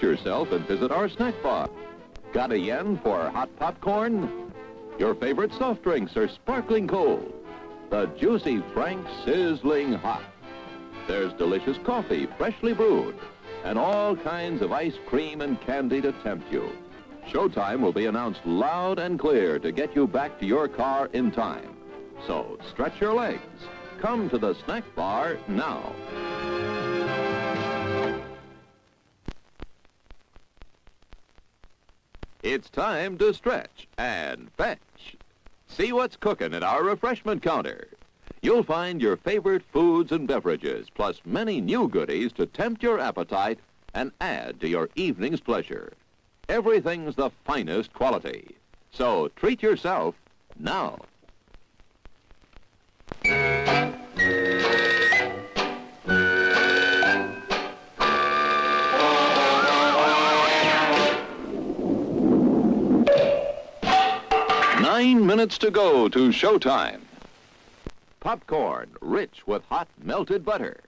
yourself and visit our snack bar. Got a yen for hot popcorn? Your favorite soft drinks are sparkling cold. The juicy Frank sizzling hot. There's delicious coffee, freshly brewed, and all kinds of ice cream and candy to tempt you. Showtime will be announced loud and clear to get you back to your car in time. So stretch your legs. Come to the snack bar now. It's time to stretch and fetch. See what's cooking at our refreshment counter. You'll find your favorite foods and beverages, plus many new goodies to tempt your appetite and add to your evening's pleasure. Everything's the finest quality. So treat yourself now. Nine minutes to go to showtime. Popcorn, rich with hot melted butter.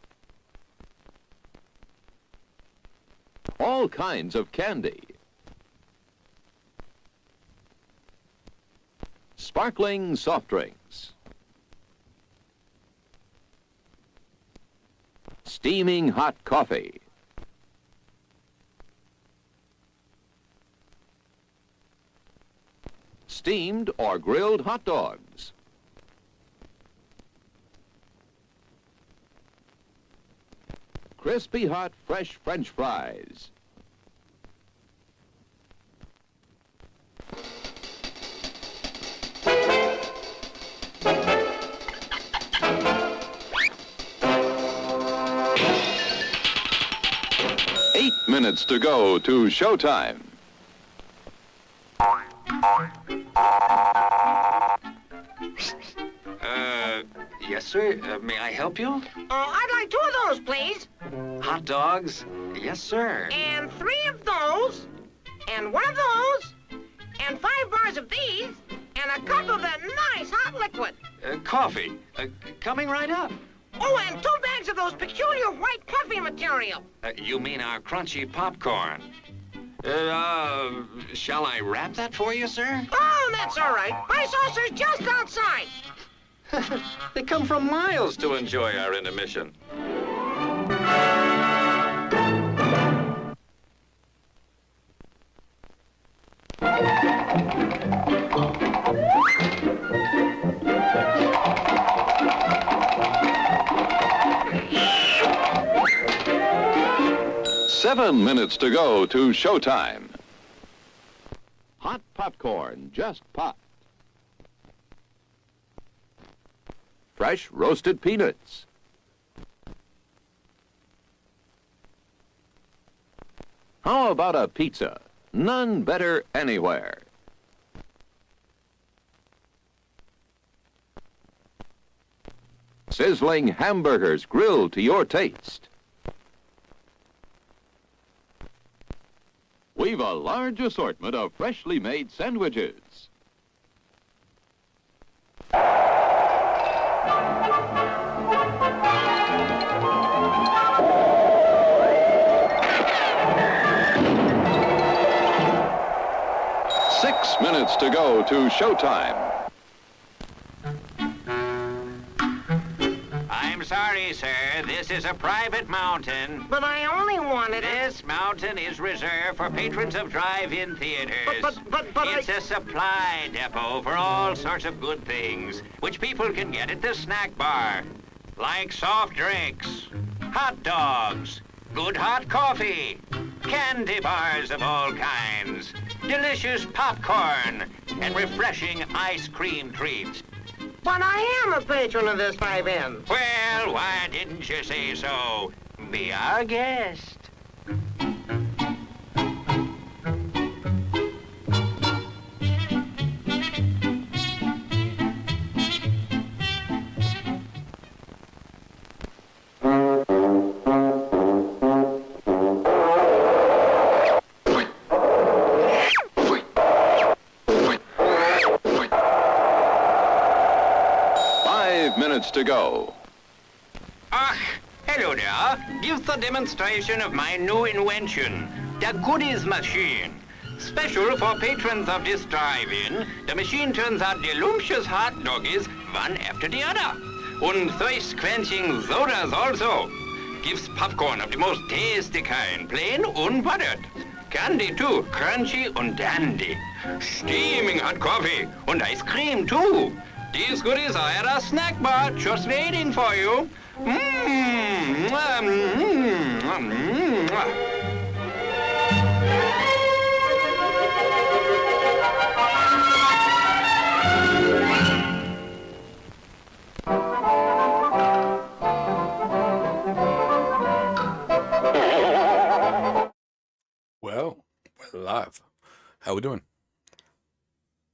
All kinds of candy. Sparkling soft drinks. Steaming hot coffee. Steamed or grilled hot dogs. Crispy hot fresh French fries. Minutes to go to showtime. Yes, sir. May I help you? I'd like 2 of those, please. Hot dogs? Yes, sir. And 3 of those, and 1 of those, and 5 bars of these, and a cup of that nice hot liquid. Coffee. Coming right up. Oh, and 2 bags of those peculiar white puffy material. You mean our crunchy popcorn. Shall I wrap that for you, sir? Oh, that's all right. My saucer's just outside. They come from miles to enjoy our intermission. Seven minutes to go to showtime. Hot popcorn, just popped. Fresh roasted peanuts. How about a pizza? None better anywhere. Sizzling hamburgers grilled to your taste. We've a large assortment of freshly made sandwiches. Six minutes to go to showtime. I'm sorry, sir. This is a private mountain. But I only wanted it. This mountain is reserved for patrons of drive-in theaters. But it's a supply depot for all sorts of good things, which people can get at the snack bar, like soft drinks, hot dogs, good hot coffee, candy bars of all kinds, delicious popcorn, and refreshing ice cream treats. But I am a patron of this 5N. Well, why didn't you say so? Be our guest. Minutes to go. Ah, hello there. Give the demonstration of my new invention. the Goodies Machine. Special for patrons of this drive-in, the machine turns out delicious hot doggies one after the other. And thirst-quenching sodas also. Gives popcorn of the most tasty kind, plain unbuttered. Candy too, crunchy and dandy. Steaming hot coffee and ice cream too. These goodies are at our snack bar, just waiting for you. Well, we're live. How we doing?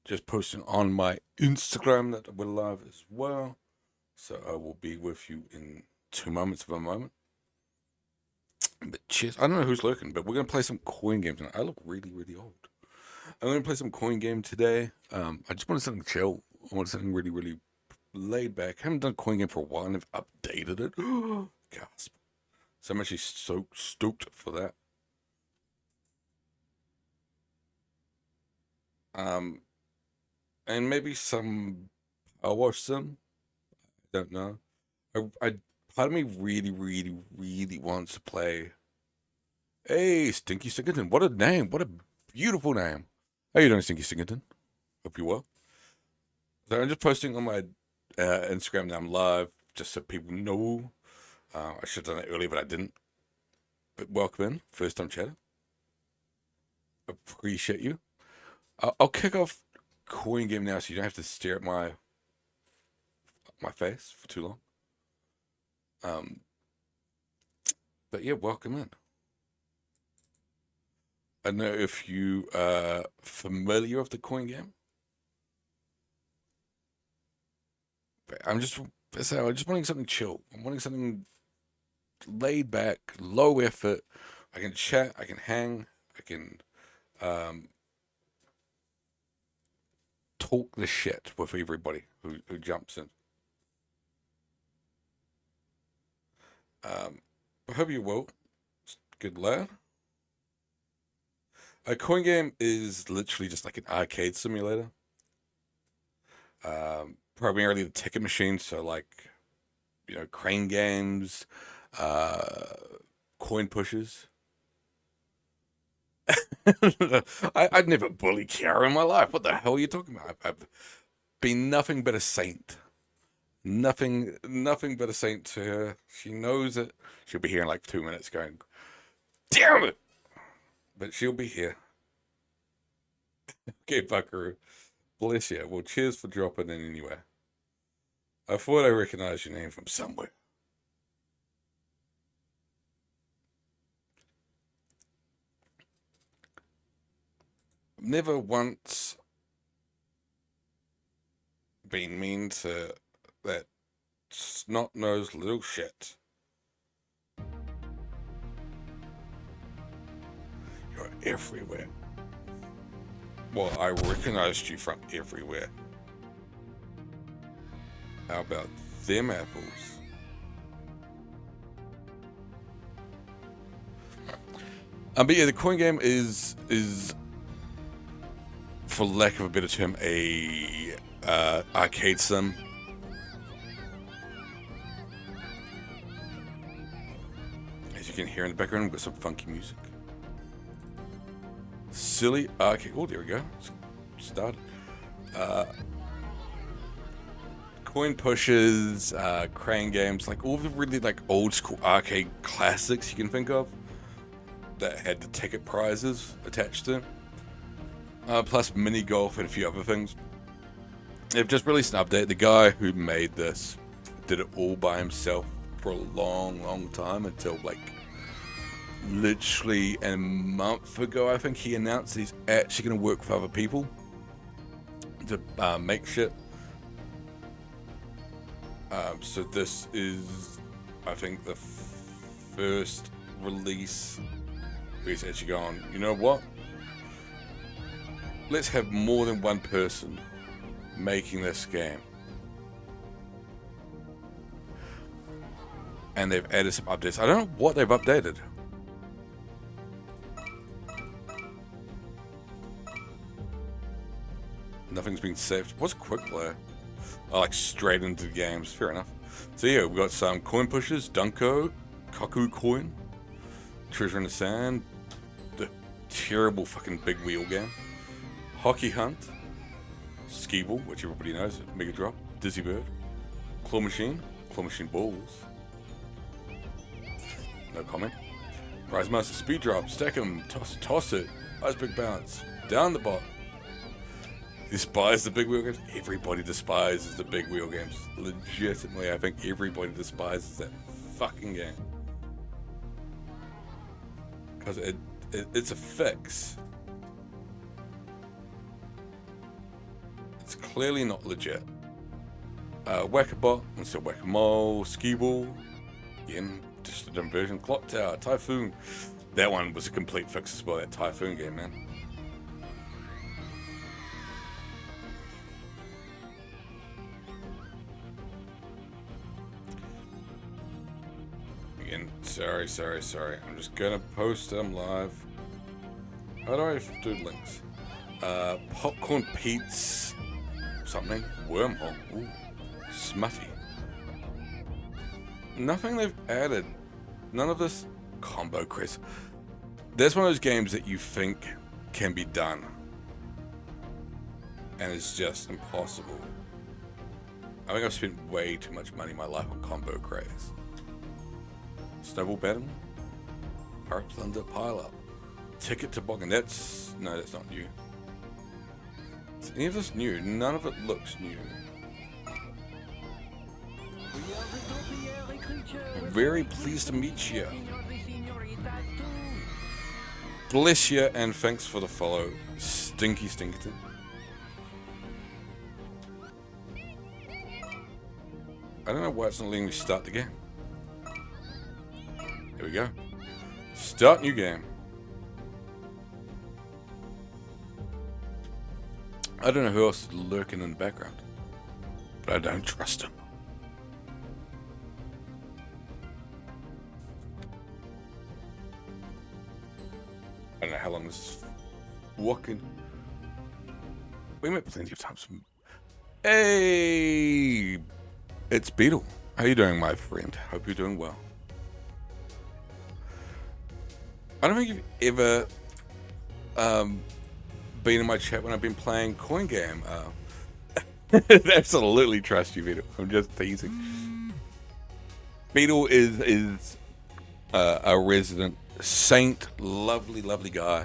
Just posting on my Instagram that we're live as well. So I will be with you in 2 moments of a moment. But cheers. I don't know who's lurking, but we're going to play some coin games tonight. I look really, really old. I'm going to play some coin game today. I just wanted something chill. I wanted something really, really laid back. I haven't done coin game for a while and I've updated it. Gasp. So I'm actually so stoked for that. And maybe some power sim. I don't know. Part of me really, really, really wants to play. Hey, Stinky Stingleton. What a name. What a beautiful name. How you doing, Stinky Stingleton? Hope you're well. So I'm just posting on my Instagram that I'm live, just so people know. I should have done it earlier, but I didn't. But welcome in. First time chatter. Appreciate you. I'll kick off coin game now so you don't have to stare at my face for too long. But yeah, welcome in. I don't know if you are familiar with the coin game, but I'm just wanting something chill. I'm wanting something laid back, low effort. I can chat, I can hang, I can talk the shit with everybody who jumps in. I hope you will. Good lad. A coin game is literally just like an arcade simulator. Primarily the ticket machine, so like, crane games, coin pushes. I'd never bully Kiara in my life. What the hell are you talking about? I've been nothing but a saint. Nothing but a saint to her. She knows it. She'll be here in like 2 minutes going, damn it! But she'll be here. Okay, Buckaroo. Bless you. Well, cheers for dropping in anyway. I thought I recognized your name from somewhere. Never once been mean to that snot-nosed little shit. You're everywhere. Well, I recognized you from everywhere. How about them apples? But yeah, the coin game is for lack of a better term, a arcade sim. As you can hear in the background, we've got some funky music. Silly arcade. Oh, there we go. Started. Coin pushes, crane games, like all the really like old school arcade classics you can think of that had the ticket prizes attached to them. Plus mini golf and a few other things. They've just released an update. The guy who made this did it all by himself for a long, long time until like literally a month ago, I think he announced he's actually going to work with other people to make shit. So this is, I think, the first release where he's actually gone, you know what? Let's have more than one person making this game. And they've added some updates. I don't know what they've updated. Nothing's been saved. What's quick play? Oh, like straight into the games. Fair enough. So yeah, we've got some coin pushers, Dunko, Kaku coin, Treasure in the Sand, the terrible fucking big wheel game, Hockey Hunt, Skee-Ball, which everybody knows, Mega Drop, Dizzy Bird, Claw Machine Balls. No comment. Prize Master Speed Drop, Stack 'em, toss it, Ice Big Bounce, down the bot. Despise the big wheel games? Everybody despises the big wheel games. Legitimately, I think everybody despises that fucking game. Because it's a fix. It's clearly not legit. Whack-a-bot, instead of Whack-a-Mole, Skee-Ball, again, just a different version. Clock Tower, Typhoon. That one was a complete fix as well, that Typhoon game, man. Again, sorry. I'm just gonna post them live. How do I do links? Popcorn Pete's something. Wormhole. Ooh. Smutty. Nothing they've added. None of this combo Chris. That's one of those games that you think can be done. And it's just impossible. I think I've spent way too much money in my life on combo craze. Snowball Battle, Pirate Plunder Pile Up, Ticket Toboggan. That's not new. Is any of this new? None of it looks new. Very pleased to meet you. Bless you and thanks for the follow, Stinky Stinkerton. I don't know why it's not letting me start the game. Here we go. Start new game. I don't know who else is lurking in the background, but I don't trust him. I don't know how long this is walking. We met plenty of times. Hey, it's Beetle. How you doing, my friend? Hope you're doing well. I don't think you've ever been in my chat when I've been playing Coin Game. Absolutely trust you, Beetle. I'm just teasing. Beetle is a resident saint, lovely guy.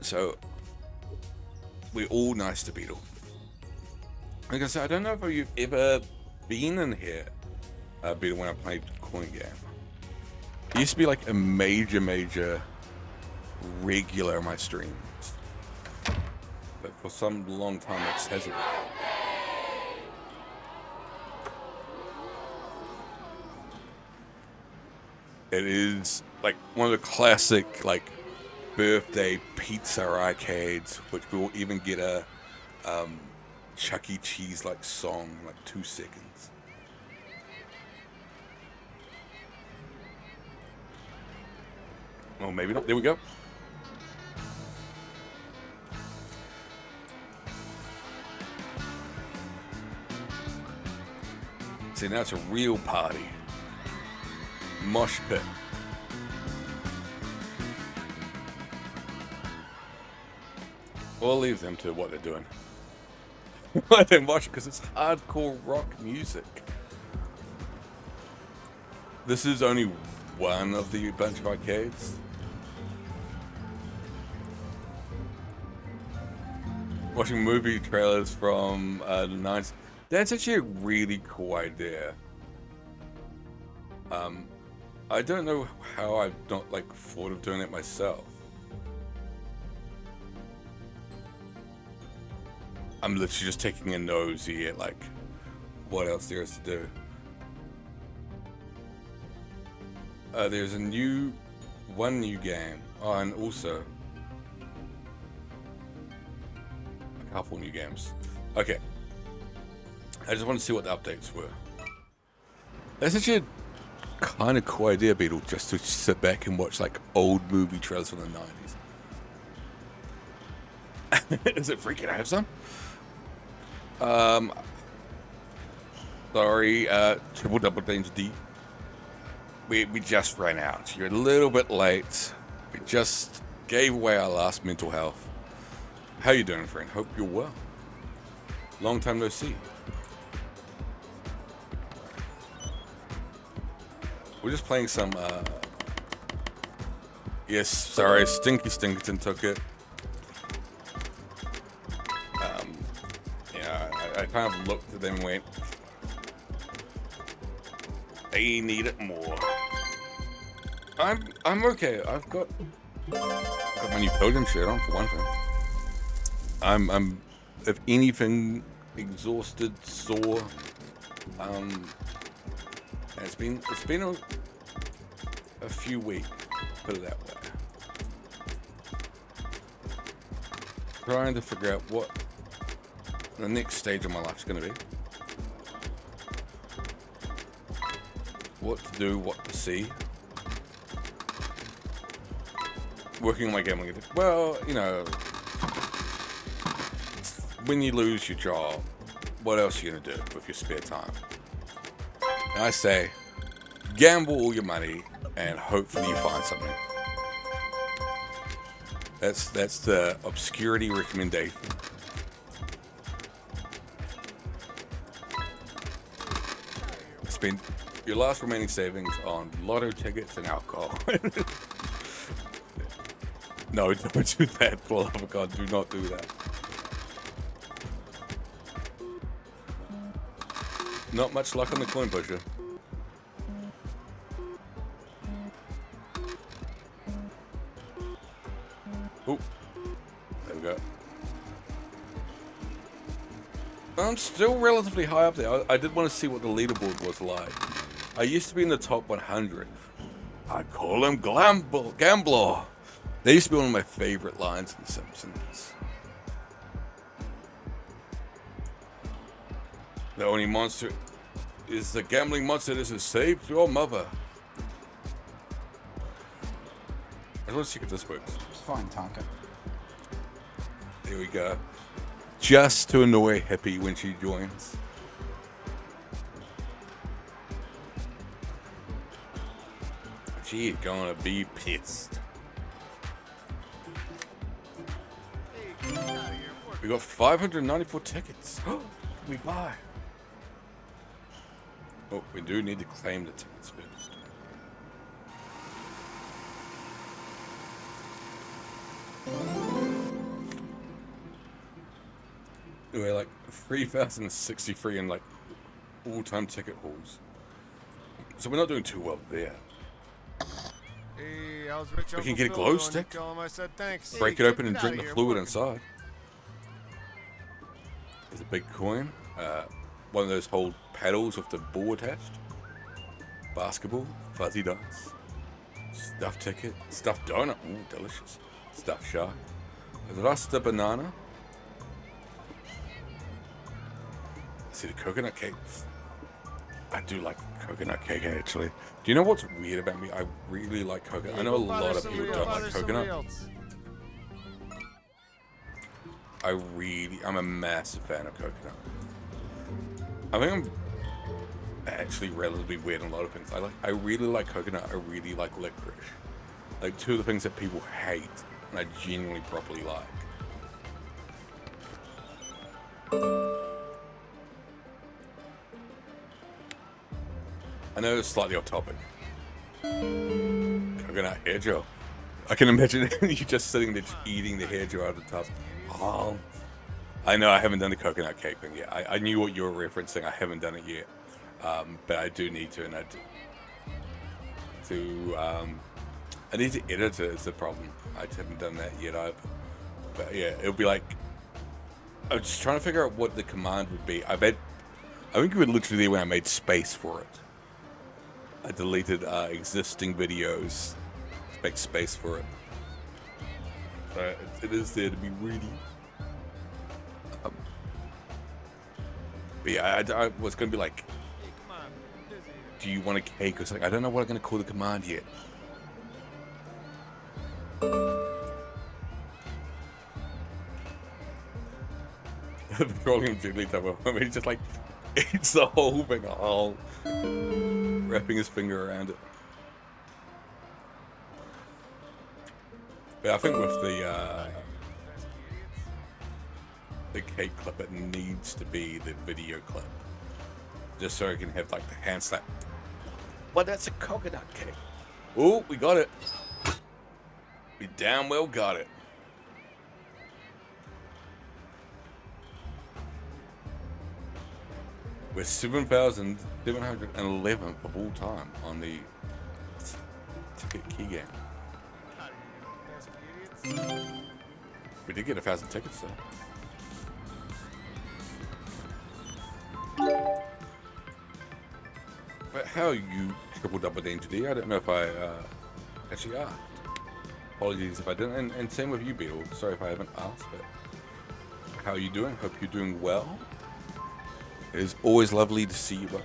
So we're all nice to Beetle. Like I said, I don't know if you've ever been in here, Beetle, when I played Coin Game. It used to be like a major regular in my streams, but for some long time it hasn't. It is like one of the classic like birthday pizza arcades, which will even get a Chuck E. Cheese like song in like 2 seconds. Oh, maybe not. There we go. See, now it's a real party. Mosh pit. We'll leave them to what they're doing. Let them watch it because it's hardcore rock music. This is only one of the bunch of arcades. Watching movie trailers from the 90s. That's actually a really cool idea. I don't know how I've not like thought of doing it myself. I'm literally just taking a nosy at like what else there is to do. There's one new game, and also a couple new games. Okay, I just want to see what the updates were. That's actually a kind of cool idea, Beetle, just to sit back and watch like old movie trailers from the 90s. Is it free? Can I have some? Sorry, triple double danger D. We just ran out. You're a little bit late. We just gave away our last mental health. How you doing, friend? Hope you're well. Long time no see. We're just playing some, yes, sorry, Stinky Stinkerton took it. Yeah, I kind of looked at them and went, they need it more. I'm okay. I've got my new Pilgrim shirt on for one thing. I'm if anything exhausted, sore. It's been a few weeks, put it that way. Trying to figure out what the next stage of my life is going to be. What to do, what to see. Working on my gambling. Well, you know, when you lose your job, what else are you going to do with your spare time? And I say, gamble all your money and hopefully you find something. That's the obscurity recommendation. Spend your last remaining savings on lotto tickets and alcohol. No, don't do that. For the love of God, do not do that. Not much luck on the coin pusher. Oh, there we go. I'm still relatively high up there. I did want to see what the leaderboard was like. I used to be in the top 100. I call him Gambler. They used to be one of my favorite lines in The Simpsons. The only monster is the gambling monster that has saved your mother. I want to see if this works. It's fine, Tonka. There we go. Just to annoy Hippie when she joins. She's gonna be pissed. We got 594 tickets. What can we buy? Oh, we do need to claim the tickets first. We're like 3,063 in like all-time ticket hauls. So we're not doing too well there. Hey, how's Rich We can Uncle get a Phil glow doing? stick. Tell him I said thanks. Break it open and drink the fluid inside. There's a big coin. One of those hold paddles with the ball attached. Basketball, fuzzy dice, stuffed ticket, stuffed donut, ooh, delicious. Stuffed shark, Rasta banana. See the coconut cake. I do like coconut cake actually. Do you know what's weird about me? I really like coconut. I know a lot of people don't like coconut. I'm a massive fan of coconut. I think I'm actually relatively weird on a lot of things. I really like coconut. I really like licorice. Like two of the things that people hate, and I genuinely properly like. I know it's slightly off topic. Coconut hair gel. I can imagine you just sitting there just eating the hair gel out of the tub. Oh, I know I haven't done the coconut cake thing yet. I knew what you were referencing. I haven't done it yet. But I do need to, and I need to edit it is the problem. I just haven't done that yet either. But yeah, it'll be like, I was just trying to figure out what the command would be. I think you were literally there when I made space for it. I deleted existing videos to make space for it. So it is there to be ready. But yeah, I was going to be like, do you want a cake or something? I don't know what I'm going to call the command yet. the petroleum jelly type of. I mean, he's just like eats the whole thing whole, wrapping his finger around it. But I think with the cake clip, it needs to be the video clip, just so I can have like the hand slap. Well, that's a coconut cake. Oh, we got it. We damn well got it. We're 7,711th of all time on the ticket key game. We did get 1,000 tickets though. But how are you, Triple Double Danger D? I don't know if I actually asked. Apologies if I didn't. And same with you, Bill. Sorry if I haven't asked, but how are you doing? Hope you're doing well. It is always lovely to see you, but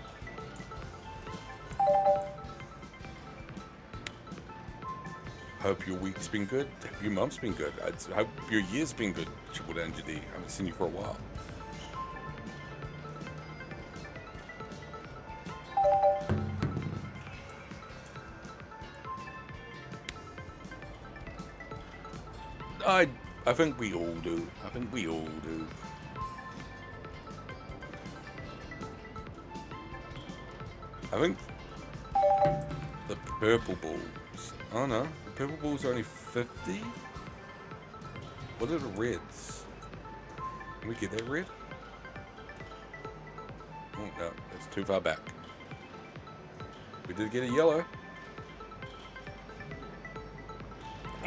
hope your week's been good. Hope your month's been good. I hope your year's been good, Triple Danger D. I haven't seen you for a while. I think we all do. I think we all do. I think the purple balls. Oh no, the purple balls are only 50. What are the reds? Can we get that red? Oh no, that's too far back. We did get a yellow.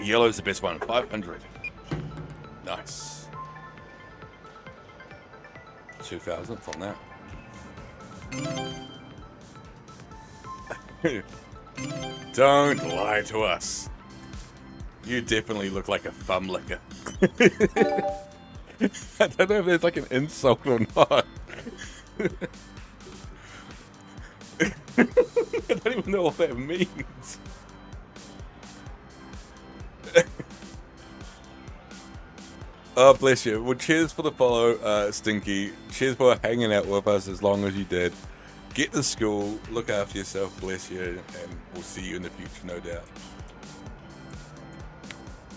Yellow's the best one. 500. Nice. 2,000th on that. Don't lie to us. You definitely look like a thumb licker. I don't know if that's like an insult or not. I don't even know what that means. Oh, bless you. Well, cheers for the follow, Stinky. Cheers for hanging out with us as long as you did. Get to school, look after yourself, bless you, and we'll see you in the future, no doubt.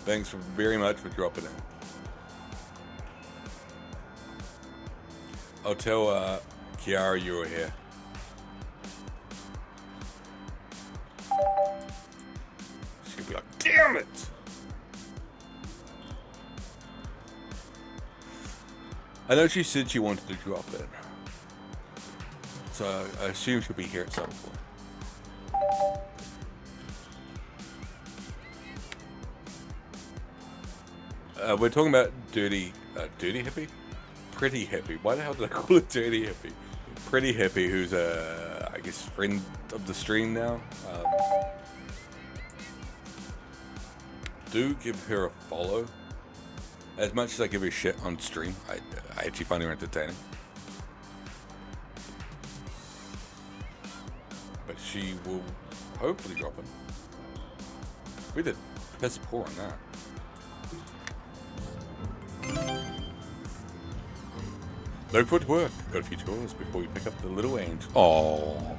Thanks very much for dropping in. I'll tell Kiara you were here. She'll be like, damn it! I know she said she wanted to drop in. So I assume she'll be here at some point. We're talking about Dirty Hippie? Pretty Hippie. Why the hell did I call it Dirty Hippie? Pretty Hippie, who's I guess, friend of the stream now. Do give her a follow. As much as I give her shit on stream, I actually find her entertaining. But she will hopefully drop in. We did piss poor on that. No footwork. Got a few chores before we pick up the little angel. Aww.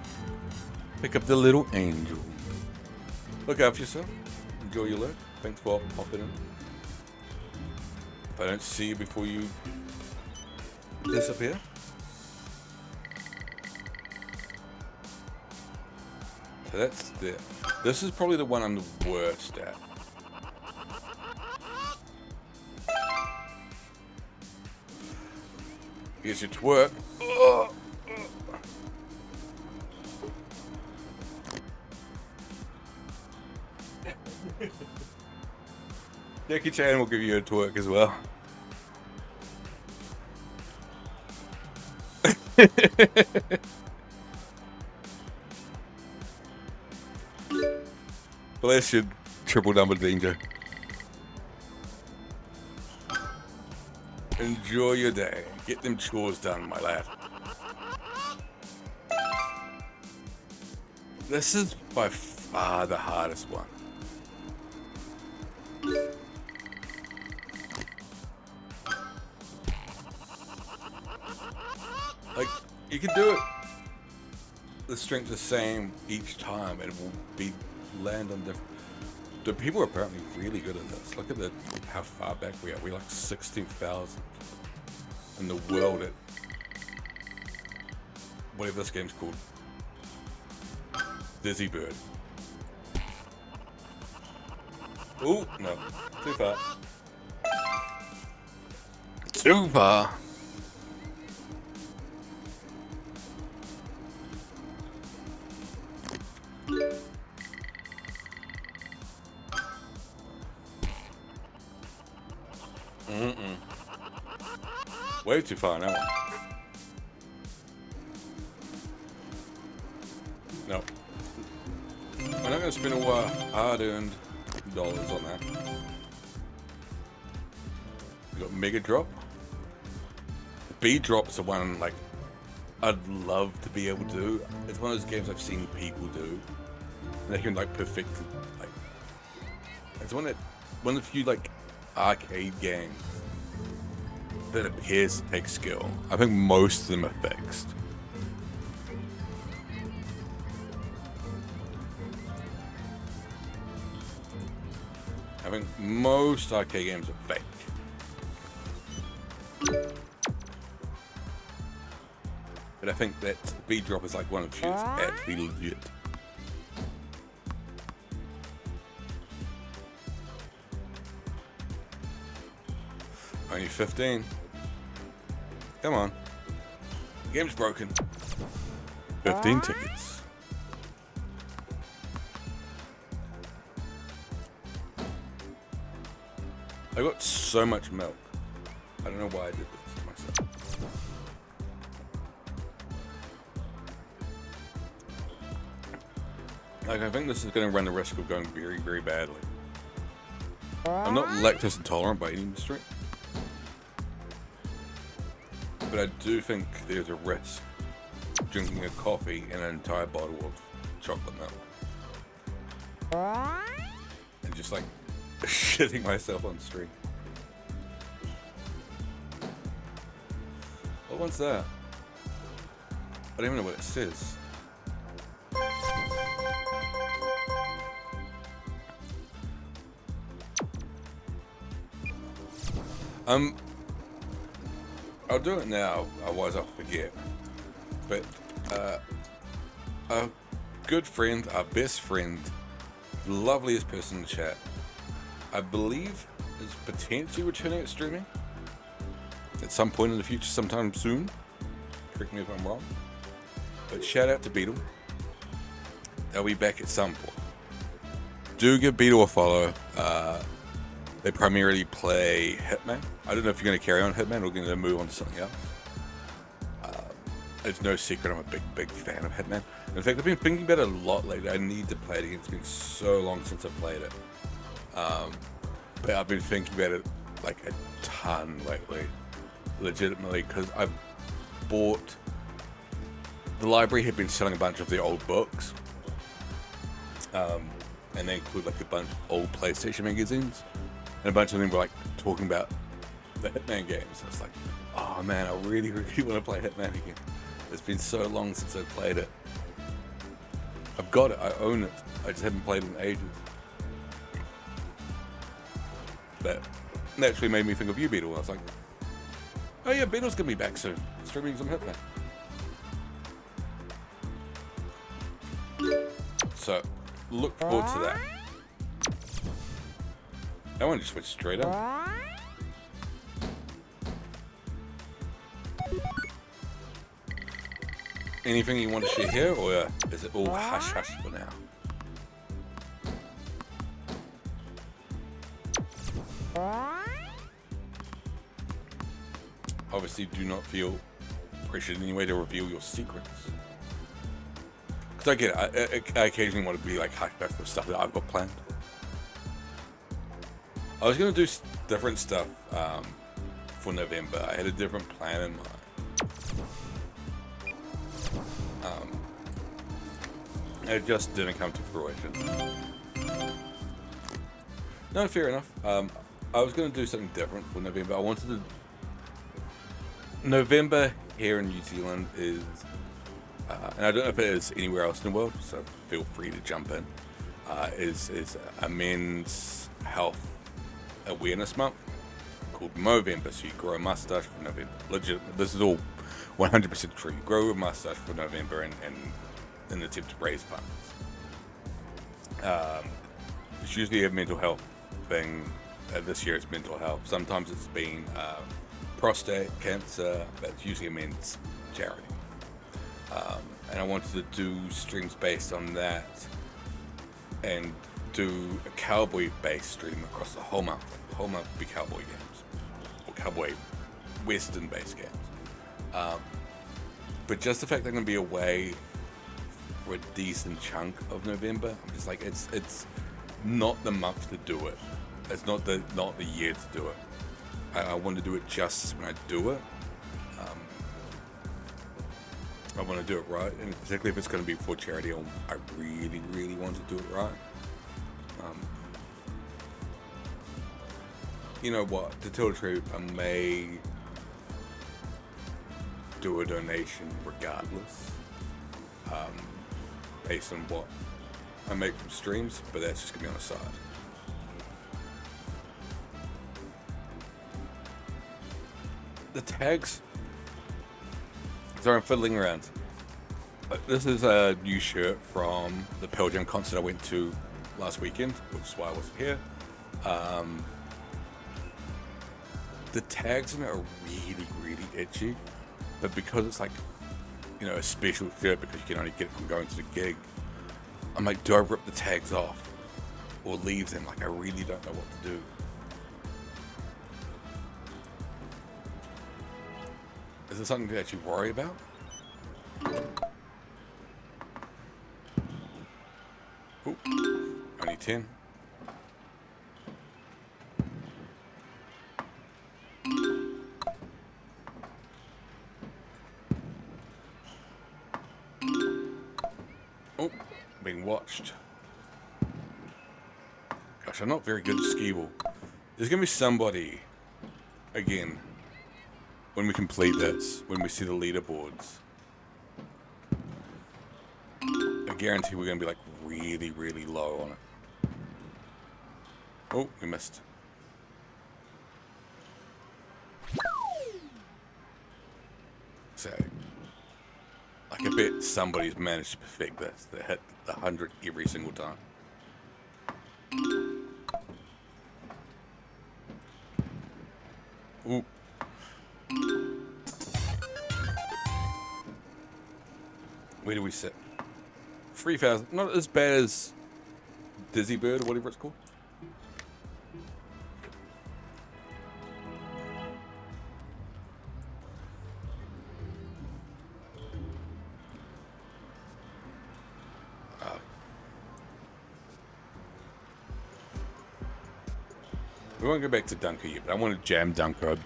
Pick up the little angel. Look after yourself. Enjoy your lurk. Thanks for popping in. If I don't see you before you disappear. So that's the... This is probably the one I'm the worst at. Here's your twerk. Jackie Chan will give you a twerk as well. Bless you, Triple Double Danger. Enjoy your day. Get them chores done, my lad. This is by far the hardest one. You can do it. The strength's the same each time, and it will be land on different. The people are apparently really good at this. Look at how far back we are. We're like 16,000 in the world at whatever this game's called. Dizzy Bird. Ooh, no. Too far. Too far. Way too far now. No. We're not going to spend all our hard-earned dollars on that. We got Mega Drop. B Drop's the one, like, I'd love to be able to do. It's one of those games I've seen people do. And they can, like, perfectly, like... It's one of the few, like, arcade games that appears to take skill. I think most of them are fixed. I think most arcade games are fake. But I think that B-Drop is like one of the few that's actually legit. Only 15. Come on. The game's broken. 15 tickets. I got so much milk. I don't know why I did this to myself. Like, I think this is going to run the risk of going very, very badly. I'm not lactose intolerant by any stretch. But I do think there's a risk drinking a coffee and an entire bottle of chocolate milk. And just like shitting myself on stream. What one's that? I don't even know what it says. I'll do it now, otherwise I'll forget. But a good friend, our best friend, the loveliest person in the chat, I believe is potentially returning at streaming at some point in the future, sometime soon. Correct me if I'm wrong. But shout out to Beetle. They'll be back at some point. Do give Beetle a follow. They primarily play Hitman. I don't know if you're going to carry on Hitman or going to move on to something else. It's no secret I'm a big fan of Hitman. In fact, I've been thinking about it a lot lately. I need to play it again. It's been so long since I've played it. But I've been thinking about it like a ton lately. Legitimately, because I've bought... The library had been selling a bunch of the old books. And they include like a bunch of old PlayStation magazines. And a bunch of them were like talking about the Hitman games. I was like, oh man, I really want to play Hitman again. It's been so long since I've played it. I've got it, I own it. I just haven't played it in ages. That naturally made me think of you, Beetle. I was like, oh yeah, Beetle's gonna be back soon, streaming some Hitman. So, look forward to that. That one just went straight up. Anything you want to share here, or is it all hush hush for now? Obviously, do not feel pressured in any way to reveal your secrets. Because I get it, I occasionally want to be like hush hush for stuff that I've got planned. I was going to do different stuff for November. I had a different plan in mind. It just didn't come to fruition. No, fair enough. I was going to do something different for November. I wanted to... November here in New Zealand is, and I don't know if it is anywhere else in the world, so feel free to jump in, is a men's health awareness month called Movember. So you grow a mustache for November. Legit, this is all 100% true. You grow a mustache for November and in an attempt to raise funds. It's usually a mental health thing. This year it's mental health. Sometimes it's been prostate cancer, but it's usually a men's charity. And I wanted to do streams based on that and do a cowboy-based stream across the whole month. The whole month would be cowboy games, or cowboy western-based games. But just the fact that I'm going to be away for a decent chunk of November, I'm just like, it's not the month to do it. It's not the year to do it. I want to do it just when I do it. I want to do it right, and particularly if it's going to be for charity, I really, really want to do it right. You know what? To tell the truth, I may do a donation regardless, based on what I make from streams, but that's just going to be on the side. The tags. So I'm fiddling around. This is a new shirt from the Pearl Jam concert I went to last weekend, which is why I wasn't here. The tags in it are really, really itchy, but because it's like, you know, a special shirt because you can only get it from going to the gig, I'm like, do I rip the tags off or leave them? Like, I really don't know what to do. Is there something to actually worry about? Ooh, only 10. Oh, being watched. Gosh, I'm not very good at skee-ball. There's gonna be somebody, again, when we complete this, when we see the leaderboards, I guarantee we're going to be like really, really low on it. Oh, we missed. So, like, I bet somebody's managed to perfect this. They hit the 100 every single time. Ooh. Where do we sit? 3,000. Not as bad as Dizzy Bird or whatever it's called. We won't go back to Dunker yet, but I want to jam Dunker.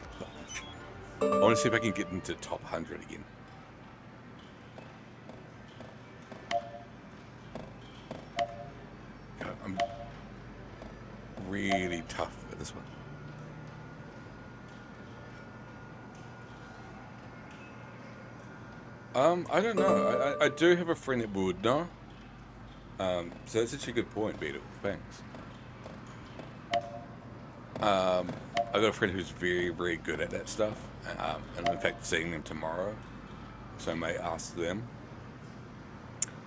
I want to see if I can get into top 100 again. I'm really tough at this one. I don't know. I do have a friend that would know. So that's actually a good point, Beetle. Thanks. I've got a friend who's very, very good at that stuff. And in fact, seeing them tomorrow. So I may ask them.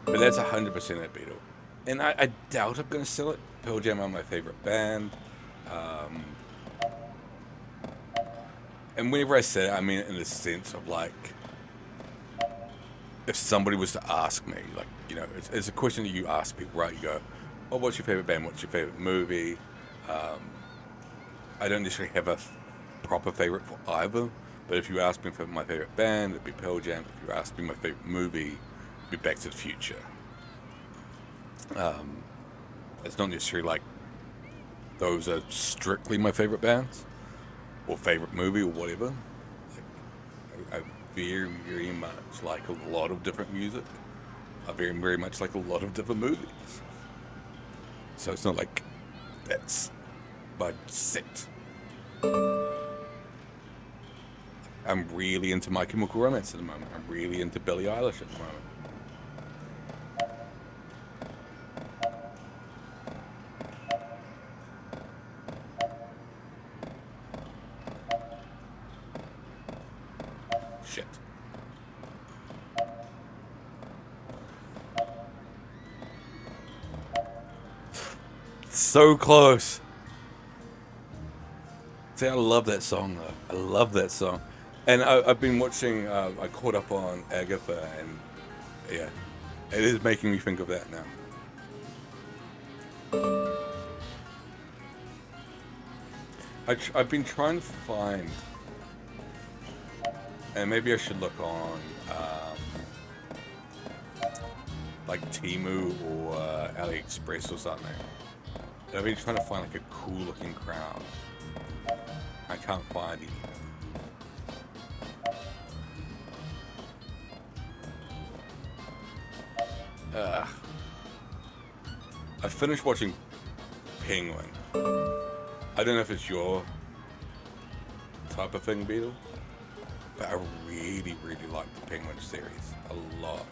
But that's 100% at Beetle. And I doubt I'm going to sell it. Pearl Jam are my favorite band. And whenever I say it, I mean it in the sense of like, if somebody was to ask me, like, you know, it's a question that you ask people, right? You go, oh, what's your favorite band? What's your favorite movie? I don't necessarily have a proper favorite for either. But if you ask me for my favorite band, it'd be Pearl Jam. If you ask me my favorite movie, it'd be Back to the Future. It's not necessarily like those are strictly my favorite bands or favorite movie or whatever. Like, I very, very much like a lot of different music. I very, very much like a lot of different movies. So it's not like that's my set. I'm really into My Chemical Romance at the moment. I'm really into Billie Eilish at the moment. Shit. So close. See, I love that song though. I love that song. And I've been watching, I caught up on Agatha, and yeah, it is making me think of that now. I've been trying to find, and maybe I should look on like Temu or AliExpress or something. I've been trying to find like a cool looking crown. I can't find it. I finished watching Penguin. I don't know if it's your type of thing, Beetle, but I really, really like the Penguin series a lot.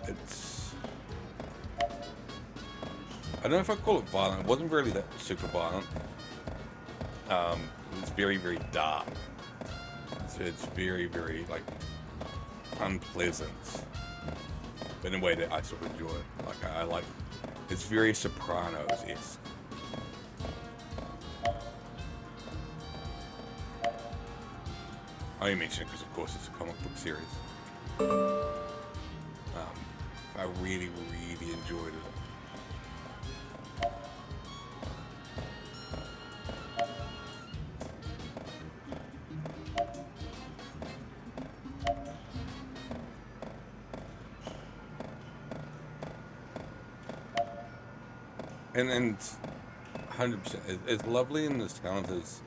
It's... I don't know if I call it violent. It wasn't really that super violent. It's very, very dark. So it's very, very, like, unpleasant. But in a way that I sort of enjoy. Like, I like... It's very Sopranos-esque. I only mention it because, of course, it's a comic book series. I really, really enjoyed it. And 100%, as lovely and as talented as,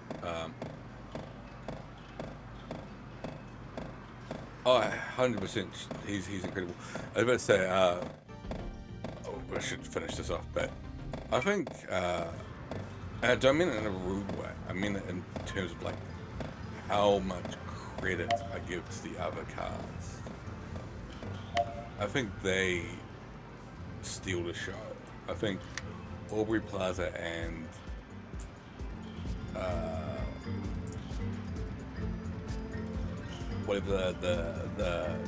100%, he's incredible. I was about to say, I should finish this off, but I think, and I don't mean it in a rude way, I mean it in terms of like, how much credit I give to the other cast. I think they steal the show. I think Aubrey Plaza and whatever the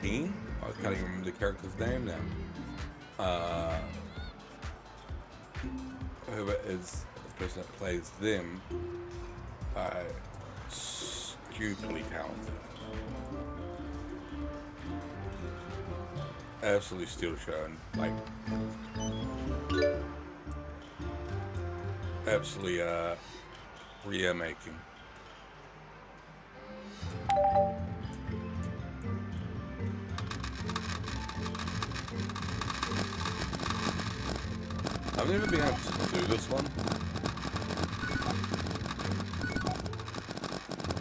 team, I can't even remember the character's name now. Whoever is the person that plays them, stupidly talented. Absolutely steal the show, and like absolutely Rhea making. I've never been able to do this one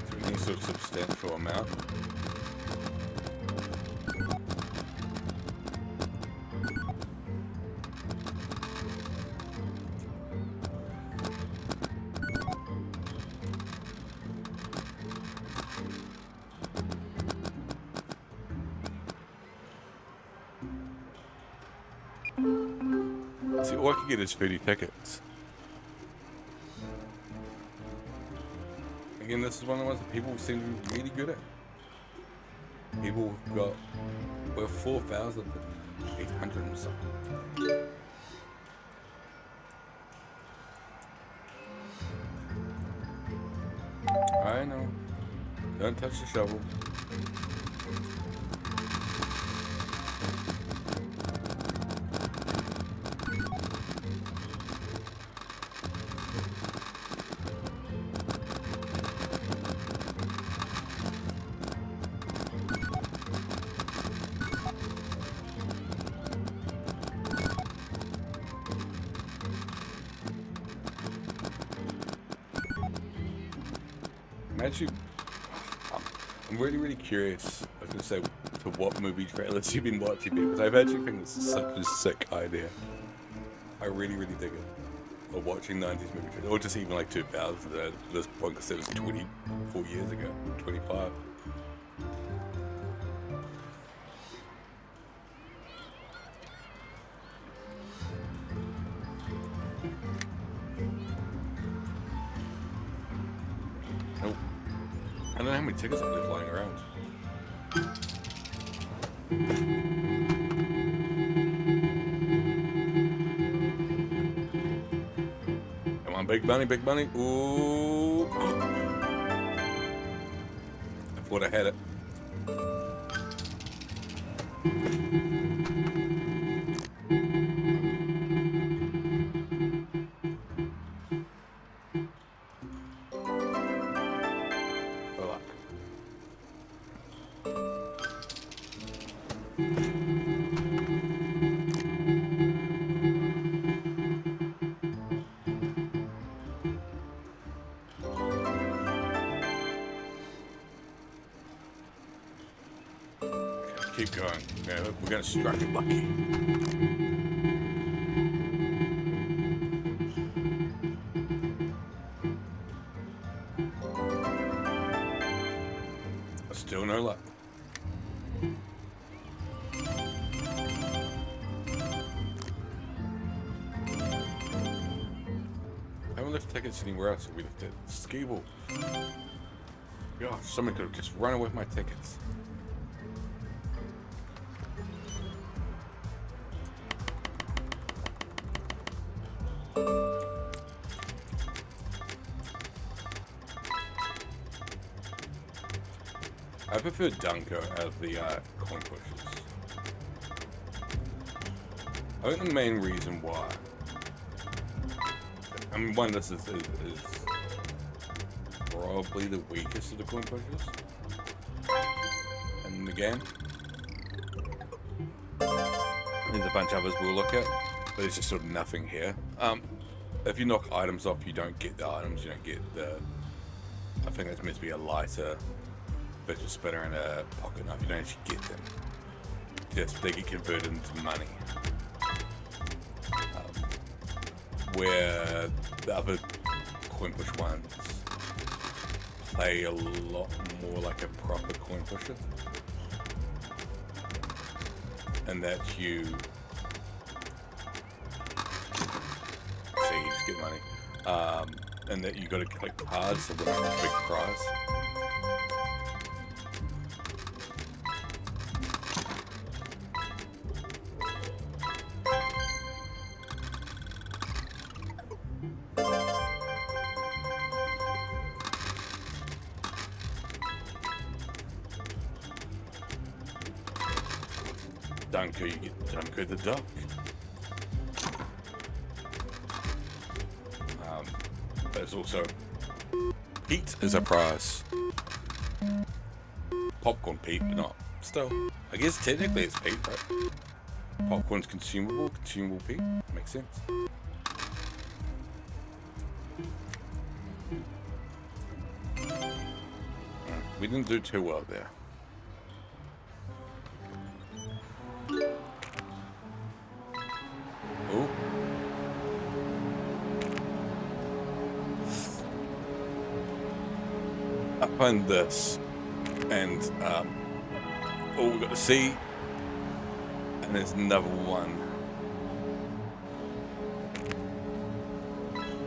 to any sort of substantial amount. See, all I can get is 30 tickets. Again, this is one of the ones that people seem to be really good at. People have got, we're 4,800 and something. I know. Don't touch the shovel. Actually, I'm really, really curious, I was going to say, to what movie trailers you've been watching, because I've actually think this is such a sick idea. I really, really dig it. Or watching 90s movie trailers, or just even like 2000 at this point, because it was 24 years ago, 25. Nope. I don't know how many tickets I've left lying around. Come on, big money, big money. Ooh. I thought I had it. Fuck. Keep going. Yeah, we're gonna strike it lucky. Still no luck. I haven't left tickets anywhere else. We left it at Ski Ball. God, someone could have just run away with my tickets. I prefer Dunker out of the coin pushes. I think the main reason why, I mean, one, this is probably the weakest of the coin pushes in the game. There's a bunch of others we'll look at, but there's just sort of nothing here. If you knock items off, you don't get the items, you don't get the, I think that's meant to be a lighter fidget spinner and a pocket knife. You don't actually get them. Just they get converted into money. Where the other coin push ones play a lot more like a proper coin pusher. And that you just get money. And that you gotta collect cards to win a big prize. Dunker, you get Dunker the duck. There's also Pete is a prize. Popcorn Pete, but not still. I guess technically it's Pete, right? Popcorn's consumable, consumable Pete. Makes sense. We didn't do too well there. Oh. I find this, and oh, we've got the C, and there's another one.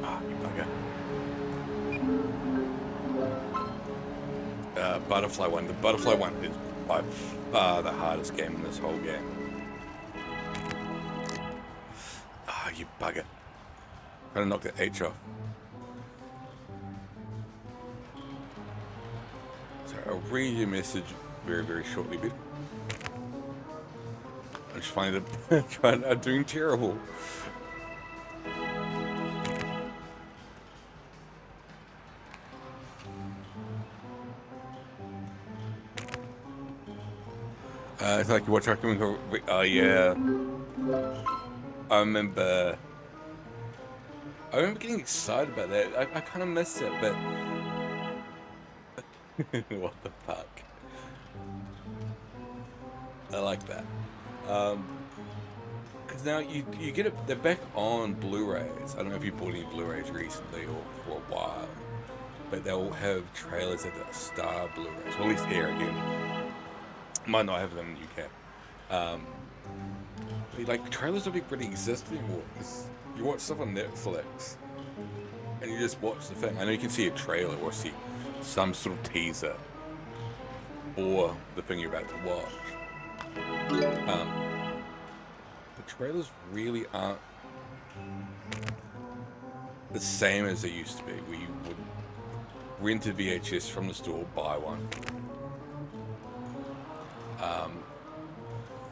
Ah, you bugger. Butterfly one. The butterfly one is by far the hardest game in this whole game. Ah, you bugger. Gotta knock the H off. I'll read your message very, very shortly, but I just find it I'm doing terrible. It's like you watch Rockman. Oh yeah, I remember getting excited about that. I kind of missed it, but. What the fuck? I like that. Because now you get it. They're back on Blu-rays. I don't know if you bought any Blu-rays recently or for a while, but they'll have trailers at the Star Blu-rays, or at least here again. Might not have them in the UK. But like trailers don't really exist anymore because you watch stuff on Netflix and you just watch the thing. I know you can see a trailer or see some sort of teaser or the thing you're about to watch. But trailers really aren't the same as they used to be, where you would rent a VHS from the store, buy one.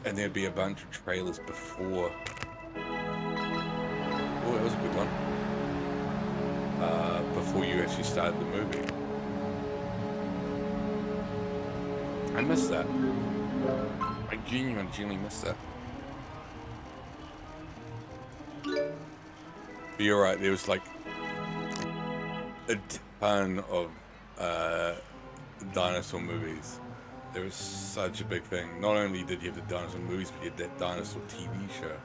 And there'd be a bunch of trailers before. Oh, that was a good one. Before you actually started the movie. I missed that. I genuinely missed that. But you're right, there was like a ton of dinosaur movies. There was such a big thing. Not only did you have the dinosaur movies, but you had that dinosaur TV show.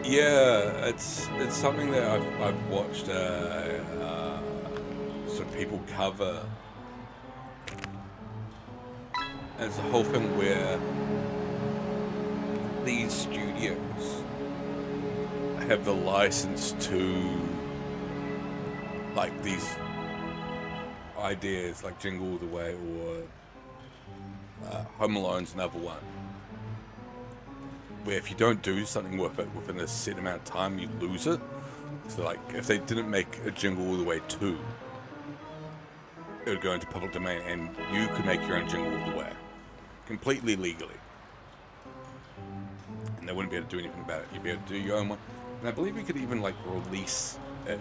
Yeah, it's something that I've watched sort of people cover. And it's a whole thing where these studios have the license to like these ideas like Jingle All the Way or Home Alone's another one, where if you don't do something with it within a set amount of time, you lose it. So like if they didn't make a Jingle All the Way 2, it would go into public domain and you could make your own Jingle All the Way completely legally, and they wouldn't be able to do anything about it. You'd be able to do your own one, and I believe you could even like release it.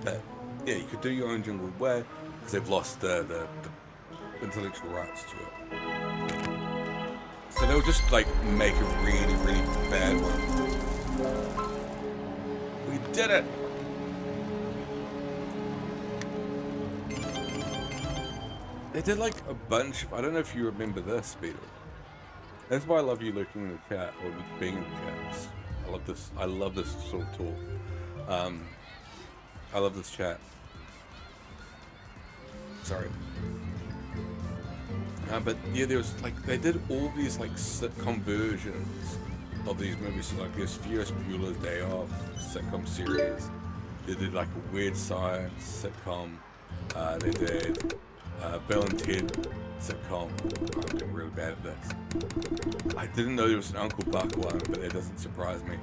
But yeah, you could do your own Jingle All the Way because they've lost the intellectual rights to it. So they'll just like make a really, really bad one. We did it! They did like a bunch of, I don't know if you remember this, Peter. That's why I love you looking in the chat, or being in the chat. I love this sort of talk. I love this chat. Sorry. But yeah, there was like, they did all these like sitcom versions of these movies. So like there's Ferris Bueller's Day Off sitcom series. They did like a Weird Science sitcom. They did Bill and Ted sitcom. I'm getting really bad at this. I didn't know there was an Uncle Buck one, but that doesn't surprise me.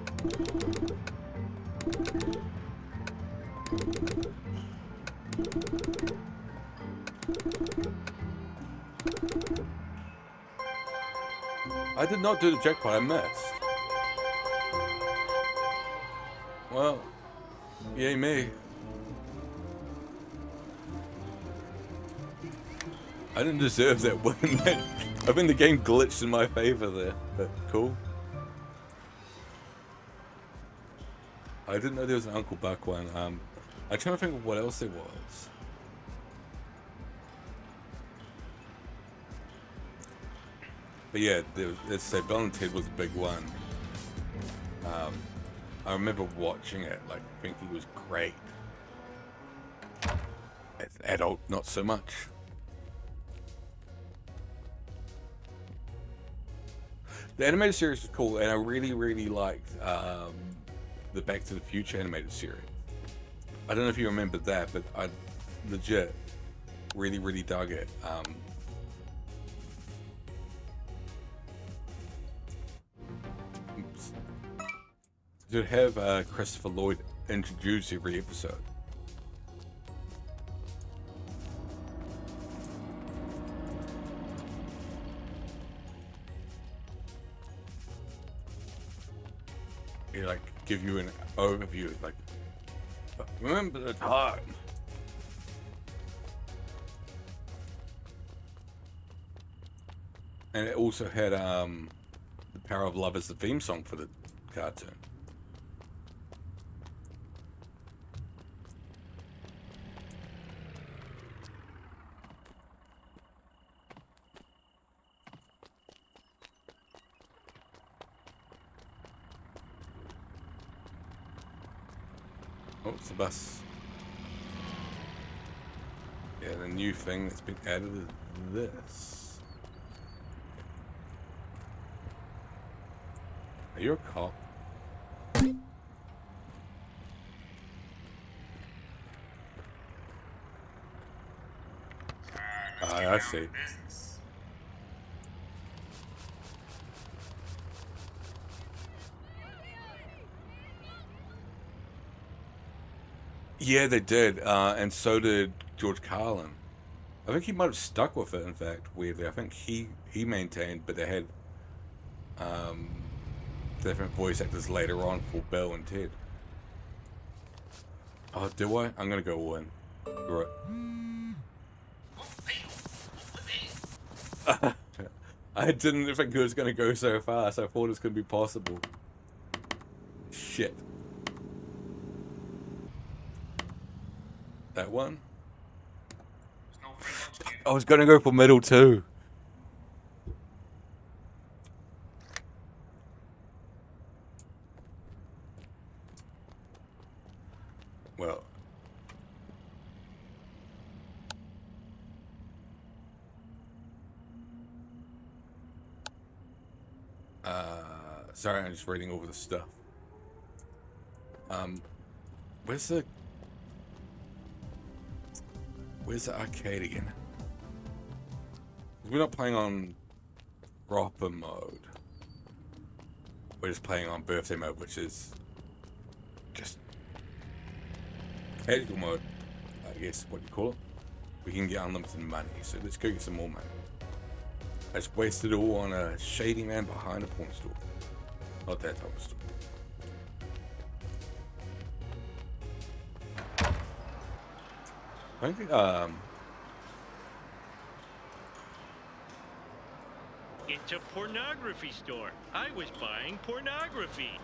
I did not do the jackpot, I missed. Well, yay me. I didn't deserve that win. I think the game glitched in my favor there, but cool. I didn't know there was an Uncle Buck one. I'm trying to think of what else there was. But yeah, let's say Bill and Ted was a big one. I remember watching it, like thinking it was great. As an adult, not so much. The animated series was cool, and I really, really liked the Back to the Future animated series. I don't know if you remember that, but I legit really, really dug it. To have Christopher Lloyd introduce every episode. He like give you an overview, like remember the time. And it also had The Power of Love as the theme song for the cartoon. Oh, it's the bus. Yeah, the new thing that's been added is this. Are you a cop? I see. Yeah, they did, and so did George Carlin. I think he might have stuck with it. In fact, weirdly, I think he maintained, but they had different voice actors later on for Bill and Ted. Oh, do I? I'm gonna go all in. Right. I didn't think it was gonna go so fast. I thought it was gonna be possible. Shit. That one? I was gonna go for middle too. Well. Sorry, I'm just reading over the stuff. Where's the arcade again? We're not playing on proper mode. We're just playing on birthday mode, which is just casual mode, I guess what you call it. We can get unlimited money, so let's go get some more money. I just wasted it all on a shady man behind a porn store. Not that type of store. I think, It's a pornography store. I was buying pornography.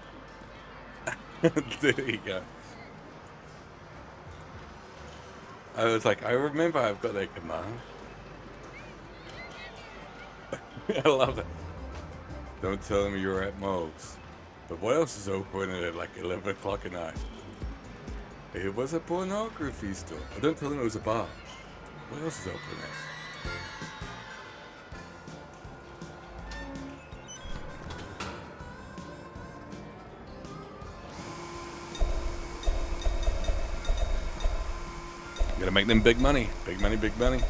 there you go. I was like, I remember I've got that command. I love it. Don't tell me you're at Moe's. But what else is open at like 11 o'clock at night? It was a pornography store. Oh, don't tell them it was a bar. What else is open at? Gotta make them big money. Big money, big money.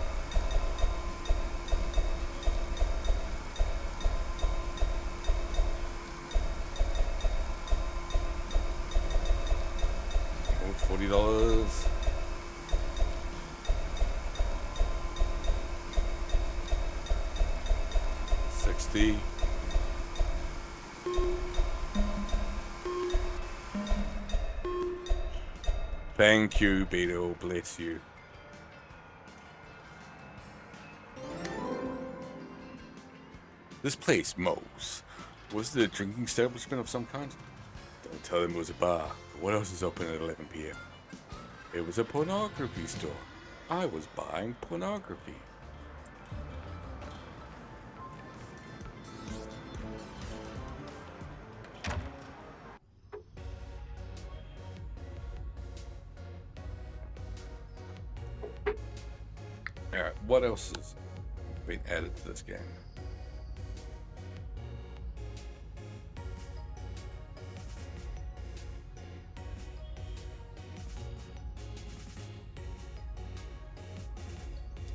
$40. $60. Thank you, Beto. Bless you. This place, Moe's, was it a drinking establishment of some kind? Don't tell them it was a bar. What else is open at 11 p.m.? It was a pornography store. I was buying pornography. Alright, what else has been added to this game?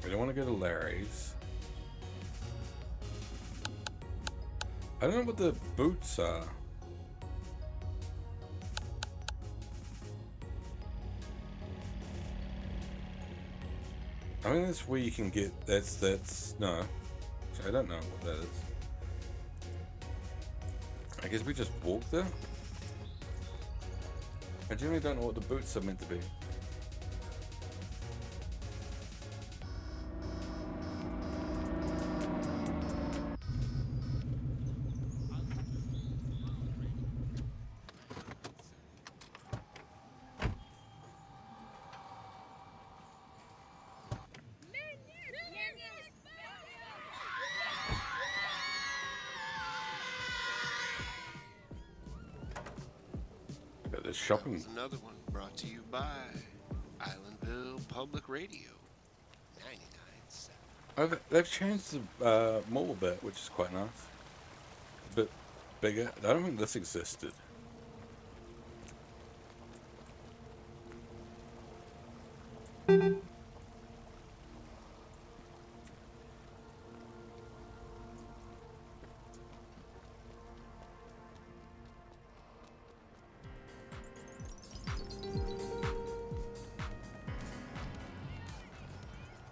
I don't want to go to Larry's. I don't know what the boots are. I think that's where you can get, no. I don't know what that is. I guess we just walk there? I generally don't know what the boots are meant to be. Got this shopping. Another one. Brought to you by Islandville Public Radio 99.7. They've changed the mall a bit, which is quite nice. A bit bigger. I don't think this existed.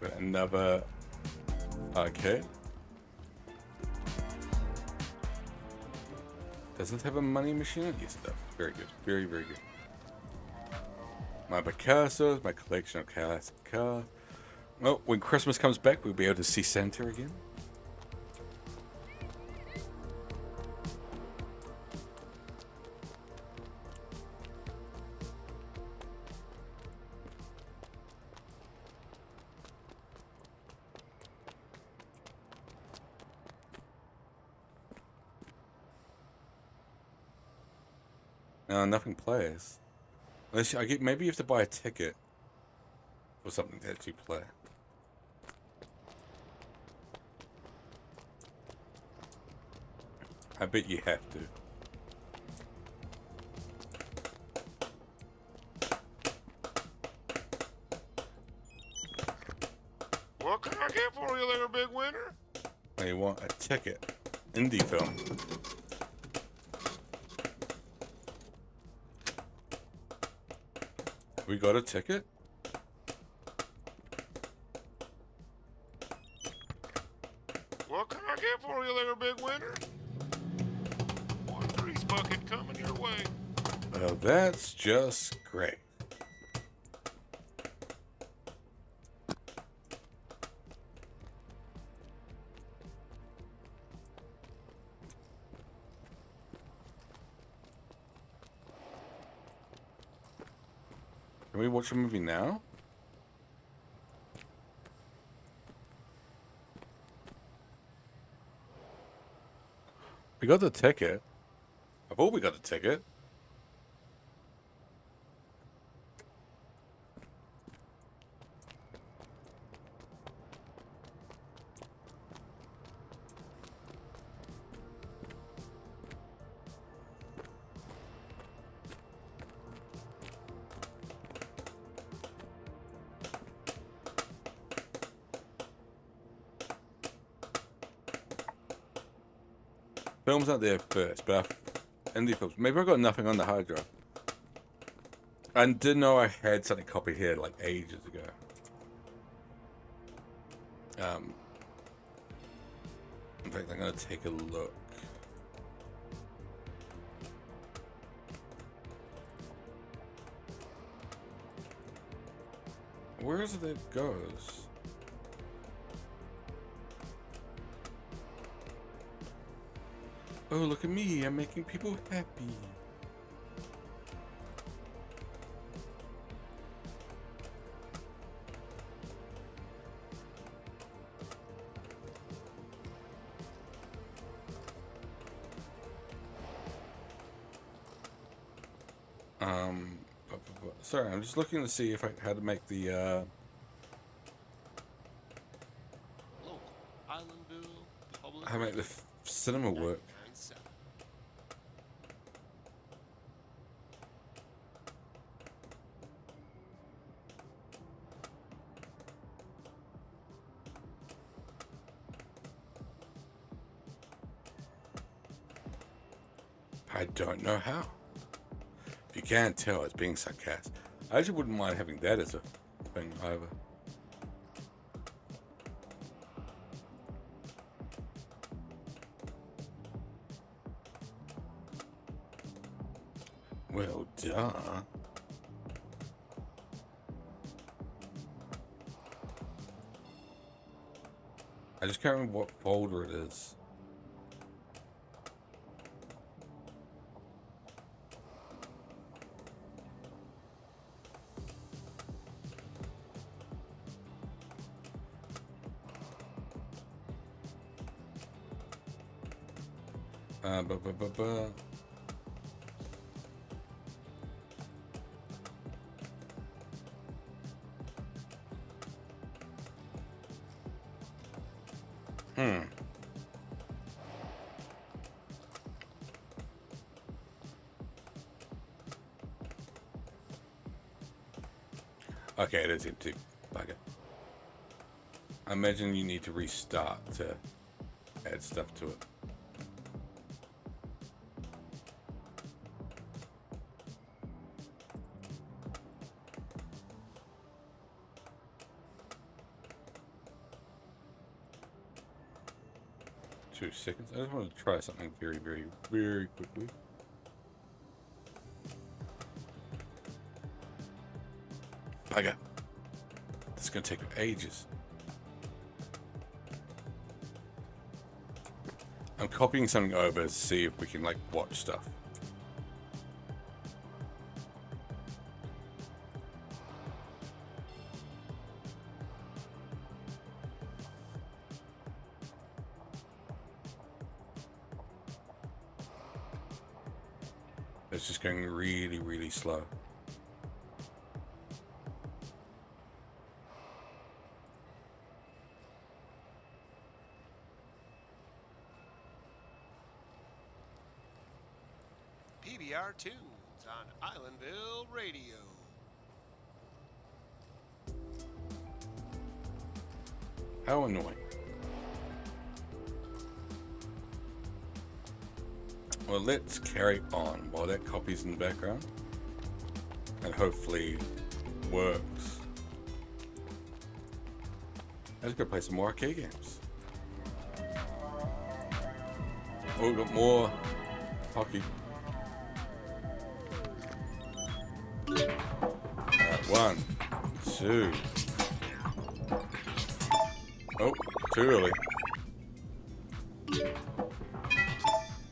Got another arcade. Doesn't have a money machine? Yes, it does. Very good. Very, very good. My Picassos, my collection of classic cars. Well, when Christmas comes back, we'll be able to see Santa again. No, nothing plays. Unless maybe you have to buy a ticket or something to actually play. I bet you have to. What can I get for you there, big winner? Now you want a ticket. Indie film. We got a ticket? What can I get for you there, big winner? One grease bucket coming your way. Well, that's just great. Can we watch a movie now? We got the ticket. I thought we got the ticket. Film's not there first, but indie films. Maybe I got nothing on the hard drive. I didn't know I had something copied here like ages ago. In fact, I'm gonna take a look. Where is it that it goes? Oh, look at me, I'm making people happy. Sorry, I'm just looking to see if I how to make the Local Islandville Public how to make the cinema work. 99.7. I don't know how. If you can't tell, it's being sarcastic. I actually wouldn't mind having that as a thing either. Well, duh. I just can't remember what folder it is. Okay, it is empty. Bugger. I imagine you need to restart to add stuff to it. Seconds. I just want to try something very, very, very quickly. Bugger. This is going to take ages. I'm copying something over to see if we can, like, watch stuff. It's just going really, really slow. PBR Tunes on Islandville Radio. How annoying. Well, let's carry on while that copy's in the background and hopefully works. Let's go play some more arcade games. Oh, we've got more hockey. Alright, 1, 2. Oh, too early.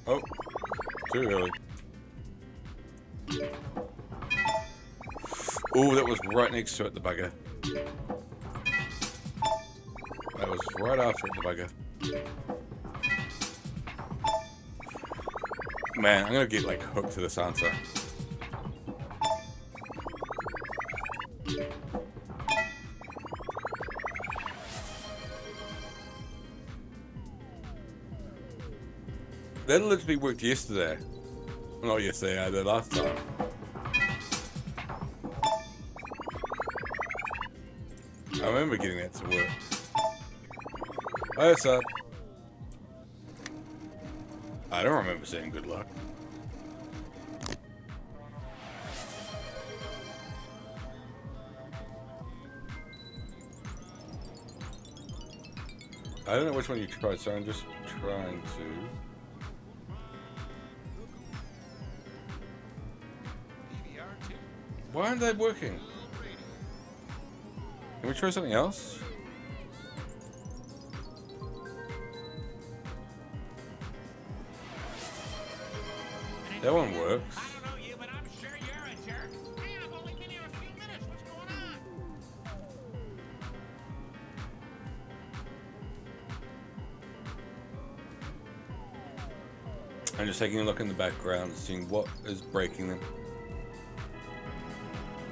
Oh. Too early. Oh, that was right next to it, the bugger. That was right after it, the bugger. Man, I'm gonna get like hooked to this answer. That literally worked yesterday. Well, not yesterday, the last time. I remember getting that to work. Oh, that's up. I don't remember saying good luck. I don't know which one you tried, so I'm just trying to... Why aren't they working? Can we try something else? That one works. I don't know you, but I'm sure you're a jerk. Hey, I've only been here a few minutes. What's going on? I'm just taking a look in the background, seeing what is breaking them.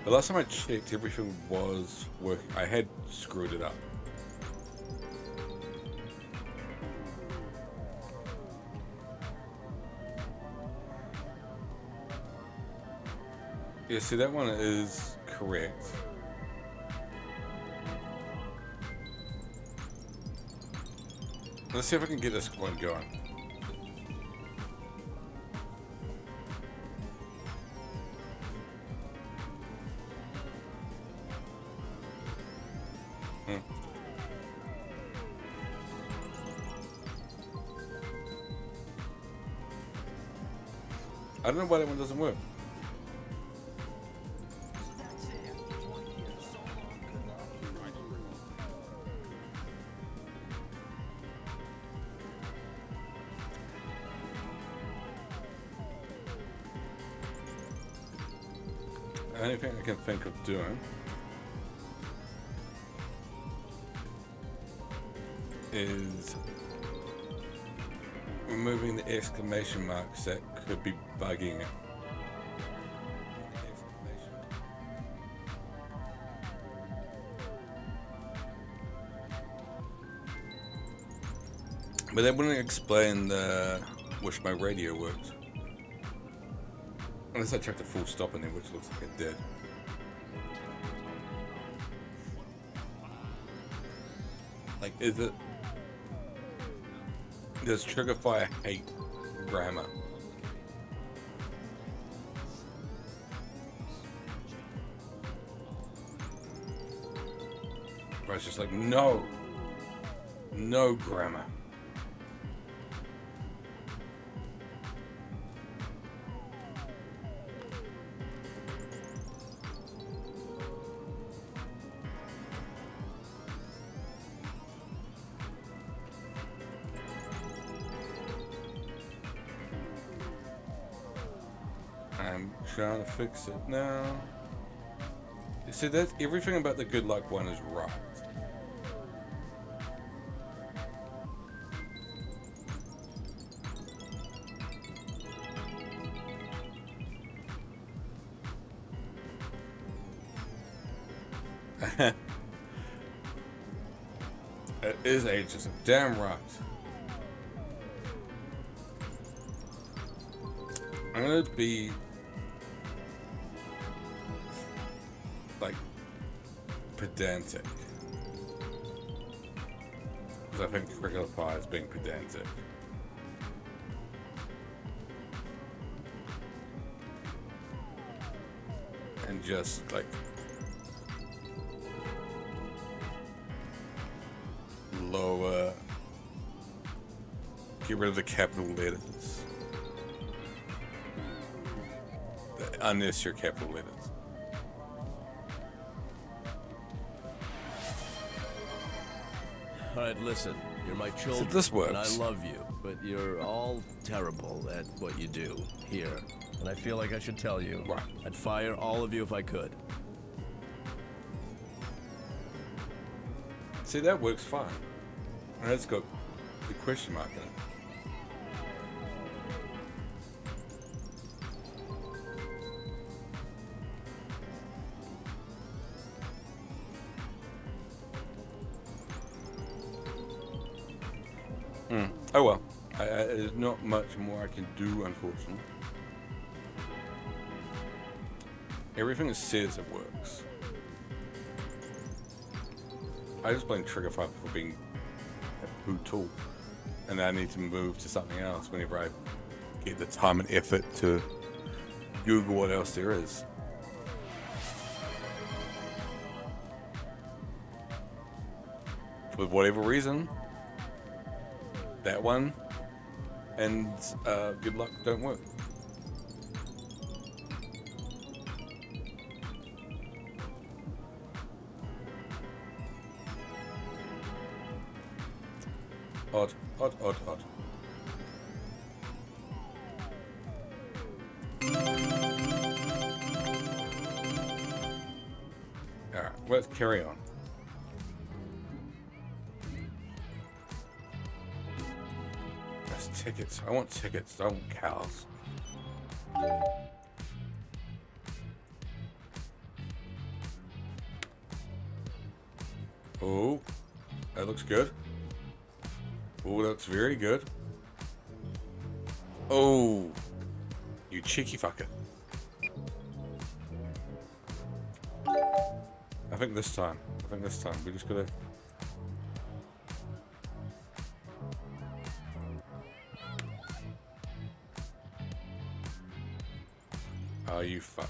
The last time I checked, everything was working. I had screwed it up. Yeah, see, that one is correct. Let's see if I can get this one going. I don't know why that one doesn't work. The only thing I can think of doing is removing the exclamation marks that could be bugging it. But that wouldn't explain which my radio works. Unless I checked a full stop in there, which looks like it did. Like, is it... Does Triggerfire hate grammar? Where it's just like, no! No grammar. I'm trying to fix it now. See, that's everything about the good luck one is right. It is ageism. Damn right. I'm gonna be like pedantic, because I think regular pie is being pedantic. And just like lower, get rid of the capital letters. The unnecessary capital letters. All right, listen. You're my children, this works. and I love you, but you're all terrible at what you do here. And I feel like I should tell you, right. I'd fire all of you if I could. See, that works fine. And it's got the question mark in it. Oh well, there's not much more I can do, unfortunately. Everything says it works. I just blame Triggerfire for being a poo tool, and I need to move to something else whenever I get the time and effort to Google what else there is. For whatever reason, that one and good luck don't work. Odd, odd, odd, odd. Alright, let's carry on. That's tickets. I want tickets, I want cows. Oh, that looks good. Oh, that's very good. Oh, you cheeky fucker. I think this time we just gotta. Oh, you fuck.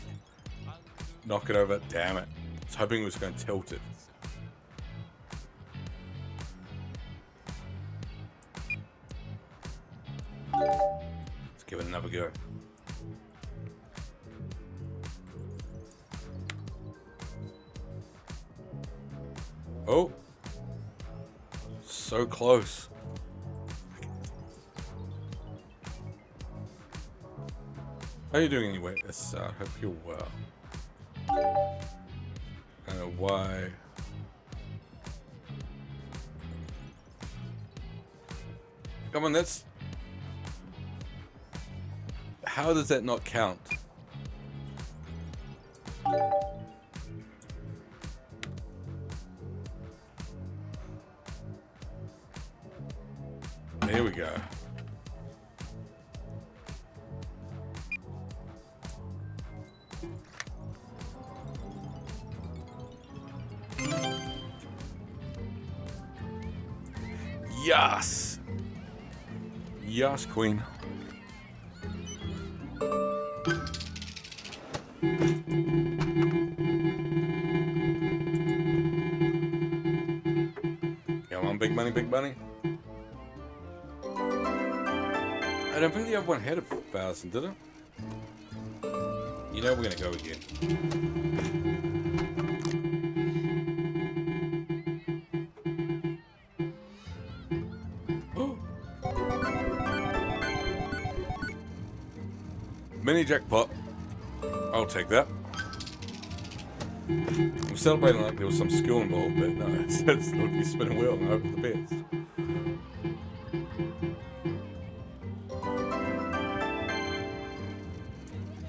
Knock it over, damn it. I was hoping it was going to tilt it. Let's give it another go. Oh, so close. How are you doing anyway? I hope you're well. I don't know why. Come on, that's... How does that not count? Here we go. Yes! Yes, Queen. Come on, big money, big money. I don't think the other one had 1,000, did it? You know we're gonna go again. Mini jackpot. I'll take that. I'm celebrating like there was some skill involved, but no, it's literally spin a wheel and hope for the best.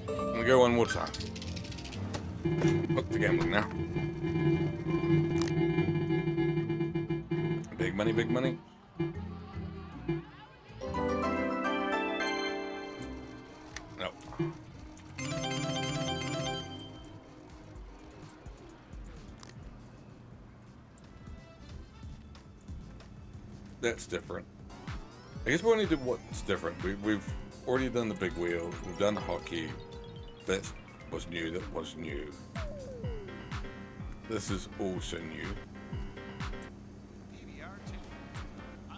I'm gonna go one more time. Look the gambling now. Big money, big money. Nope. That's different. I guess we only did what's different. We've already done the big wheel. We've done the hockey. That was new. That was new. This is also new.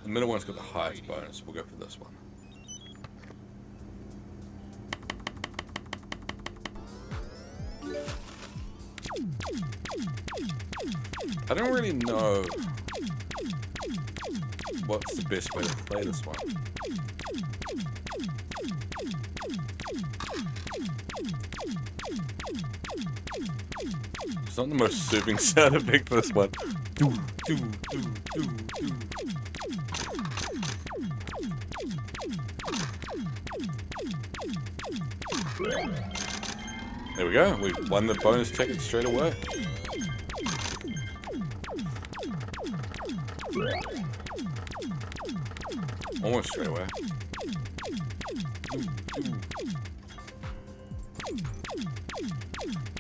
The middle one's got the highest bonus. We'll go for this one. I don't really know what's the best way to play this one. It's not the most soothing sound to pick this one. Do, do, do, do, do. There we go. We won the bonus ticket straight away. Almost straight away.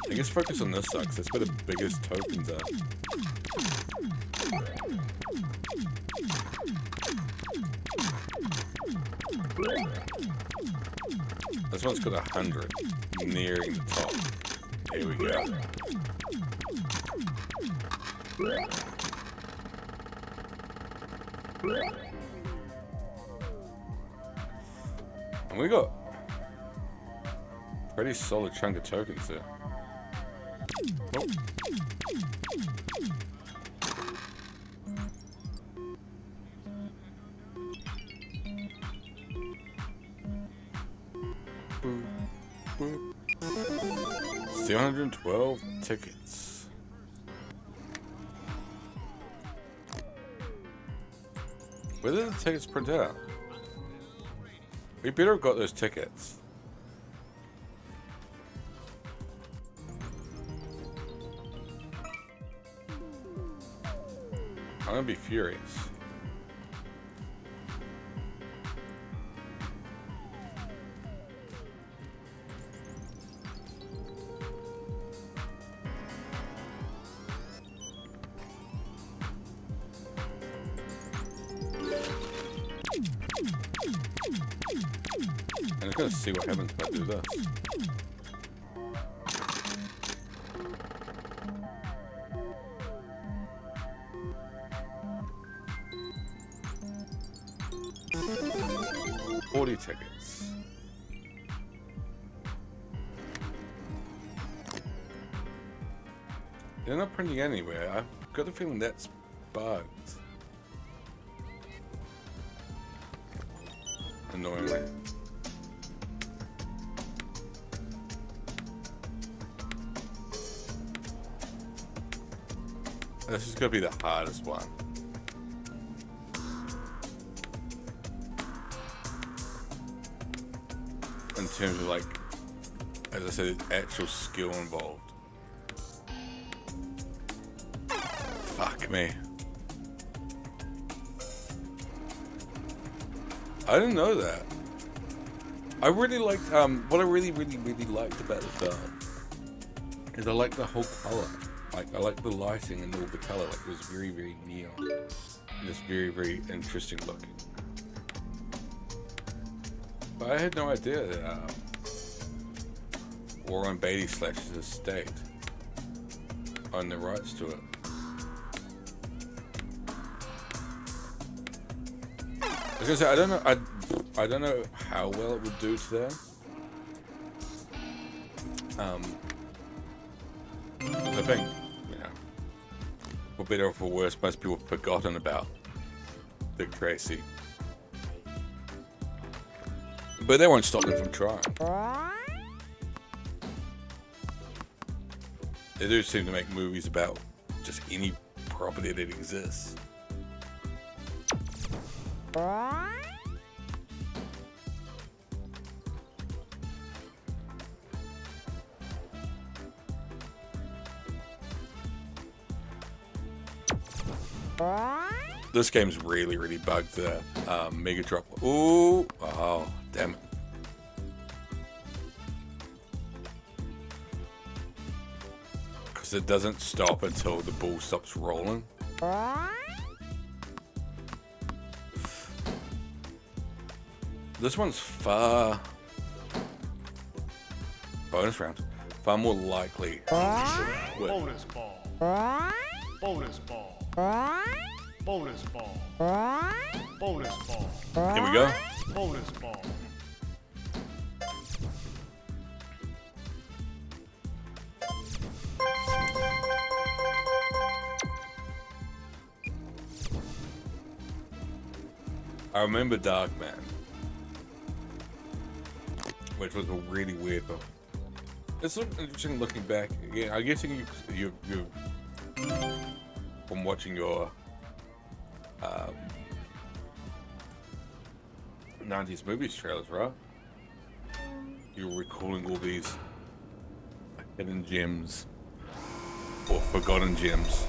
I guess focus on this side, 'cause that's where the biggest tokens are. This one's got 100, nearing the top. Here we go. And we got a pretty solid chunk of tokens there. Oh. Boop, boop. 712 tickets. Where did the tickets print out? We better have got those tickets. I'm gonna be furious. I'm just gonna see what happens if I do this. $40 tickets. They're not printing anywhere. I've got a feeling that's bugged. Annoyingly. This is gonna be the hardest one. In terms of, like, as I said, actual skill involved. Fuck me. I didn't know that. I really liked, what I really liked about the film is I like the whole color. Like, I like the lighting and all the color. Like, it was very, very neon. Just very, very interesting looking. But I had no idea that Warren Beatty / his estate owned the rights to it. I was gonna say, I don't know how well it would do today. I think, you know, for better or for worse, most people have forgotten about Dick Tracy. But they won't stop them from trying. They do seem to make movies about just any property that exists. This game's really bugged the Mega Drop. Ooh, oh, damn it. Because it doesn't stop until the ball stops rolling. This one's far... bonus round. Far more likely. Bonus ball. Bonus ball. Bonus ball. Bonus ball. Here we go. Bonus ball. I remember Darkman, which was a really weird film. It's interesting looking back. Again, I'm guessing you from watching your 90s movies trailers, right? You're recalling all these hidden gems or forgotten gems.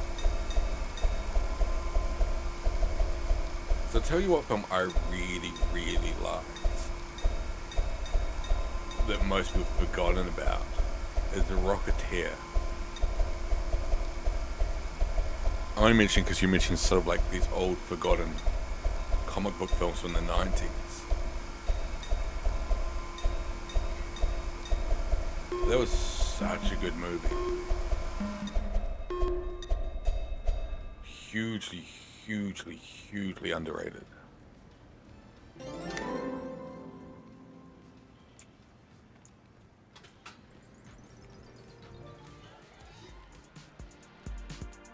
So I'll tell you what film I really liked that most people have forgotten about is The Rocketeer. I'm only mentioning because you mentioned sort of like these old forgotten comic book films from the 90s. That was such a good movie. Hugely underrated.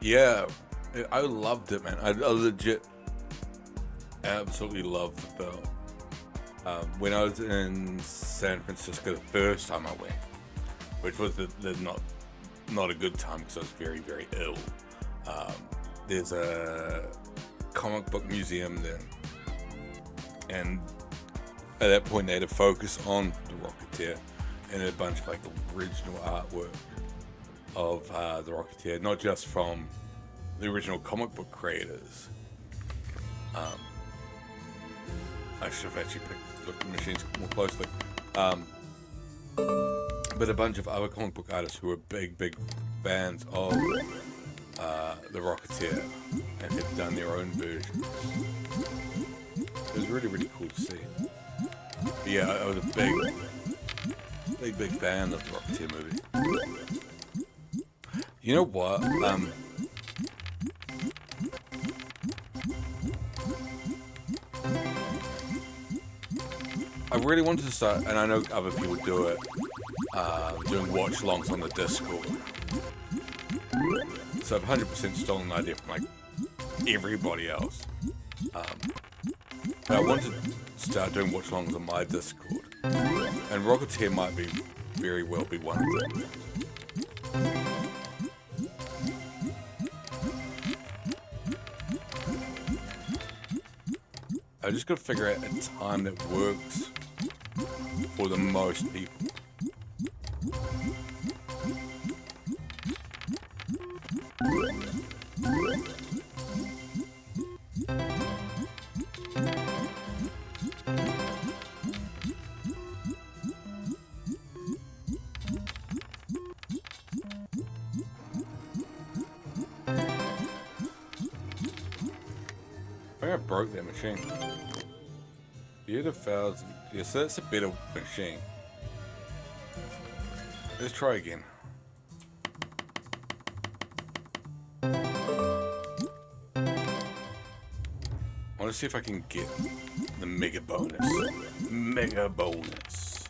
Yeah, I loved it, man. I legit absolutely loved the film. When I was in San Francisco the first time I went, which was not a good time because I was very ill. There's a comic book museum there, and at that point they had to focus on the Rocketeer and a bunch of like original artwork of the Rocketeer, not just from the original comic book creators. I should have actually looked at the machines more closely. But a bunch of other comic book artists who were big fans of the Rocketeer and had done their own versions. It was really cool to see. But yeah, I was a big fan of the Rocketeer movie. You know what? I really wanted to start, and I know other people do it, doing watch-alongs on the Discord. So I've 100% stolen the idea from like everybody else. But I wanted to start doing watch-alongs on my Discord, and Rocketeer might very well be one of them. I just got to figure out a time that works for the most people. I think I broke that machine. Beard of 1,000. Yeah, so that's a better machine. Let's try again. I want to see if I can get the mega bonus. Mega bonus.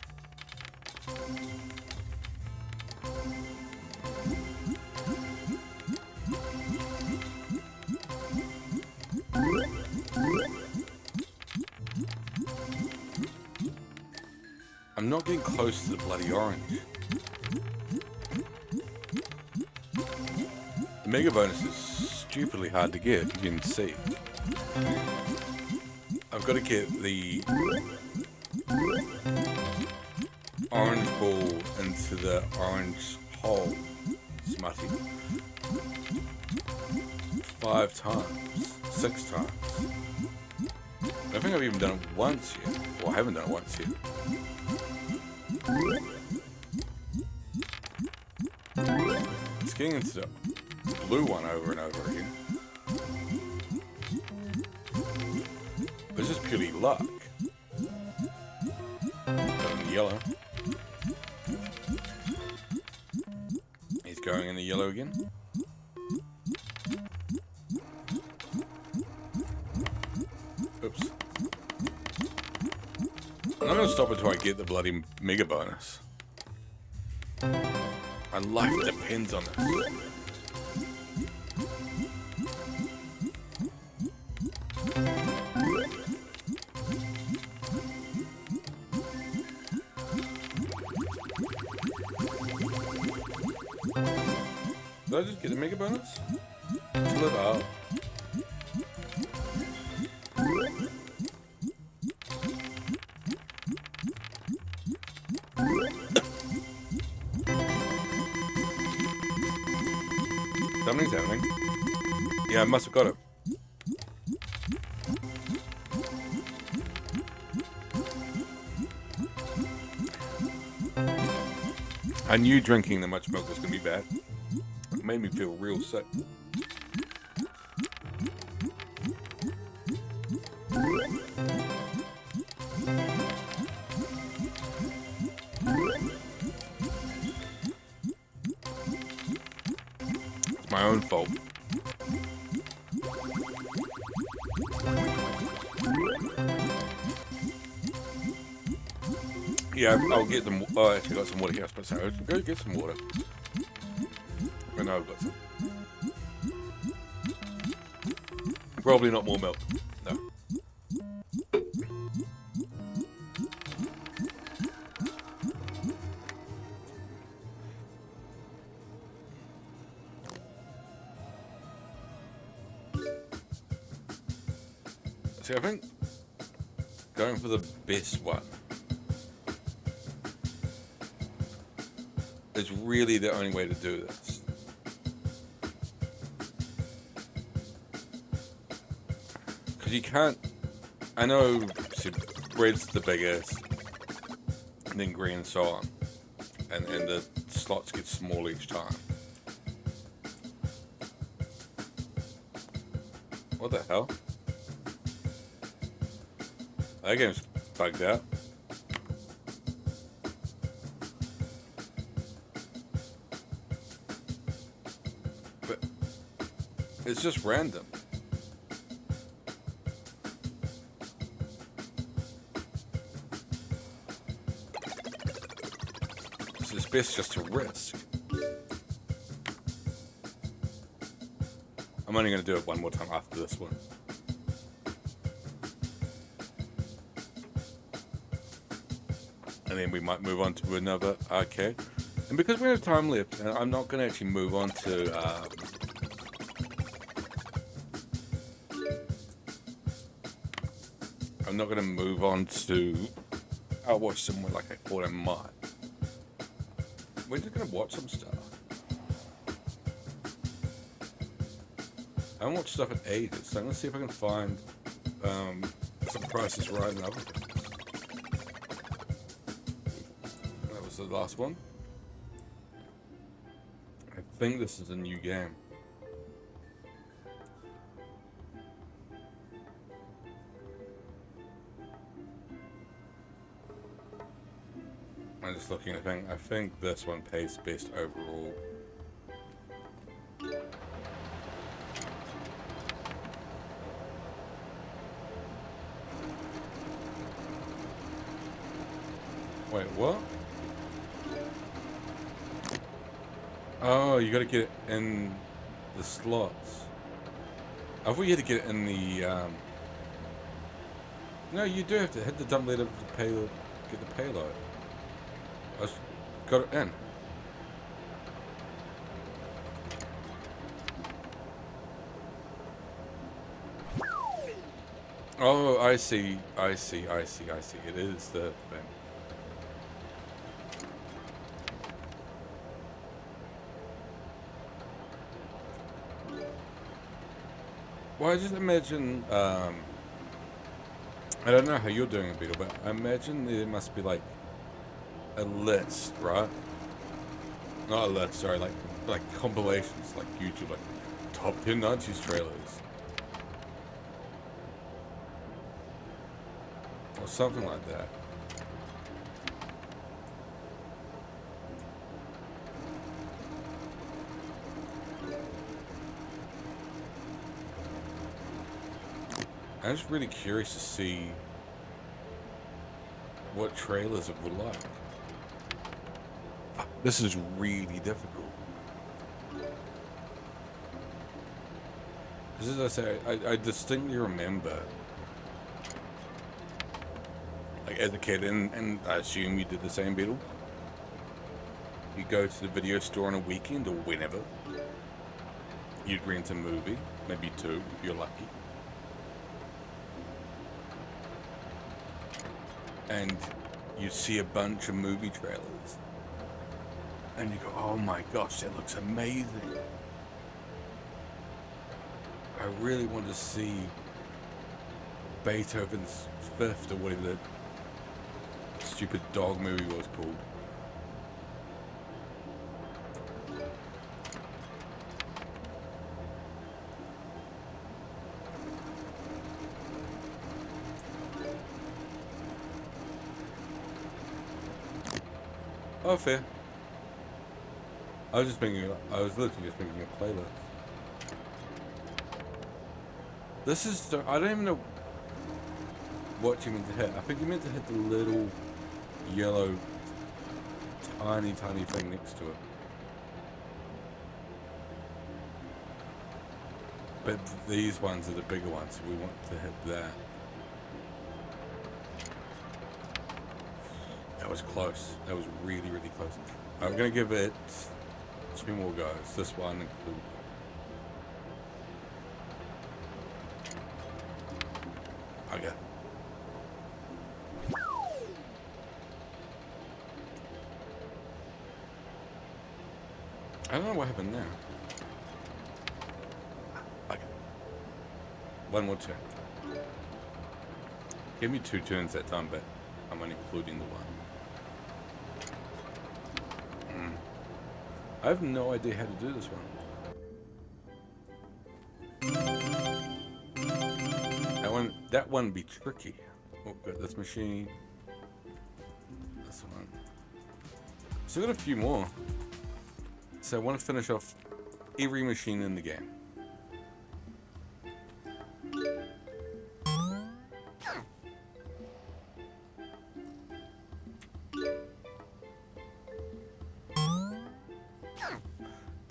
I'm not getting close to the bloody orange. The mega bonus is stupidly hard to get, you can see. I've got to get the orange ball into the orange hole, Smutty. 5 times, 6 times. I don't think I've even done it once yet. Well, I haven't done it once yet. It's getting into the blue one over and over again. It's just purely luck. Got in the yellow. He's going in the yellow again. Oops. I'm not going to stop until I get the bloody mega bonus. My life depends on this. Did I just get a mega bonus? Split up. Something's happening. Yeah, I must have got it. I knew drinking that much milk was going to be bad. It made me feel real sick. It's my own fault. Yeah, I'll get them. Oh, I actually got some water here. I was supposed to go get some water. I know I've got some. Probably not more milk. No. See, I think going for the best one is really the only way to do this. Because you can't... I know see, red's the biggest, and then green and so on. And the slots get smaller each time. What the hell? That game's bugged out. But it's just random. So it's best just to risk. I'm only going to do it one more time after this one. And then we might move on to another arcade. And because we have time left, and I'm not going to actually move on to... I'm not going to move on to... I'll watch somewhere like I thought I might. We're just going to watch some stuff. I haven't watched stuff in ages, so I'm going to see if I can find some prices right and other things. That was the last one. I think this is a new game. I'm just looking at the thing. I think this one pays best overall. Wait, what? Oh, you gotta get it in the slots. I thought you had to get it in the, No, you do have to hit the dump leader to payload, get the payload. I just got it in. Oh, I see. It is the thing. Well, I just imagine, I don't know how you're doing it, Beetle, but I imagine there must be like a list, right? Not a list, sorry, like compilations, like YouTube, like top 10 90s trailers. Or something like that. I'm just really curious to see what trailers it would like. This is really difficult. Because as I say, I distinctly remember, like as a kid, and I assume you did the same, Beetle. You go to the video store on a weekend or whenever. You'd rent a movie, maybe two if you're lucky. And you see a bunch of movie trailers. And you go, oh my gosh, that looks amazing. I really want to see Beethoven's Fifth or whatever that stupid dog movie was called. Oh, fair. I was literally just making a playlist. This is, I don't even know what you meant to hit. I think you meant to hit the little yellow tiny thing next to it. But these ones are the bigger ones, so we want to hit that. That was close. That was really, really close. I'm gonna give it 2 more goes. This one included. Okay. I don't know what happened there. Okay. One more turn. Give me 2 turns that time, but I'm only including the one. I have no idea how to do this one. That one be tricky. Oh, got this machine. This one. So I got a few more. So I want to finish off every machine in the game.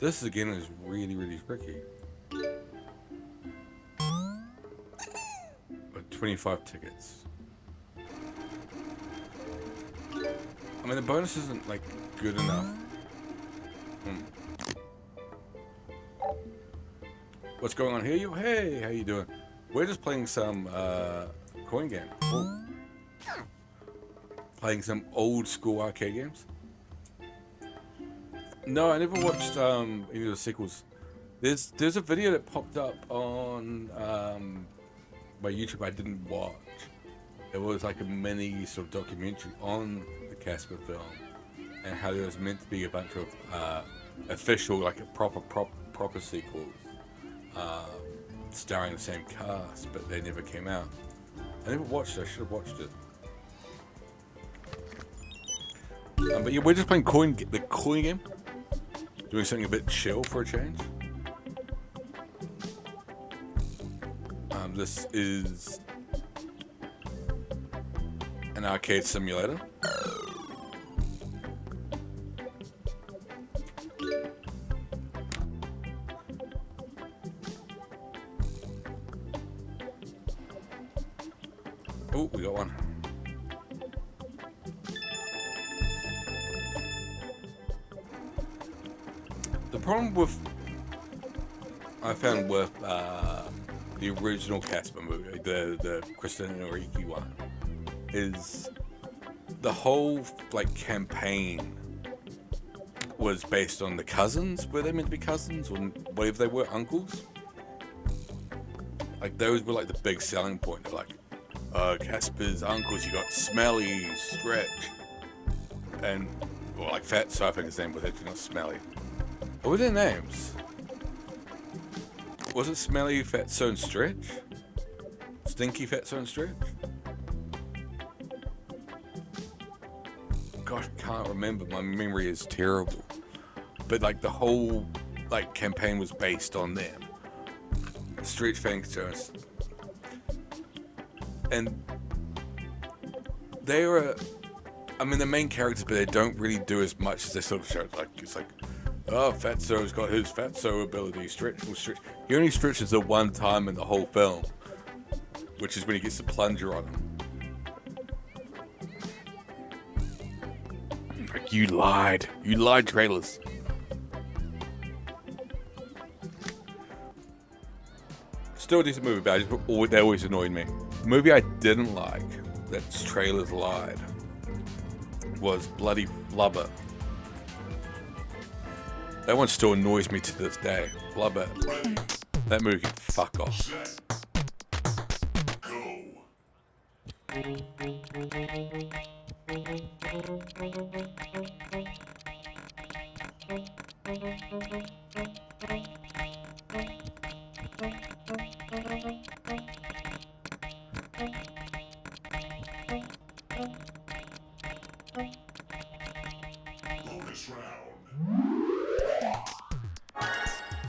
This again is really, really tricky. But 25 tickets. I mean, the bonus isn't like good enough. What's going on here? You? Hey, how you doing? We're just playing some coin game. Oh. Playing some old school arcade games. No, I never watched any of the sequels. There's a video that popped up on my YouTube I didn't watch. It was like a mini sort of documentary on the Casper film and how there was meant to be a bunch of official, like a proper sequels starring the same cast, but they never came out. I never watched it. I should have watched it. But yeah, we're just playing the coin game. Doing something a bit chill for a change. This is an arcade simulator. Oh, we got one. The problem I found with the original Casper movie, the Christina Ricci one, is the whole like campaign was based on the cousins. Were they meant to be cousins, or whatever they were, uncles? Like those were like the big selling point. Of like, Casper's uncles. You got Smelly, Stretch, and well, like Fatso. I think his name was actually not Smelly. What were their names? Was it Smelly, Fatso, and Stretch? Stinky, Fatso, and Stretch? Gosh, I can't remember. My memory is terrible. But like the whole like campaign was based on them. Stretch, Fatso, and they were, I mean, the main characters, but they don't really do as much as they sort of show. Like it's like, oh, Fatso's got his Fatso ability. Stretch will stretch. He only stretches the one time in the whole film, which is when he gets the plunger on him. Like, you lied. You lied, trailers. Still a decent movie, but they always annoyed me. The movie I didn't like, that trailers lied, was Bloody Flubber. That one still annoys me to this day. Flubber. That movie can fuck off.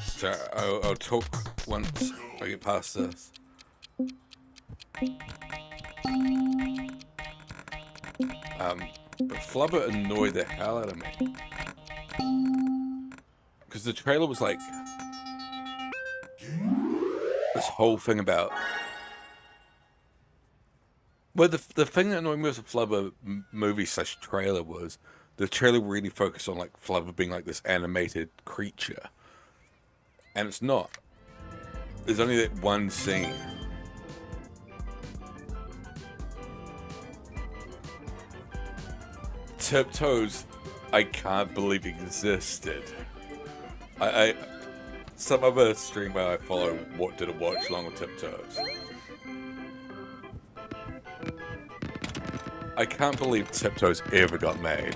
So I'll talk once I get past this. But Flubber annoyed the hell out of me. Because the trailer was like this whole thing about... Well, the thing that annoyed me with the Flubber movie / trailer was the trailer really focused on like Flubber being like this animated creature. And it's not. There's only that one scene. Tiptoes, I can't believe existed. Some other streamer I follow did a watch along with Tiptoes. I can't believe Tiptoes ever got made.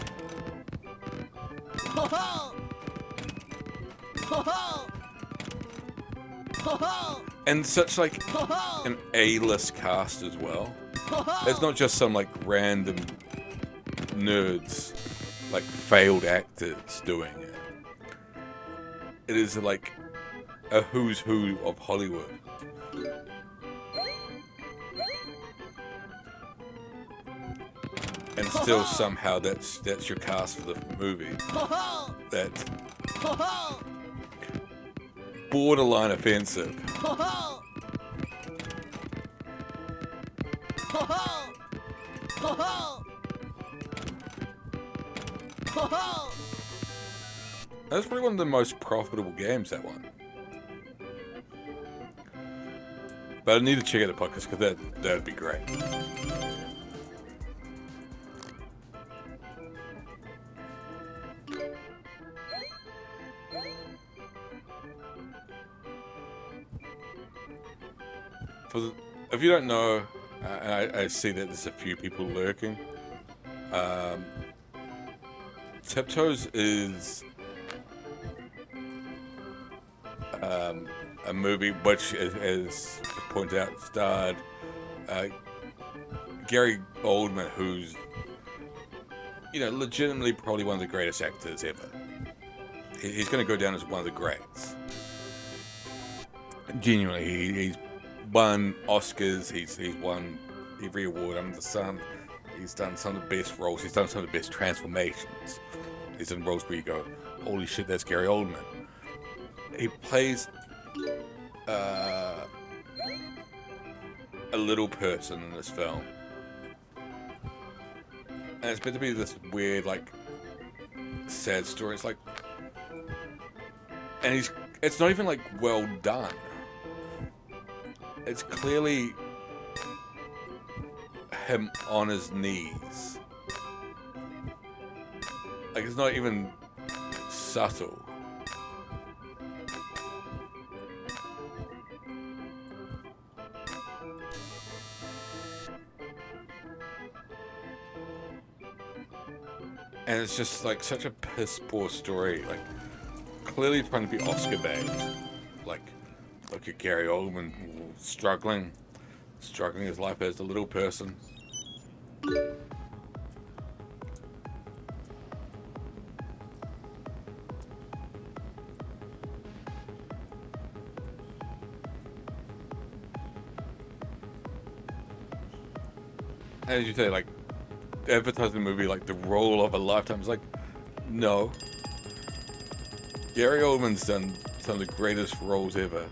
And such like an A-list cast as well. It's not just some like random nerds, like failed actors doing it. It is like a who's who of Hollywood. And still somehow that's your cast for the movie. That's borderline offensive. That's probably one of the most profitable games, that one. But I need to check out the podcast because that'd be great. If you don't know, and I see that there's a few people lurking, Tiptoes is a movie which, as pointed out, starred Gary Oldman, who's you know, legitimately probably one of the greatest actors ever. He's going to go down as one of the greats. Genuinely, he's won Oscars. He's won every award under the sun. He's done some of the best roles. He's done some of the best transformations. He's in roles where you go, holy shit, that's Gary Oldman. He plays a little person in this film. And it's meant to be this weird, like, sad story. It's like, and it's not even, like, well done. It's clearly him on his knees. Like, it's not even subtle. And it's just like such a piss poor story. Like, clearly trying to be Oscar bait. Like, look at Gary Oldman struggling his life as a little person. And as you say, like, advertising the movie like the role of a lifetime. It's like, no. Gary Oldman's done some of the greatest roles ever.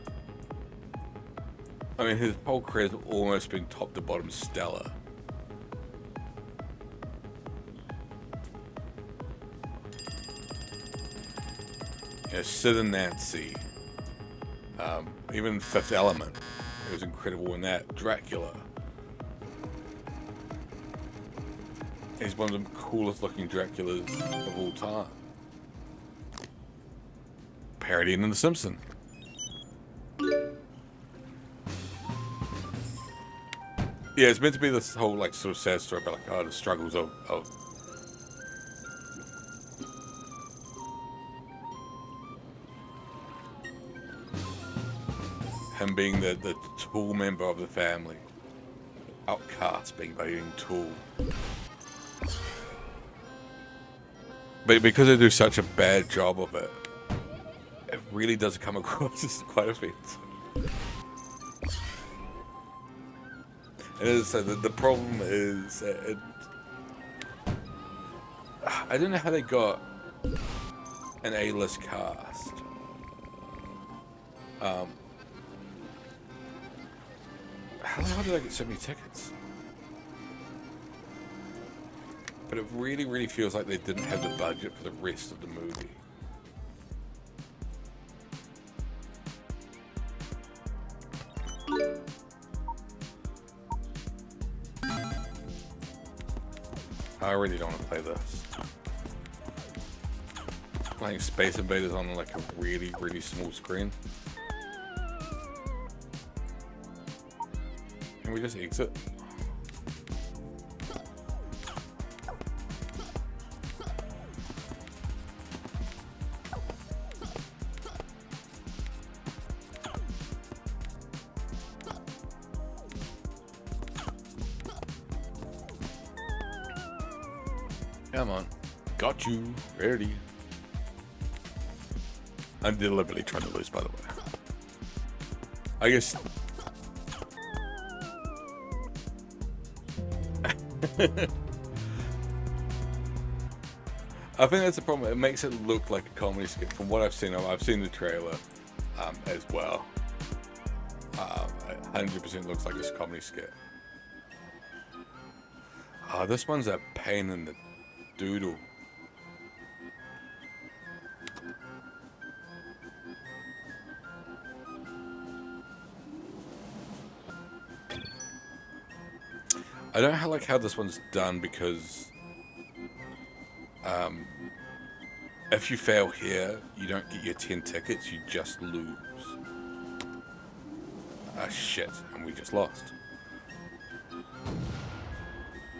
I mean, his whole career's almost been top to bottom stellar. You know, Sid and Nancy. Even Fifth Element. It was incredible in that. Dracula. He's one of the coolest looking Draculas of all time. Parodying in The Simpsons. Yeah, it's meant to be this whole like sort of sad story about like the struggles of him being the tool member of the family. Outcast, being tool. But because they do such a bad job of it, it really does come across as quite offensive. And as I said, the problem is, I don't know how they got an A-list cast. How the hell did I get so many tickets? But it really, really feels like they didn't have the budget for the rest of the movie. I really don't want to play this. Playing Space Invaders on like a really, really small screen. Can we just exit? Come on. Got you. Ready. I'm deliberately trying to lose, by the way. I guess... I think that's the problem. It makes it look like a comedy skit. From what I've seen the trailer as well. 100% looks like it's a comedy skit. This one's a pain in the doodle. I don't like how this one's done because if you fail here, you don't get your 10 tickets, you just lose. Ah, shit, and we just lost.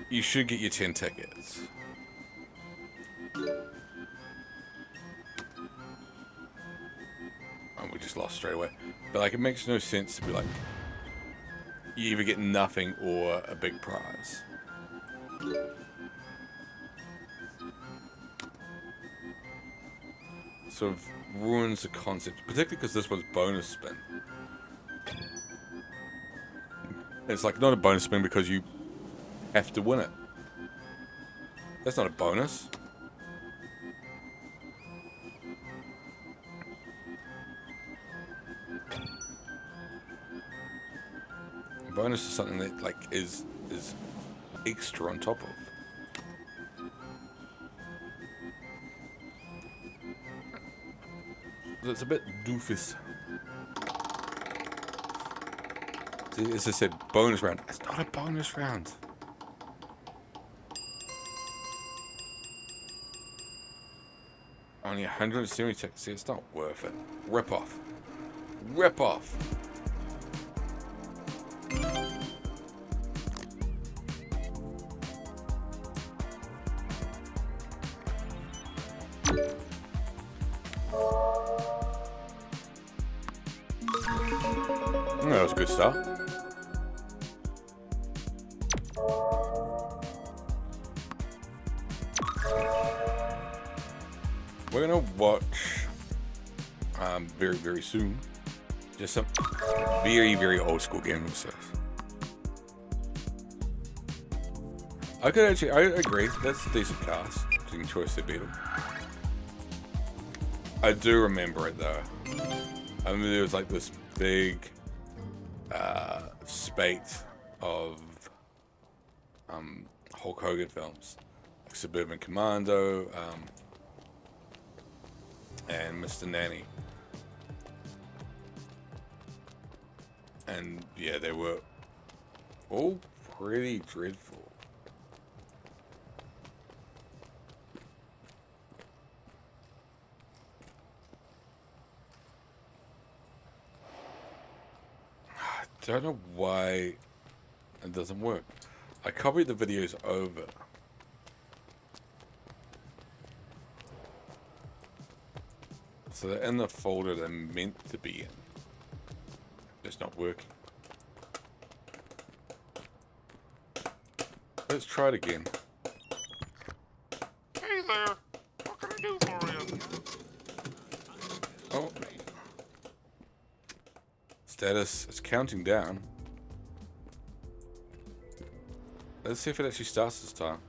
You should get your 10 tickets. And we just lost straight away. But like, it makes no sense to be like, you either get nothing or a big prize. sort of ruins the concept, particularly because this one's bonus spin. It's like not a bonus spin because you have to win it. That's not a bonus. A bonus is something that like is extra on top of. It's a bit doofus. See, as I said, bonus round. It's not a bonus round. Only 176. See, it's not worth it. Rip off. Rip off. That was a good start. We're gonna watch very, very soon just some very, very old school gaming stuff. I agree, that's a decent cast. Taking choice to beat them. I do remember it though. I mean, there was like this big spate of Hulk Hogan films, like Suburban Commando and Mr. Nanny, and yeah, they were all pretty dreadful. I don't know why it doesn't work. I copied the videos over. So they're in the folder they're meant to be in. It's not working. Let's try it again. Hey there. What can I do for you? Oh. Status, it's counting down. Let's see if it actually starts this time.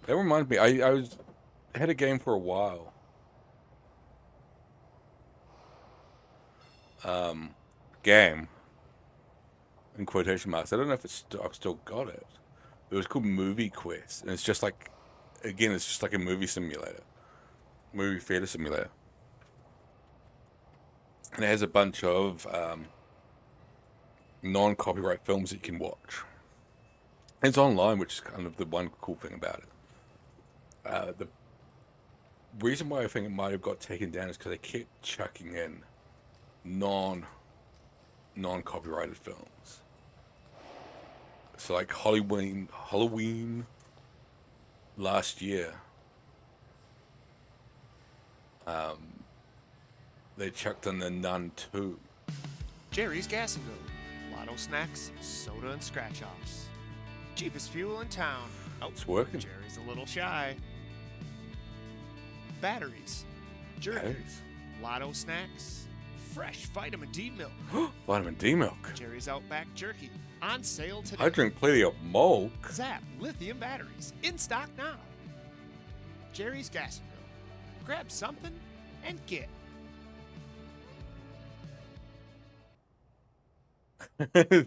That reminds me, I had a game for a while. Game. In quotation marks. I don't know if it's I've still got it. It was called Movie Quest, and it's just like, again, it's just like a movie simulator, movie theater simulator, and it has a bunch of non-copyright films that you can watch. It's online, which is kind of the one cool thing about it. The reason why I think it might have got taken down is because they kept chucking in non-copyrighted films. So like Halloween last year, they chucked in The Nun 2. Jerry's Gas and Go. Lotto snacks, soda and scratch-offs. Cheapest fuel in town. Oh, It's working. Jerry's a little shy. Batteries. Jerky. Batteries. Lotto snacks. Fresh vitamin D milk. Vitamin D milk. Jerry's Outback Jerky. On sale today. I drink plenty of milk. Zap lithium batteries. In stock now. Jerry's Gas and Go. Grab something and get.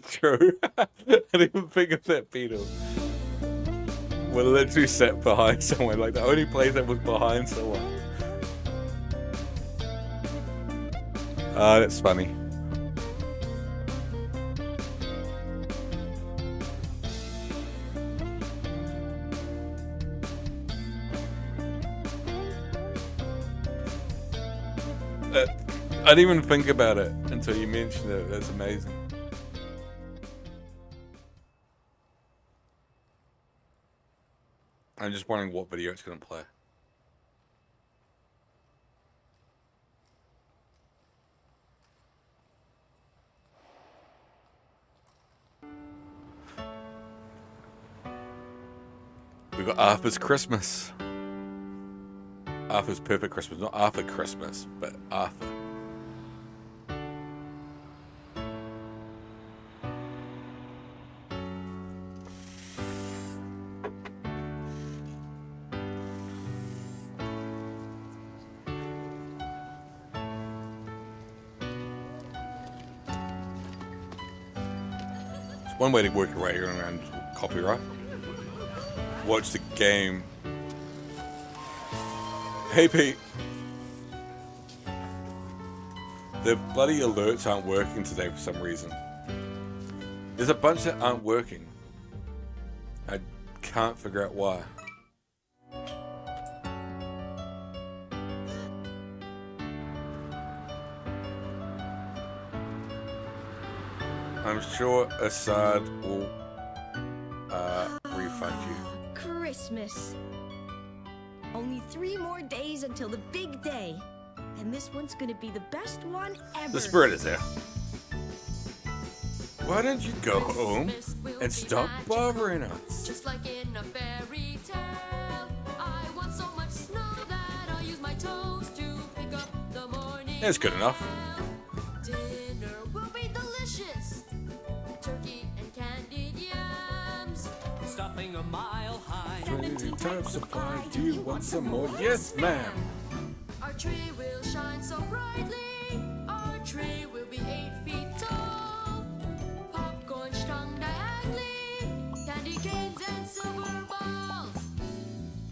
True. I didn't even think of that, Peter. We're literally sat behind someone, like the only place that was behind someone. That's funny. I didn't even think about it until you mentioned it. That's amazing. I'm just wondering what video it's going to play. got Arthur's Christmas. Arthur's Perfect Christmas. Not Arthur Christmas, but Arthur. One way to work your way around copyright. Watch the game. Hey Pete. The bloody alerts aren't working today for some reason. There's a bunch that aren't working. I can't figure out why. I'm sure Assad will refund you. Christmas. Only 3 more days until the big day. And this one's gonna be the best one ever. The spirit is there. Why don't you go home and stop bothering us? Just like in a fairy tale. I want so much snow that I'll use my toes to pick up the morning. It's good enough. Dinner will be delicious. Turkey and candied yams. Stuffing a mile high. 17 types of pie. Do you want some more? Yes, ma'am. Our tree will shine so brightly. Our tree will be 8 feet tall. Popcorn strung diagonally. Candy canes and silver balls.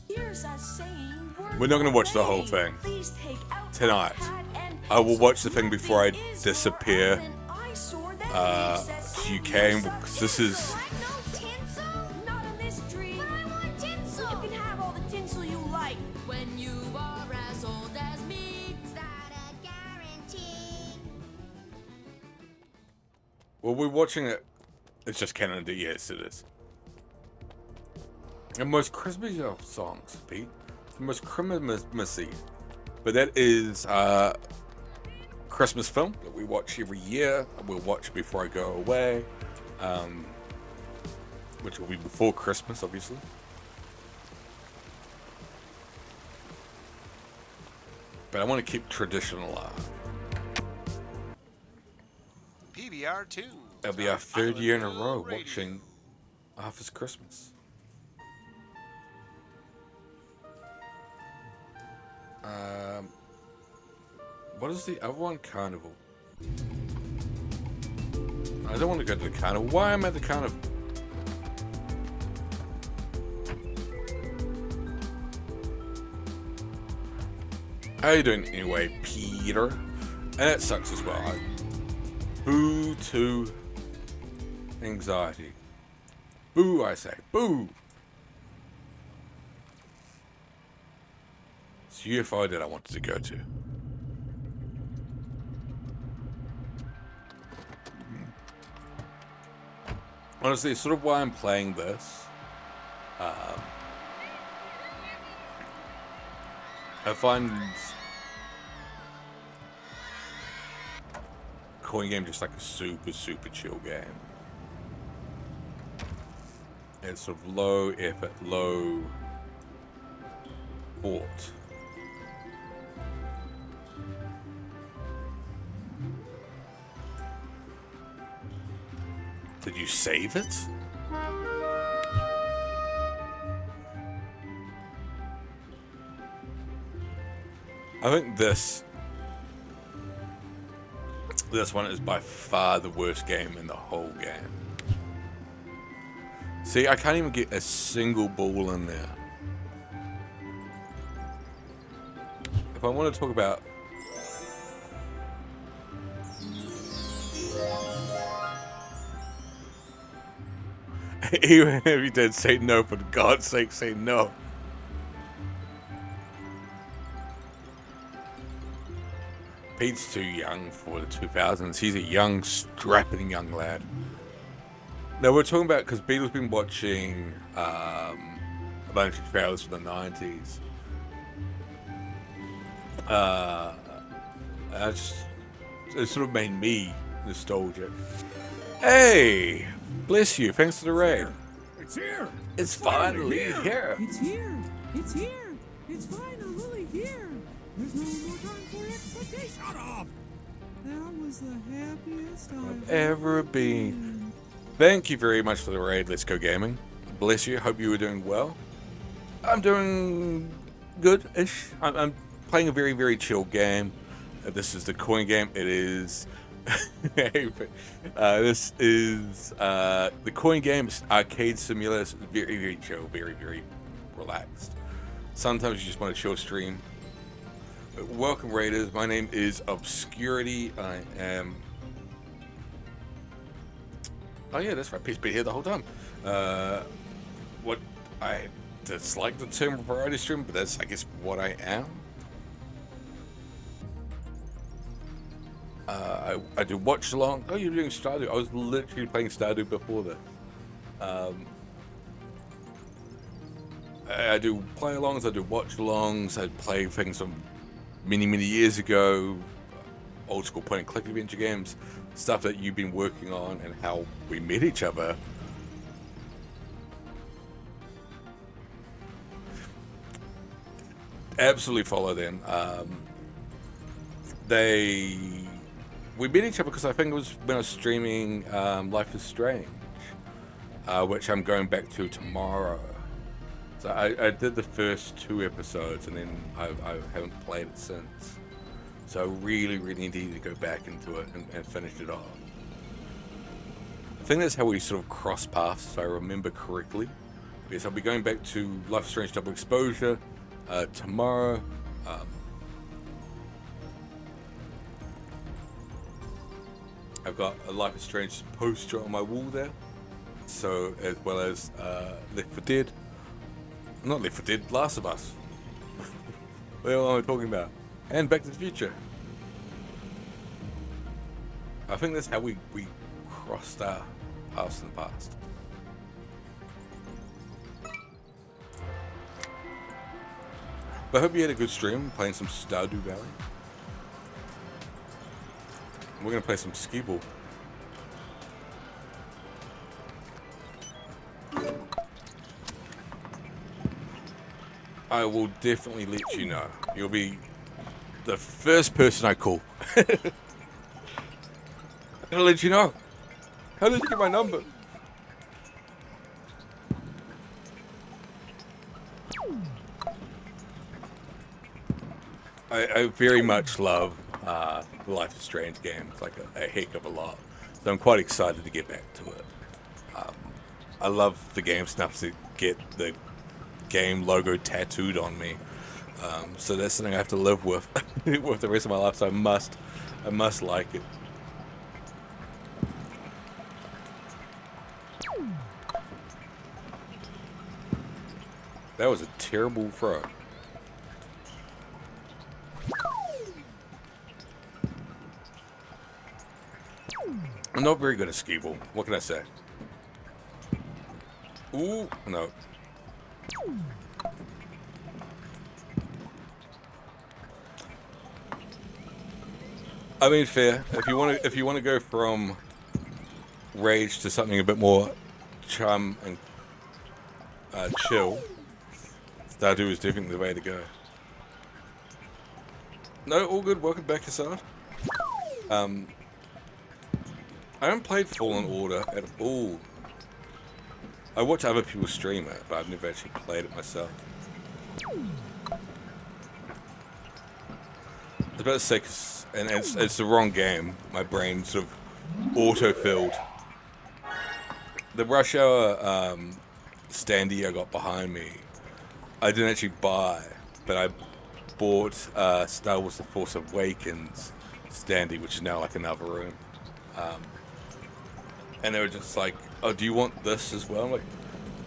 Here's us saying We're not going to watch the whole thing tonight. I will watch the thing before I disappear to UK, because this is... Well, we're watching it. It's just Canada. Yes, it is. The most Christmassy of songs, Pete. The most Christmassy. But that is Christmas film that we watch every year. We'll watch before I go away, which will be before Christmas, obviously. But I want to keep tradition alive. PBR2. It'll be our 3rd year in a row watching Arthur's Christmas. What is the other one? Carnival. I don't want to go to the carnival. Why am I at the carnival? How you doing anyway, Peter? And that sucks as well. Boo to anxiety. Boo, I say. Boo! It's UFO that I wanted to go to. Honestly, sort of why I'm playing this. I find Coin Game just like a super chill game. It's sort of low effort, low thought. Did you save it? I think this one is by far the worst game in the whole game. See, I can't even get a single ball in there. If I want to talk about even if you did say no, for God's sake, say no. Pete's too young for the 2000s. He's a young, strapping young lad. Now we're talking about, because Beatle's been watching a bunch of trailers from the 90s. It sort of made me nostalgic. Hey, bless you. Thanks for the raid. It's here. It's finally here. It's here. It's here. It's finally here. There's no more time for expectation. Shut up. That was the happiest I've Ever been. Thank you very much for the raid. Let's Go Gaming. Bless you. Hope you were doing well. I'm doing good-ish. I'm playing a very, very chill game. This is the coin game. It is. This is the coin game. It's arcade simulator. It's very, very chill. Very, very relaxed. Sometimes you just want to chill stream. But welcome, Raiders. My name is Obscurity. I am. Oh yeah, that's right. Peace be here the whole time. What I dislike the term variety stream, but that's I guess what I am. I do watch along. Oh, you're doing Stardew. I was literally playing Stardew before this. I do play alongs. I do watch alongs. I play things from many years ago. Old school point and click adventure games. Stuff that you've been working on and how we met each other. Absolutely follow them. We met each other because I think it was when I was streaming Life is Strange, which I'm going back to tomorrow. So I did the first 2 episodes and then I haven't played it since. So I really need to go back into it and finish it off. I think that's how we sort of cross paths, if I remember correctly. Because I'll be going back to Life is Strange Double Exposure tomorrow. I've got a Life is Strange poster on my wall there. So, as well as Left 4 Dead. Not Left 4 Dead, Last of Us. What am I talking about? And Back to the Future. I think that's how we crossed our paths in the past. But I hope you had a good stream playing some Stardew Valley. We're going to play some skee ball. I will definitely let you know. You'll be the first person I call. I'll let you know. How did you get my number? I very much love the Life is Strange game. It's like a heck of a lot. So I'm quite excited to get back to it. I love the game enough to get the game logo tattooed on me. So that's something I have to live with with the rest of my life. So I must like it. That was a terrible throw. I'm not very good at skee ball. What can I say? Ooh, no. I mean, fair. If you want to go from rage to something a bit more charm and chill, Stardew is definitely the way to go. No, all good. Welcome back, Assad. I haven't played Fallen Order at all. I watch other people stream it, but I've never actually played it myself. I was about to say, and it's the wrong game. My brain sort of auto-filled. The Rush Hour standee I got behind me, I didn't actually buy, but I bought Star Wars The Force Awakens standee, which is now like another room. And they were just like, oh, do you want this as well? I'm like,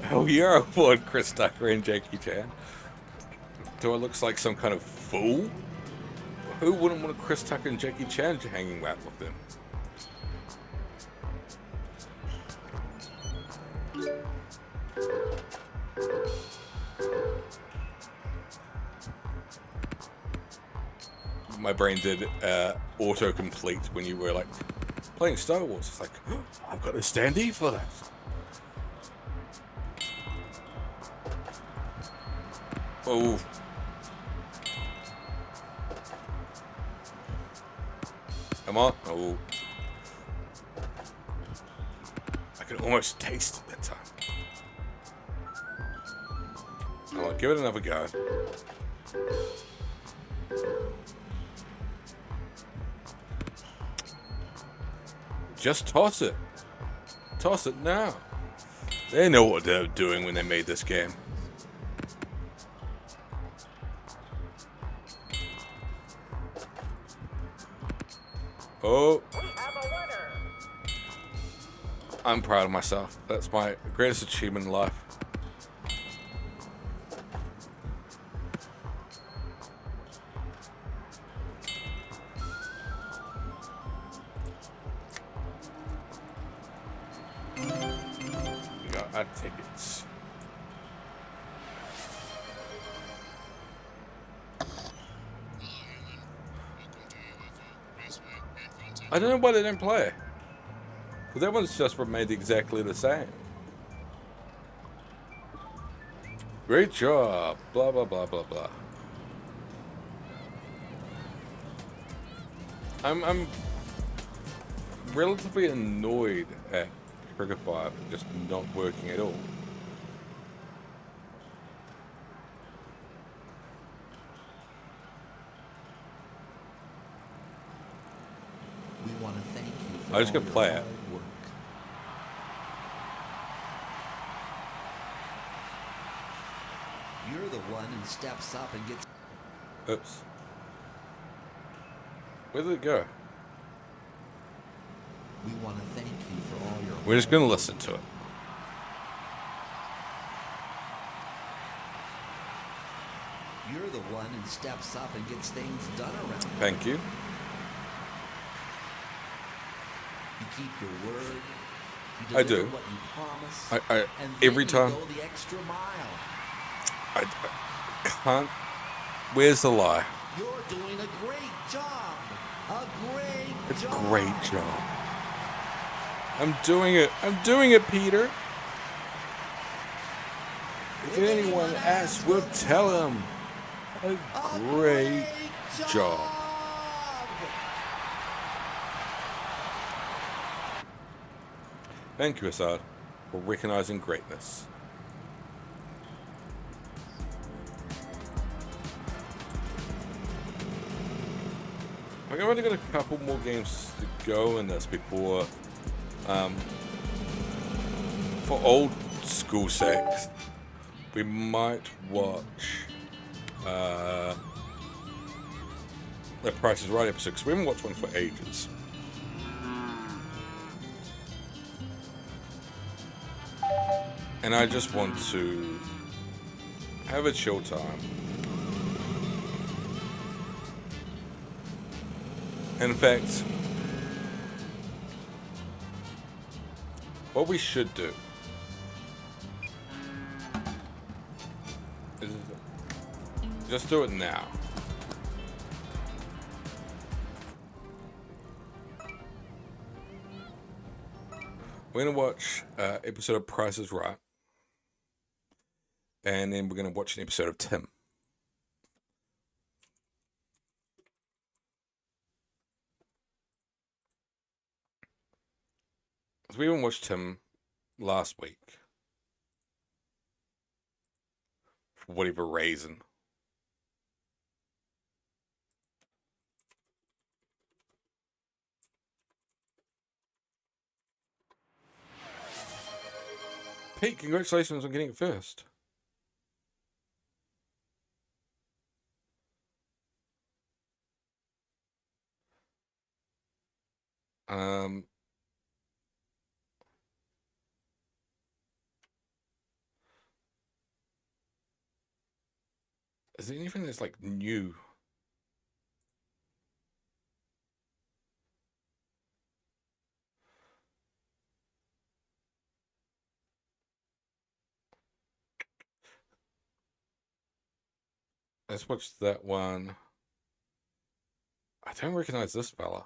hell yeah, I want Chris Tucker and Jackie Chan. Do I look like some kind of fool? Who wouldn't want Chris Tucker and Jackie Chan hanging out with them? My brain did autocomplete when you were like playing Star Wars. It's like, oh, I've got a standee for that. Oh. Come on. Oh. I can almost taste it that time. Come on, give it another go. Just toss it. Toss it now. They know what they're doing when they made this game. Oh. I'm proud of myself. That's my greatest achievement in life. We got our tickets. I don't know why they don't play. Because that one's just made exactly the same. Great job. Blah, blah, blah, blah, blah. I'm relatively annoyed at Cricket 5 just not working at all. We want to thank you for I'm just gonna all play your it. hard work. You're the one who steps up and gets. Oops. Where did it go? We want to thank you for all your. We're just gonna listen to it. You're the one who steps up and gets things done around. Thank you. You keep your word. You I deliver do. what you promise. I and every then you time. go the extra mile. I can't. Where's the lie? You're doing a great job. A great A job. great job. I'm doing it. I'm doing it, Peter. If anyone asks, we'll tell them. A great job. Thank you, Assad, for recognizing greatness. I've only got a couple more games to go in this before, for old school sakes, we might watch The Price is Right episode, because we haven't watched one for ages. And I just want to have a chill time. In fact, what we should do is just do it now. We're going to watch episode of Price is Right. And then we're going to watch an episode of Tim. So we even watched Tim last week. For whatever reason. Pete, congratulations on getting it first. Is there anything that's like new? Let's watch that one. I don't recognize this fella.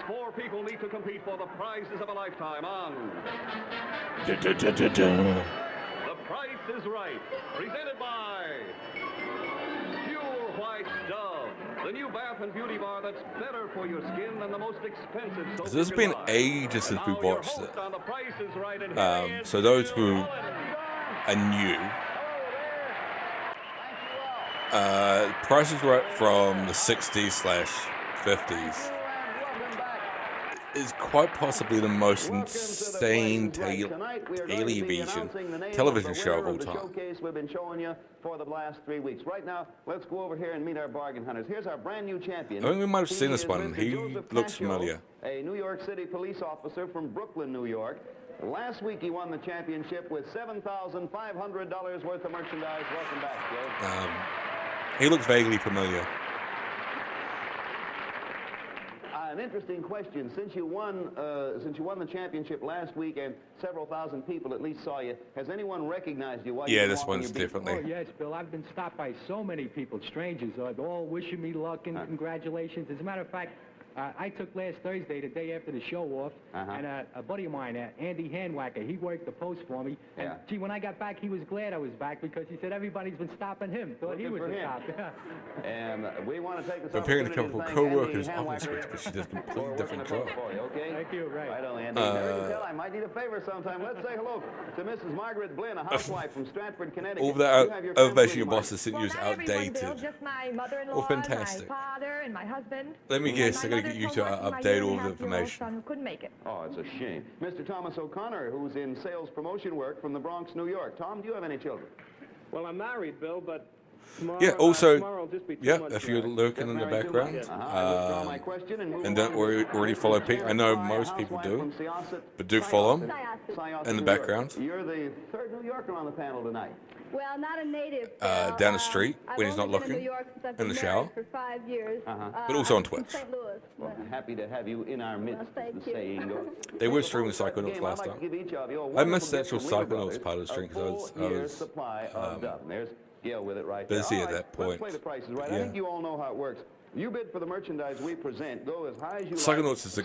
4 people need to compete for the prizes of a lifetime on The Price is Right, presented by Pure White Dove, the new bath and beauty bar that's better for your skin than the most expensive soap. This has been ages since we watched it. So those who are new, Price is Right from the 60s/50s is quite possibly the most insane television show of all time. Showcase we've been showing you for the last 3 weeks. Right now, let's go over here and meet our bargain hunters. Here's our brand new champion. I think we might have seen this one. He looks familiar. A New York City police officer from Brooklyn, New York. Last week he won the championship with $7,500 worth of merchandise. Welcome back, Joe. He looks vaguely familiar. An interesting question. Since you won the championship last week, and several thousand people at least saw you, has anyone recognized you? Yeah, this one's differently. Oh yes, Bill. I've been stopped by so many people, strangers, all wishing me luck and congratulations. As a matter of fact, I took last Thursday, the day after the show off, and a buddy of mine, Andy Handwacker, he worked the post for me. And gee, when I got back, he was glad I was back because he said everybody's been stopping him. Thought he was the top. And we want to take this But picking a opportunity couple to of thank co-workers Andy off switch, but she does a completely different job. Okay? Thank you, right. Right on, Andy. Now you can tell I might need a favor sometime. Let's say hello to Mrs. Margaret Blinn, a housewife from Stratford, Connecticut. All that elevation your boss has sent you is outdated. Just my mother-in-law, Oh, fantastic. my father, and my husband. Let me guess, I gotta get you to update all the information. Son who couldn't make it. Oh, it's a shame. Mr. Thomas O'Connor, who's in sales promotion work from the Bronx, New York. Tom, do you have any children? Well, I'm married, Bill, but tomorrow, Yeah, also, tomorrow will just be 2 yeah, months if you're away. looking in the background, and don't already follow Pete, I know most people do, but do follow him in the background. You're the third New Yorker on the panel tonight. Well, not a native. Down the street when he's not I've only been looking, in New York since I've in the been shower, married for 5 years. but also on I'm from Twitch. St. Louis. Well, happy to have you in our midst, as the saying goes. They were streaming Psychonauts last time. I missed the actual Psychonauts part of the stream because I was There's Gail with it right busy there. at that point. Let's play the prices right. I Yeah. think you all know how it works. You bid for the merchandise we present. Go as high as you Psychonauts is a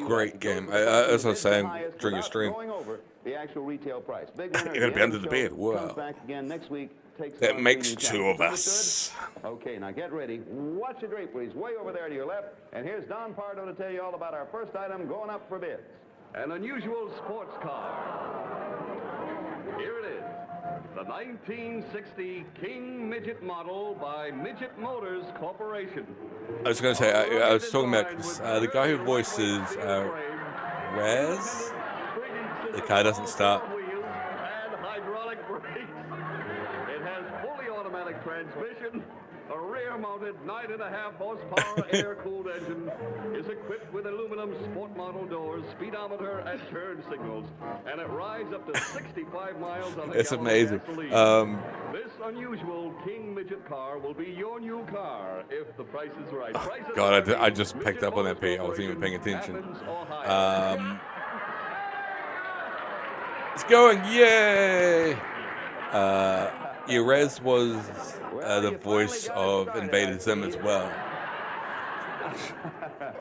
great game. As I was saying during your stream, going over the actual retail price. Big you're gonna be under the bed. Wow. Back again next week. That makes 2 of us. Okay, now get ready. Watch the draperies way over there to your left. And here's Don Pardo to tell you all about our first item going up for bids. An unusual sports car. Here it is. The 1960 King Midget model by Midget Motors Corporation. I was going to say, I was talking about the guy who voices Raz. The car doesn't start. And hydraulic brakes. It has fully automatic transmission. A rear-mounted 9.5 horsepower air-cooled engine is equipped with aluminum sport model doors, speedometer, and turn signals, and it rides up to 65 miles on the It's gallon amazing. gasoline. This unusual King Midget car will be your new car if the price is right. Price is God, right. I just picked up on that, Pete. I wasn't even paying attention. It's going, yay! Raz was the voice of Invader Zim as well.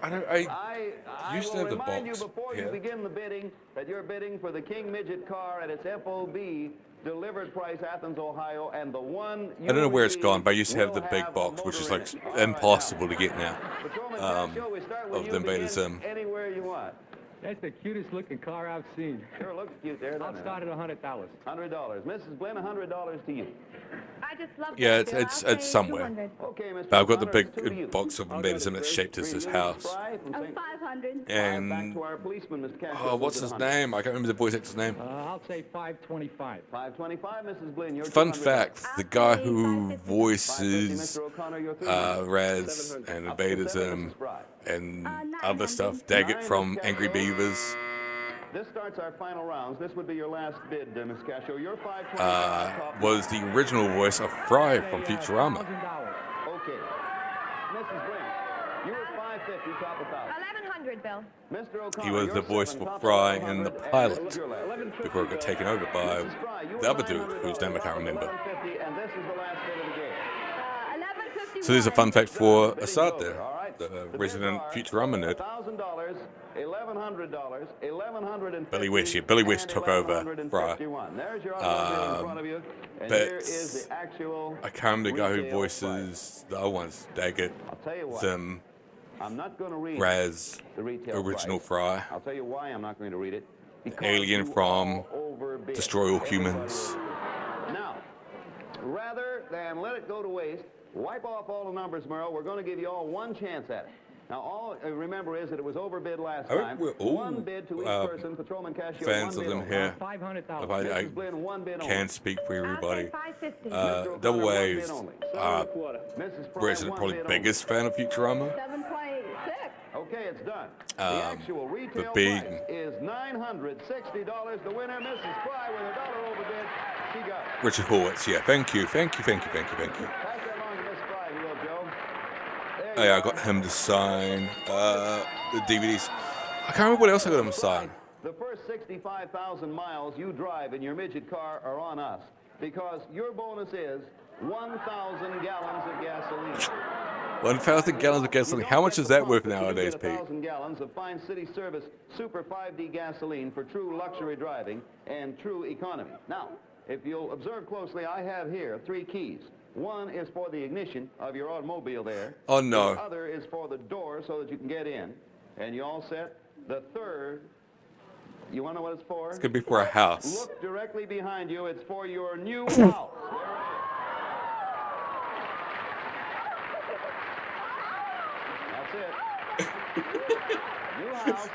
I used to have the remind you box before here. you begin the bidding that you're bidding for the King Midget car at its FOB delivered price, Athens, Ohio, and the one I don't know where it's gone, but I used to have the big box, which is like impossible to get now, of the Invader Zim. Anywhere you want. That's the cutest looking car I've seen. Sure looks cute there. I'll start at $100. $100. Mrs. Blinn, $100 to you. I just love Yeah, that, Bill. it's I'll say somewhere. 200. Okay, Mr. But I've got the O'Connor, it's two to big you. box of Invader Zim that's shaped as his house. Oh, 500. And To our policeman, Mr. Castro, oh, what's his name? I can't remember the voice actor's name. I'll say 525. 525, Mrs. Blinn. You're Fun 200. fact: the guy who voices Raz and Invader Zim and other stuff, Daggett from Angry Beavers, This starts our final rounds. This would be your last bid, Ms. Cascio. Your 525 was the original voice of Fry from Futurama. Okay. Mrs. Blinn, you were 550, top of 1100, Bill. Mr. O'Connor, He was the voice for Fry in the pilot before it got taken over by the other dude whose name I can't remember. and this is the last bid of the game. 1150. So there's a fun fact for Assad there. All right. the resident Futurama nerd. $1,000, $1,100, $1,150. Billy West, yeah, Billy West took over Fry. There's your automobile in front of you, and but here is the actual I can't remember the guy who retail voices the other ones. Daggett, tell you what, Zim, I'm not going to read Raz, the retail original price. Fry, I'll tell you why I'm not going to read it. Alien from overbid. Destroy All Humans. Now, rather than let it go to waste, wipe off all the numbers, Merle. We're going to give you all one chance at it. Now, all remember is that it was overbid last time. We're all one bid to each person. Patrolman Cascio, fans one of bid them only. here. $500,000. If I Mrs. Blinn, one bid can only. speak for everybody. $550. Double One A's, bid only. Mrs. Fry, Resident, one probably bid biggest fan of Futurama. $726. Okay, it's done. The actual retail big- price is $960. The winner, Mrs. Fry, with $1 overbid. She got it. Richard Horwitz, yeah, thank you. Pass that along to Miss Fry, if you will, Joe. Oh, yeah, I got him to sign the DVDs. I can't remember what else I got him to sign. The first 65,000 miles you drive in your midget car are on us, because your bonus is 1,000 gallons of gasoline. 1,000 gallons of gasoline. How much is that worth nowadays, Pete? 1,000 gallons of fine city service Super 5D gasoline for true luxury driving and true economy. Now, if you'll observe closely, I have here 3 keys. One is for the ignition of your automobile there. Oh, no. The other is for the door so that you can get in. And you all set? The third, you want to know what it's for? It's going to be for a house. Look directly behind you. It's for your new house. That's it. New house.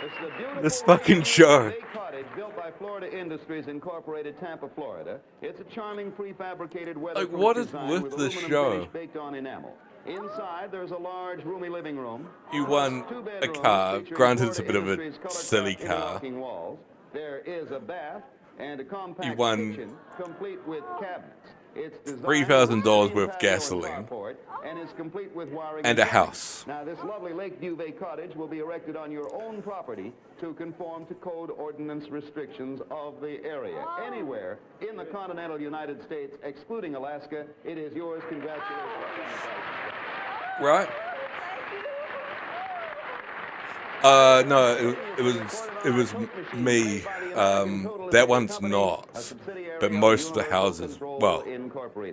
It's the beautiful This fucking show. Bay Cottage built by Florida Industries Incorporated, Tampa, Florida. It's a charming prefabricated weatherproof Like, what is design with with this aluminum show? finish baked on enamel. Inside, there's a large, roomy living room. You won Two a bedrooms car. featuring Granted, it's a bit Florida of a Industries color silly craft car. interlocking walls. There is a bath and a compact You won kitchen complete with cabinets. It's designed $3,000 with worth of patio and gasoline carport, and is complete with wiring and a plumbing. house. Now, this lovely Lakeview Bay cottage will be erected on your own property to conform to code ordinance restrictions of the area. Anywhere in the continental United States, excluding Alaska, it is yours. Congratulations. Right? No, it was me. That one's not. But most of the houses, well,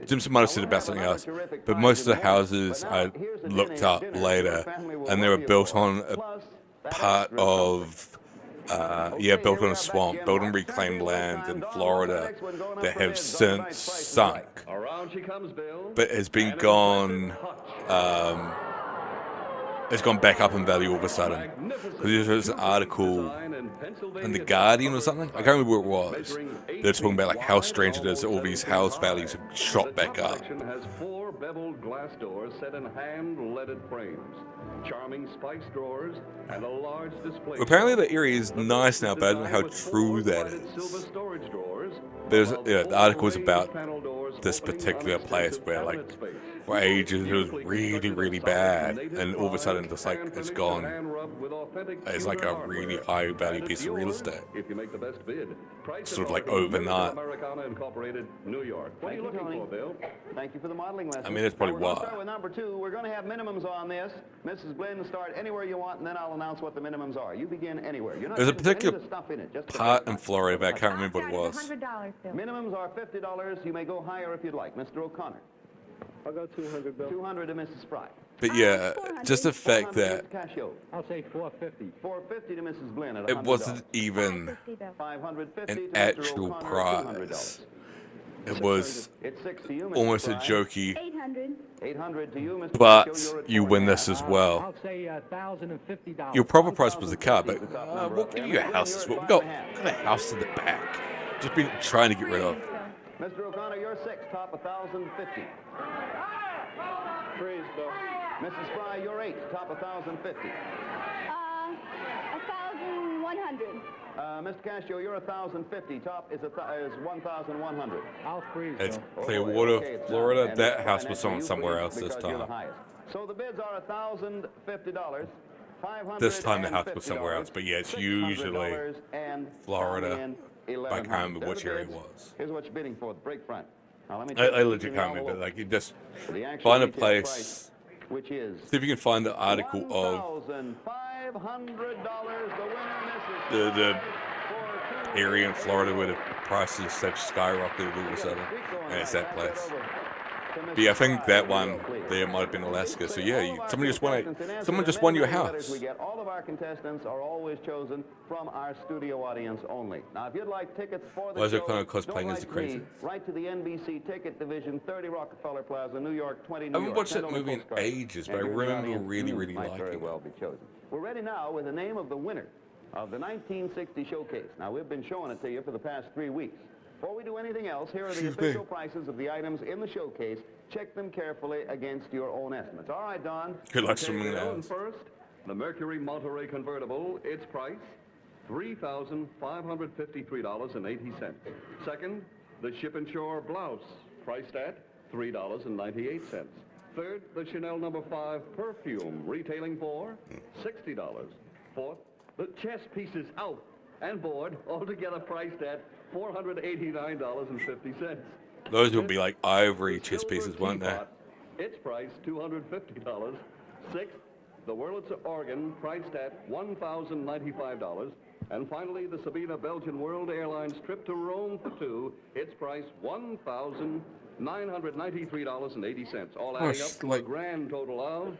Jimson might have said about something else, but most of the houses I looked up later, and they were built on a part of, built on a swamp, built on reclaimed land in Florida that have since sunk, but has been gone. It's gone back up in value all of a sudden. Because there's an article in The Guardian or something. I can't remember where it was. They're talking about like how strange it is that all these house values have shot back up. Has 4 beveled glass doors set in hand-leaded frames, charming spice drawers, and a large display. Apparently the area is nice now, but I don't know how true that is. There's the article was about this particular place where like for ages it was really, really bad, and all of a sudden just like it's gone. It's like a really high value piece of real estate. If you make the best bid, Sort of like overnight. Americana Incorporated, New York. What are you looking for, Bill? Thank you for the modeling lesson. I mean, that's probably We're gonna why. start with number 2. We're going to have minimums on this. Mrs. Blinn, start anywhere you want, and then I'll announce what the minimums are. You begin anywhere. You're not There's a getting any particular of the stuff in it, just the part in Florida, but I can't remember what it was. $100, Bill. minimums are $50. You may go higher if you'd like. Mr. O'Connor. I'll go 200, Bill. 200 to Mrs. Fry. But yeah, just the fact that I'll say 450. 450 to Mrs. Blinn at $100. it wasn't even 550 an to Mr. actual O'Connor, prize. It was It's 6 to you, Mrs. almost a Fry. jokey, 800 to you, Mr. but Cascio, you're at you win this as well. I'll say $1,050. Your proper price was the car, but we'll give you a house as well. We've got a house in the back. Just been trying to get rid of. Mr. O'Connor, you're 6, top 1,050. Freeze, Bill. Mrs. Fry, you're 8, top 1,050. 1,100. Mr. Cascio, you're 1,050. Top is 1,100. I'll freeze. It's Okay, Clearwater, Florida. and That that's house was financial on you somewhere else this because you're the time. highest. So the bids are $1,050. This time the house was somewhere else, but yeah, it's usually Florida. I can't remember which area it was. Here's what you're bidding for, the break front. Now, let me I tell you, legit you can't all remember. over. Like you just The actual find a retail place which is See if you can find the article of $1,500. The winner, Mrs. the area in Florida where the prices have skyrocketed all of a sudden, and it's that place. But yeah, I think that one there might have been Alaska. So yeah, someone just won your house. We get all of our contestants are always chosen from our studio audience only. Now, if you'd like tickets for the Why is show, it kind of cosplaying don't as the write me. crazy? Write to the NBC Ticket Division, 30 Rockefeller Plaza, New York, 20 New I haven't York. watched Send that only movie in postcards. ages, but And I you're the remember audience, really, you really might liking very it. well be chosen. We're ready now with the name of the winner of the 1960 showcase. Now, we've been showing it to you for the past 3 weeks. Before we do anything else, here are the official prices of the items in the showcase. Check them carefully against your own estimates. All right, Don. Good luck, Okay, swimming Bill, out. first, the Mercury Monterey convertible, its price, $3,553.80. Second, the Ship and Shore blouse, priced at $3.98. Third, the Chanel No. 5 perfume, retailing for $60. Fourth, the chess pieces out and board, altogether priced at $489.50. Those would be like ivory chess pieces, won't they? Its price, $250. Sixth, the Wurlitzer organ, priced at $1,095. And finally, the Sabina Belgian World Airlines trip to Rome for two, its price, $1,993.80. All adding up to a grand total of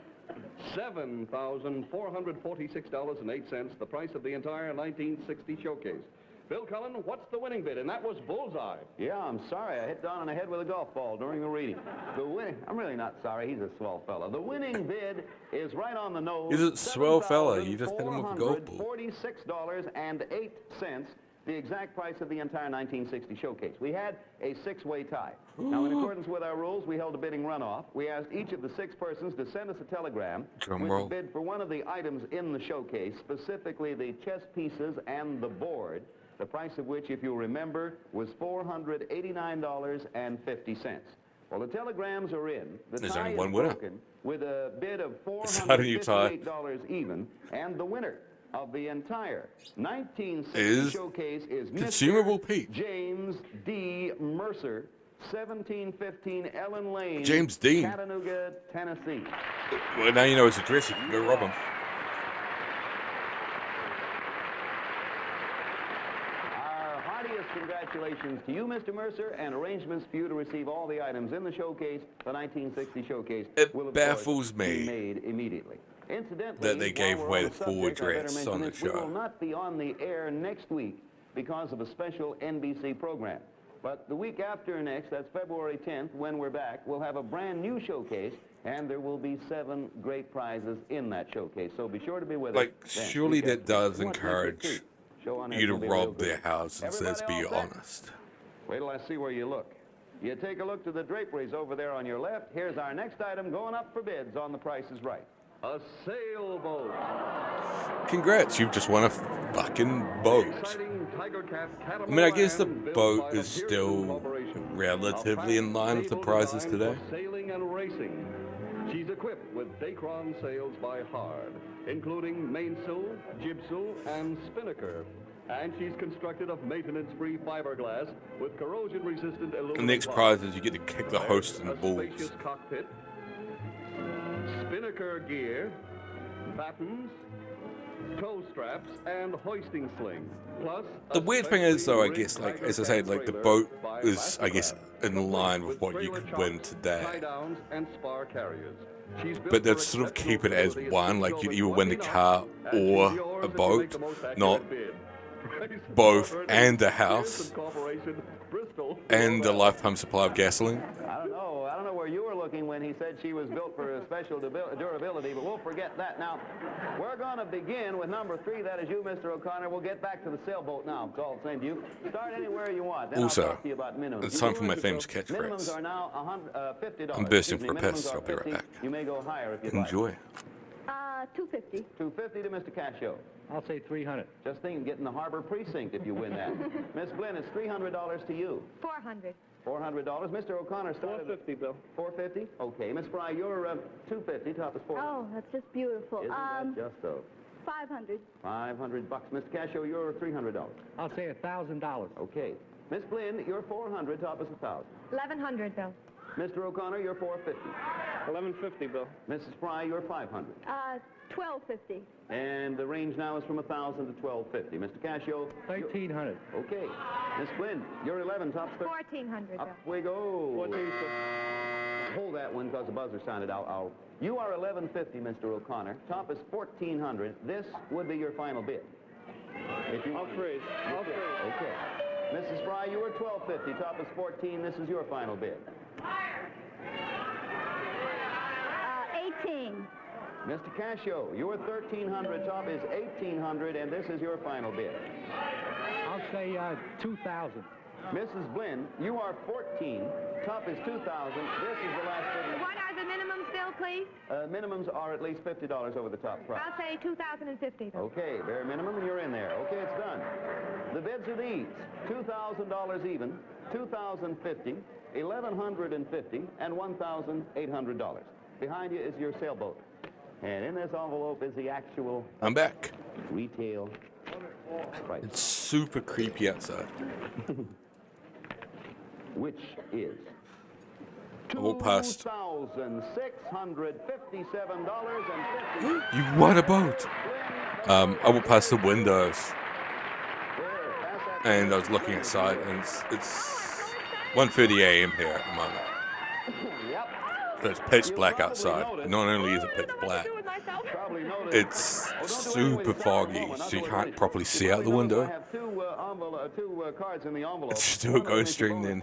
$7,446.08, the price of the entire 1960 showcase. Bill Cullen, what's the winning bid? And that was bullseye. Yeah, I'm sorry. I hit Don on the head with a golf ball during the reading. I'm really not sorry. He's a swell fella. The winning bid is right on the nose. He's a swell fella. You just hit him with a golf ball. $46.08, the exact price of the entire 1960 showcase. We had a 6-way tie. Now, in accordance with our rules, we held a bidding runoff. We asked each of the 6 persons to send us a telegram with a bid for one of the items in the showcase, specifically the chess pieces and the board, the price of which, if you remember, was $489.50. Well, the telegrams are in. The There's tie only is one winner. broken with a bid of How do you tie? $458 even, and the winner of the entire 1960 Is showcase is Consumable Mr. Pete. James D. Mercer, 1715 Ellen Lane, James Dean. Chattanooga, Tennessee. Well, now you know his address. You can go rob him. Our heartiest congratulations to you, Mr. Mercer, and arrangements for you to receive all the items in the showcase, the 1960 showcase, will of baffles course, be me made immediately. Incidentally, that they gave while we're away on the the full subject, I better address mention on the this, we will show. not be on the air next week because of a special NBC program. But the week after next, that's February 10th, when we're back, we'll have a brand new showcase, and there will be 7 great prizes in that showcase. So be sure to be with us. then. Surely Because that does you want to make it encourage too. Show on you air to will be real rob good. their house and says, Everybody be all set? honest. Wait till I see where you look. You take a look to the draperies over there on your left. Here's our next item going up for bids on The Price is Right. A sailboat. Congrats, you've just won a fucking boat. Exciting Tiger Cat I mean, I guess the catamaran built boat by is the Pearson still Corporation. relatively in line with the prizes today. For sailing and racing. She's equipped with Dacron sails by Hard, including mainsail, jibsail, and spinnaker. And she's constructed of maintenance-free fiberglass with corrosion-resistant aluminum. The next prize is you get to kick the host in the balls. Spacious cockpit, spinnaker gear, battens, tow straps, and hoisting sling. Plus, The weird thing is, though, I guess, like, as I said, like, the boat is, I guess, in line with what you could win today. tie-downs, and spar carriers. She's built But they'd for sort of exceptional keep it as stability one, and like you'd either will win the be car knocked, and she's or yours a if you make boat, the most accurate not bid. both and a house Pearson Corporation, Bristol, and a lifetime supply of gasoline. I don't know where you were looking when he said she was built for a special durability, but we'll forget that. Now, we're going to begin with number 3. That is you, Mr. O'Connor. We'll get back to the sailboat now. It's all the same to you. Start anywhere you want. Then Also, I'll talk to you about minimums. it's time for my famous Minimums catchphrase. are now $50. I'm bursting Excuse me, for a piss. minimums are I'll be right $50. back. You may go higher if you'd Enjoy. like. $250. $250 to Mr. Cascio. I'll say 300. Just think of getting the Harbor Precinct if you win that. Miss Flynn, it's $300 to you. 400. $400. Mr. O'Connor started $450, Bill. $450? Okay. Miss Fry, you're $250. Top is $400. Oh, that's just beautiful. Isn't that just so? 500. $500. Mr. Cascio, you're $300. I'll say $1,000. Okay. Miss Flynn, you're $400. Top is $1,000. 1100, Bill. Mr. O'Connor, you're $450. 1150, Bill. Mrs. Fry, you're 500. 1250. And the range now is from 1,000 to 1250. Mr. Cascio? 1,300. Okay. Miss Flynn, you're 11, top 1400. Up we go. Hold that one because the buzzer sounded out. You are 1150, Mr. O'Connor. Top is 1400. This would be your final bid. If you I'll freeze. Okay. Mrs. Fry, you were 1250. Top is 14. This is your final bid. 18. Mr. Cascio, you were 1300. Top is 1800, and this is your final bid. I'll say 2,000. Mrs. Blinn, you are 14. Top is 2,000. This is the last bid. What are the minimums, Bill, please? Minimums are at least $50 over the top price. I'll say 2,050. Okay, bare minimum, and you're in there. Okay, it's done. The bids are these: $2,000 even, $2,050, $1,150, and $1,800. Behind you is your sailboat. And in this envelope is the actual... I'm back. Retail price. It's super creepy outside. Which is... I walked past. $2,657.50. You what about? I walked past the windows, and I was looking outside, and it's 1:30 a.m. here at the moment. Yep. So it's pitch black outside. Not only is it pitch black, it's super foggy, so you can't properly see out the window. I have two cards in the envelope. Let's just do a ghost stream then.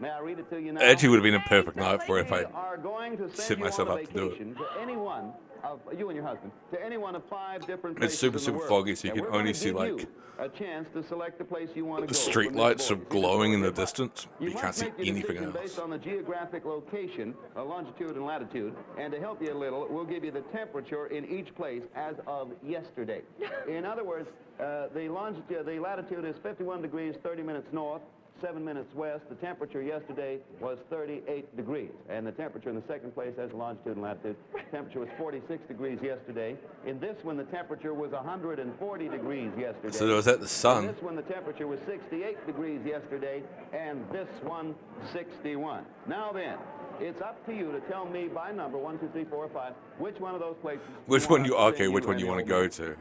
May I read it to you now? It actually would have been a perfect night for it if I are going to set send you myself on a up to do it. vacation to any one of you and your husband, to any one of 5 different It's places super in the world. foggy, so you And can we're only gonna see give like you a chance to select the place you want to the go. street from this lights are board. glowing in the distance, but You you can't must see make your anything decision else. based on the geographic location, longitude and latitude, and to help you a little, we'll give you the temperature in each place as of yesterday. In other words, the latitude is 51 degrees, 30 minutes north, 7 minutes west. The temperature yesterday was 38 degrees. And the temperature in the second place has the longitude and latitude. Temperature was 46 degrees yesterday. In this one, the temperature was 140 degrees yesterday. So it was at the sun. In this one, the temperature was 68 degrees yesterday, and this one, 61. Now then, it's up to you to tell me by number, 1, 2, 3, 4, 5, which one of those places... Which one you okay? Which one you want to go to?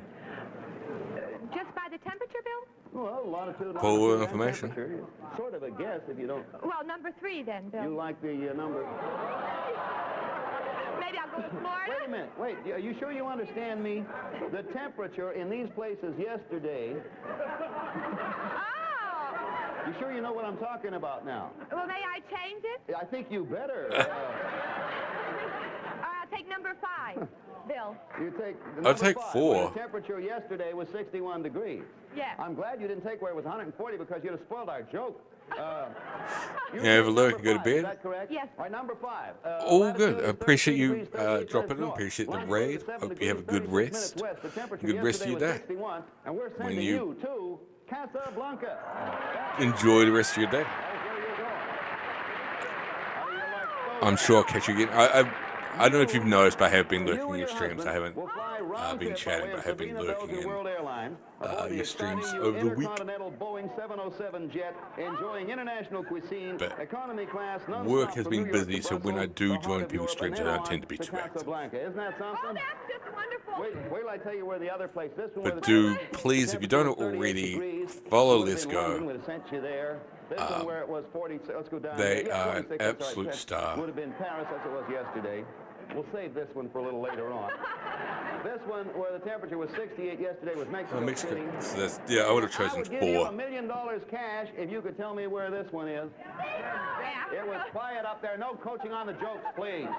Just by the temperature, Bill? Well, latitude, Full longitude, and information. temperature. Sort of a guess if you don't... Well, number 3 then, Bill. You like the number... Maybe I'll go to Florida. Wait a minute. Wait. Are you sure you understand me? The temperature in these places yesterday... Oh! You sure you know what I'm talking about now? Well, may I change it? I think you better. I'll take number 5, Bill. You take the I'll number take 5, 4. where the temperature yesterday was 61 degrees. Yes. I'm glad you didn't take where it was 140 because you'd have spoiled our joke. You have a look and go to Is bed. that correct? Yes. All right, number 5. Oh, good. I appreciate you 33 degrees, 30 dropping in. north. Appreciate the Longitude raid. is 7 Hope you have a degrees, good 36 rest. minutes west. The temperature Good rest of your yesterday was day. 61, and we're When sending you you to Casablanca. enjoy the rest of your day. I'm sure I'll catch you again. I don't know if you've noticed, but I have been lurking in your streams. I haven't been chatting, but I have been lurking in your streams over the week. Boeing 707 jet, enjoying international cuisine, But economy class, work has been busy, so when I do join people's streams, I don't tend to be too active. Isn't that something? Oh, that's just wonderful. Wait till I tell you where the other place. This one. But do, please, if you don't already, follow Let's Go. Would have sent you there. This one where it was 40. Let's go down. They Yeah, are 46, an that's right, absolute Chris. star. Would have been Paris as it was yesterday. We'll save this one for a little later on. This one where the temperature was 68 yesterday was Mexico, Mexico. City. So that's, yeah, I would have I chosen would give you $1 4. million cash if you could tell me where this one is. It was quiet up there. No coaching on the jokes, please.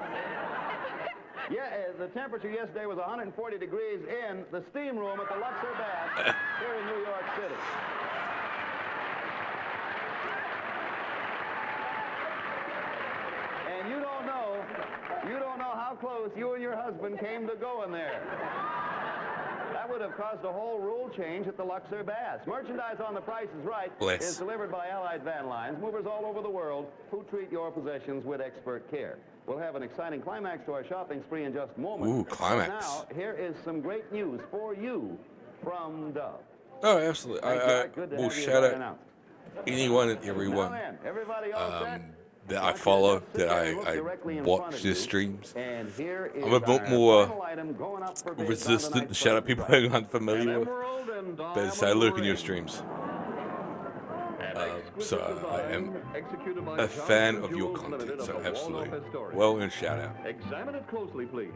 Yeah, the temperature yesterday was 140 degrees in the steam room at the Luxor Bath here in New York City. And you don't know how close you and your husband came to going there. That would have caused a whole rule change at the Luxor Baths. Merchandise on The Price is Right is delivered by Allied Van Lines, movers all over the world who treat your possessions with expert care. We'll have an exciting climax to our shopping spree in just a moment. Ooh, climax. Now, here is some great news for you from Dove. Oh, absolutely. I Good to will have you shout right out now. anyone and everyone. Now then, everybody all set? that I follow, that I watch their streams, I'm a bit more resistant to shout out people I'm unfamiliar with. But as I look in your streams. So I am a fan of your content, so absolutely. Well, and shout out. Examine it closely, please.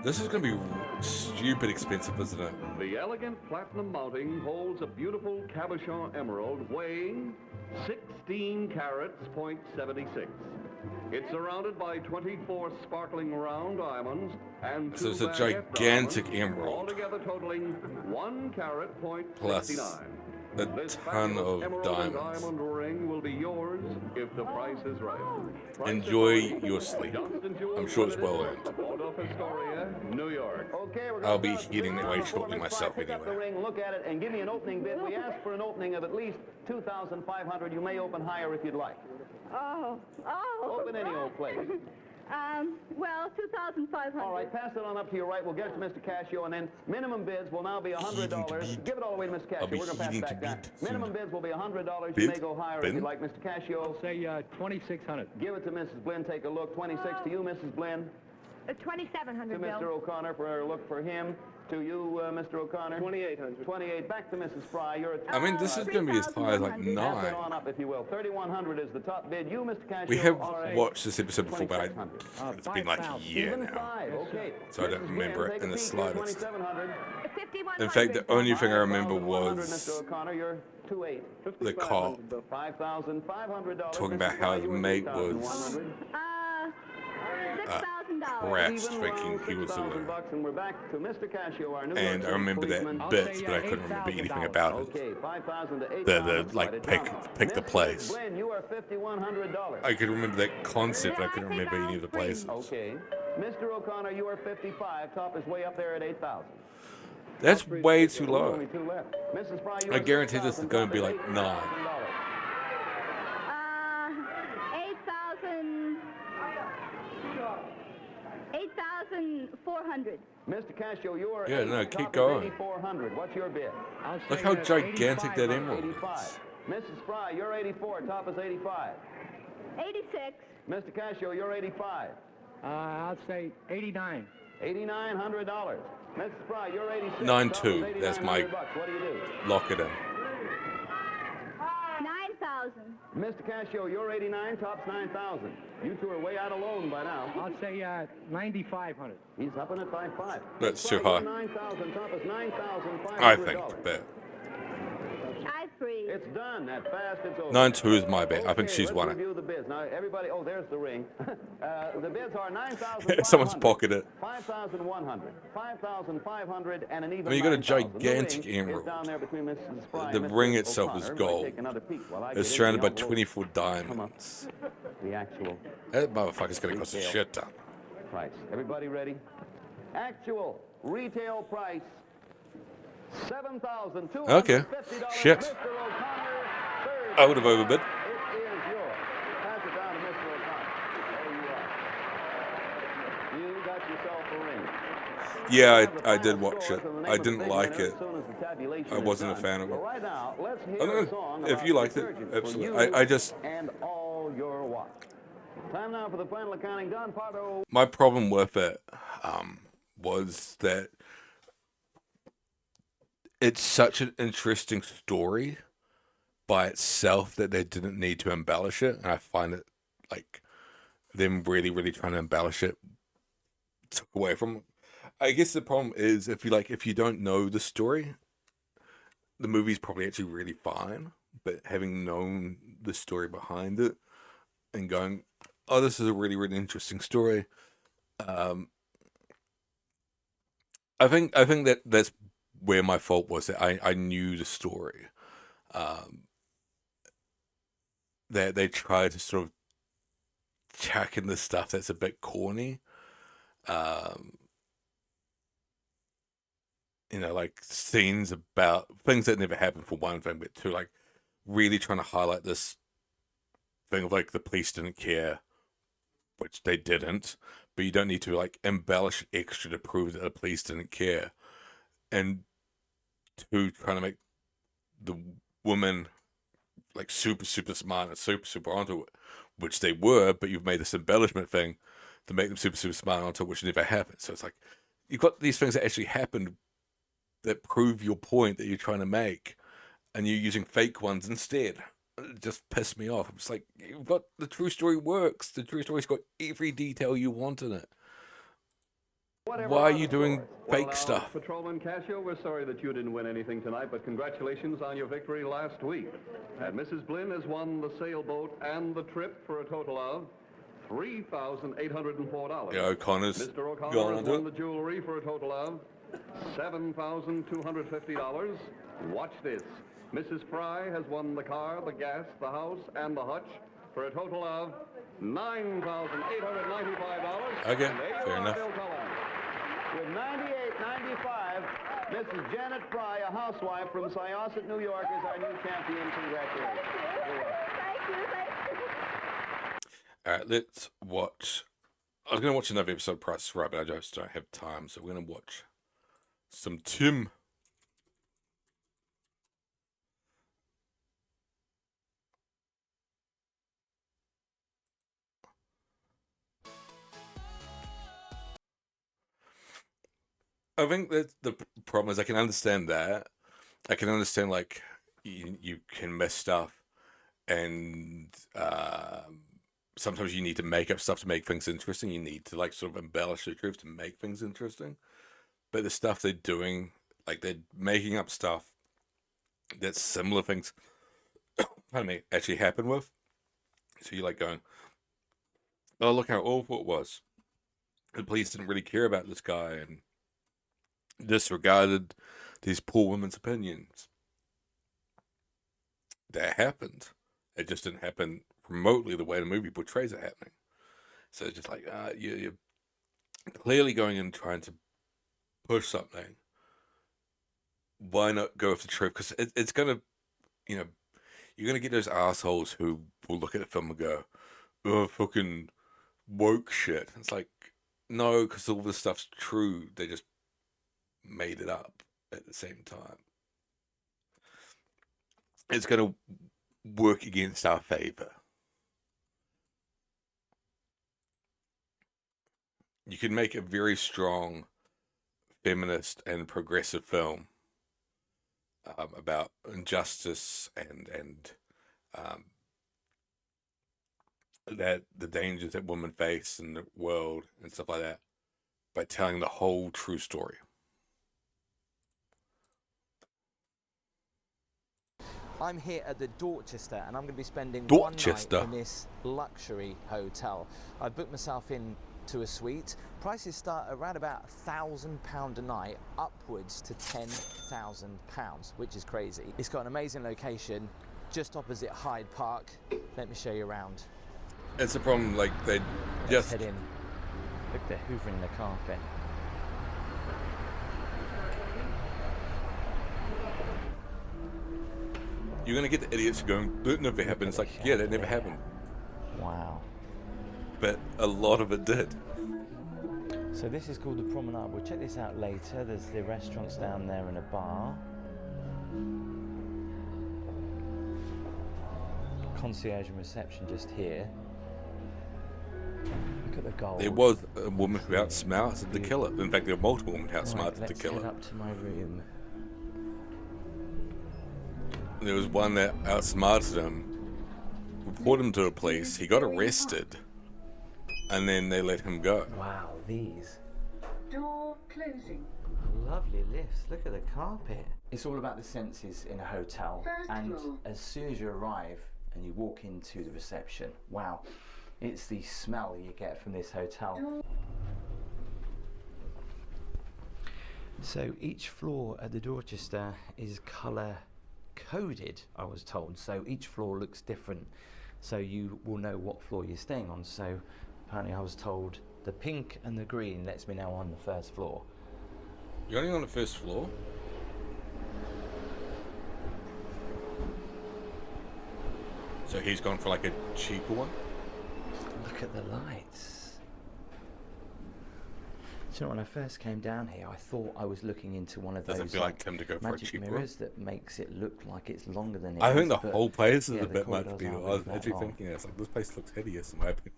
This is going to be stupid expensive, isn't it? The elegant platinum mounting holds a beautiful cabochon emerald weighing 16 carats, .76. It's surrounded by 24 sparkling round diamonds and So it's two a baguette gigantic diamonds, emerald. altogether totaling 1 carat, Plus .69. a This ton fabulous of emerald and diamonds. diamond ring will be yours if the price is right. Enjoy your sleep. I'm sure it's well earned. Waldorf Astoria, New York. Okay, we're I'll be heading that way shortly myself pick up the anyway. ring, look at it, and give me an opening bid. We ask for an opening of at least 2,500. You may open higher if you'd like. Oh. Open any old place. Well, 2,500. All right, pass it on up to your right. We'll get it to Mr. Cascio, and then minimum bids will now be $100. Give it all the way to Mr. Cascio. We're going to pass it back down. Minimum bids will be $100. You may go higher if you'd like, Mr. Cascio. Say 2,600. Give it to Mrs. Blinn. Take a look. 26 to you, Mrs. Blinn. 2,700, To Bill. Mr. O'Connor for a look for him. To you, Mr. O'Connor. 2,800. 28. Back to Mrs. Fry. You're at I mean, this is going to be as high as like Pass it 9. on up, if you will. 3,100 is the top bid. You, Mr. Cascio. We have are at watched this episode before, but 2,600. it's been like a year Even now. 5. Okay. So I don't Mrs. remember Blinn, it take in a the peek here, slightest. 2,700. 5,100. In fact, the only thing I remember 5,100, was Mr. O'Connor, you're 2,800. the cop $5,500. talking about how his mate was crashed, thinking he was the winner. And we're back to Mr. Cascio, our New And I York remember policeman. that bit, but I couldn't remember anything about it. Okay, 5,000 to 8,000. The like pick the place. Blinn, you are $5,100. I could remember that concept, but I couldn't remember any of the places. Okay. Mr. O'Connor, you are 55. Top is way up there at 8,000. That's way too low. Only 2 left. Mrs. Fry, you I are guarantee this is 6,000. going to be Top like is 9. 8,400. Mr. Cascio, you are Yeah, no, top keep is going. 8,400. What's your bid? Look how gigantic that emerald is. 85. Mrs. Fry, you're 84. Top is 85. 86. Mr. Cascio, you're 85. I'll say 89. $8,900. Mrs. Fry, you're 86. 9,200. Top is That's my $8,900. What do you do? lock it in. 9,000. Mr. Cascio, you're 89. Top's 9,000. You two are way out of loan by now. I'll say 9,500. He's up in at 5,500. That's Mrs. too Fry, high. you're 9,000. Top is $9,500. I think, but I free. It's done. That fast, it's over. 9,200 is my bet. I think Okay, she's let's won it. review the bids. Now, everybody, oh, there's the ring. The bids are 9,500. Someone's pocketed it. 5,100, 5,500, and an even I mean, you got a 9,000. The gigantic ring is emerald. down there between Mrs. Fry The and Mr. ring itself O'Connor. is Everybody gold. take another peek while I It's get into surrounded the by envelope. 24 diamonds. The actual That motherfucker's going to cost a Retail. shit ton. price. Everybody ready? Actual retail price, $7,250. Okay. Shit. Mr. O'Connor, third. I would have overbid. It is yours. Pass it down to Mr. O'Connor. There you are. You got yourself a ring. Yeah, I did watch it. I didn't like it. I wasn't a fan of it. Right now, let's hear I don't a know song if about you liked it. detergent for Absolutely. you I just and all your watch. Time now for the final accounting. Don Pardo. my problem with it was that it's such an interesting story by itself that they didn't need to embellish it, and I find it like them really trying to embellish it took away from it. I guess the problem is if you don't know the story, the movie's probably actually really fine, but having known the story behind it and going, oh, this is a really interesting story. I think that's where my fault was, that I knew the story. That they tried to sort of chuck in the stuff that's a bit corny. Like scenes about things that never happened for one thing, but two, like really trying to highlight this thing of like the police didn't care, which they didn't, but you don't need to like embellish extra to prove that the police didn't care. And two, trying to make the woman like super smart and super onto it, which they were, but you've made this embellishment thing to make them super smart onto it, which never happened. So it's like you've got these things that actually happened that prove your point that you're trying to make, and you're using fake ones instead. It just pissed me off. It's like, you've got the true story works. The true story's got every detail you want in it. Why are you doing fake stuff? Patrolman Casio, we're sorry that you didn't win anything tonight, but congratulations on your victory last week. And Mrs. Blinn has won the sailboat and the trip for a total of $3,804. Yeah, O'Connor's Mr. O'Connor gone has into won it. the jewelry for a total of $7,250. Watch this. Mrs. Fry has won the car, the gas, the house, and the hutch for a total of $9,895. Okay, And there you fair are, enough. Bill Cullen. With 98.95, Mrs. Janet Fry, a housewife from Syosset, New York, is our new champion. Congratulations. All right, let's watch. I was going to watch another episode of Price is Right, but I just don't have time, so we're going to watch some Tim. I think that the problem is I can understand that. I can understand, like, you can miss stuff, and sometimes you need to make up stuff to make things interesting. You need to, like, sort of embellish the truth to make things interesting. But the stuff they're doing, like, they're making up stuff that similar things, pardon me, actually happen with. So you're, like, going, oh, look how awful it was. The police didn't really care about this guy, and disregarded these poor women's opinions. That happened. It just didn't happen remotely the way the movie portrays it happening. So it's just like, you're clearly going and trying to push something. Why not go with the truth? Because it's going to, you're going to get those assholes who will look at the film and go, oh, fucking woke shit. It's like, no, because all this stuff's true. They just made it up at the same time. It's going to work against our favor. You can make a very strong feminist and progressive film about injustice and that the dangers that women face in the world and stuff like that by telling the whole true story. I'm here at the Dorchester, and I'm going to be spending Dorchester. one night in this luxury hotel. I've booked myself in to a suite. Prices start around about £1,000 a night, upwards to £10,000, which is crazy. It's got an amazing location, just opposite Hyde Park. Let me show you around. It's a problem, like, they Let's just... head in. Look, they're hoovering the carpet. You're going to get the idiots going, that never happened. It's like, yeah, that never happened. Wow. But a lot of it did. So this is called the Promenade. We'll check this out later. There's the restaurants down there and a bar. Concierge and reception just here. Look at the gold. There was a woman who outsmarted the killer. In fact, there were multiple women who outsmarted the killer. Let's head up to my room. There was one that outsmarted him, reported him to the police, he got arrested, and then they let him go. Wow, these. Door closing. Lovely lifts. Look at the carpet. It's all about the senses in a hotel. And as soon as you arrive and you walk into the reception, wow, it's the smell you get from this hotel. So each floor at the Dorchester is colour coded, I was told. So each floor looks different, so you will know what floor you're staying on. So apparently I was told the pink and the green lets me know on the first floor. You're only on the first floor? So he's gone for like a cheaper one? Look at the lights. you know, when I first came down here, I thought I was looking into one of those Doesn't feel like time to go for a magic cheap mirrors that makes it look like it's longer than it is. I think the but whole place is yeah, a the bit much corridors bigger. aren't I was really that actually long. thinking, it's like, this place looks hideous in my opinion.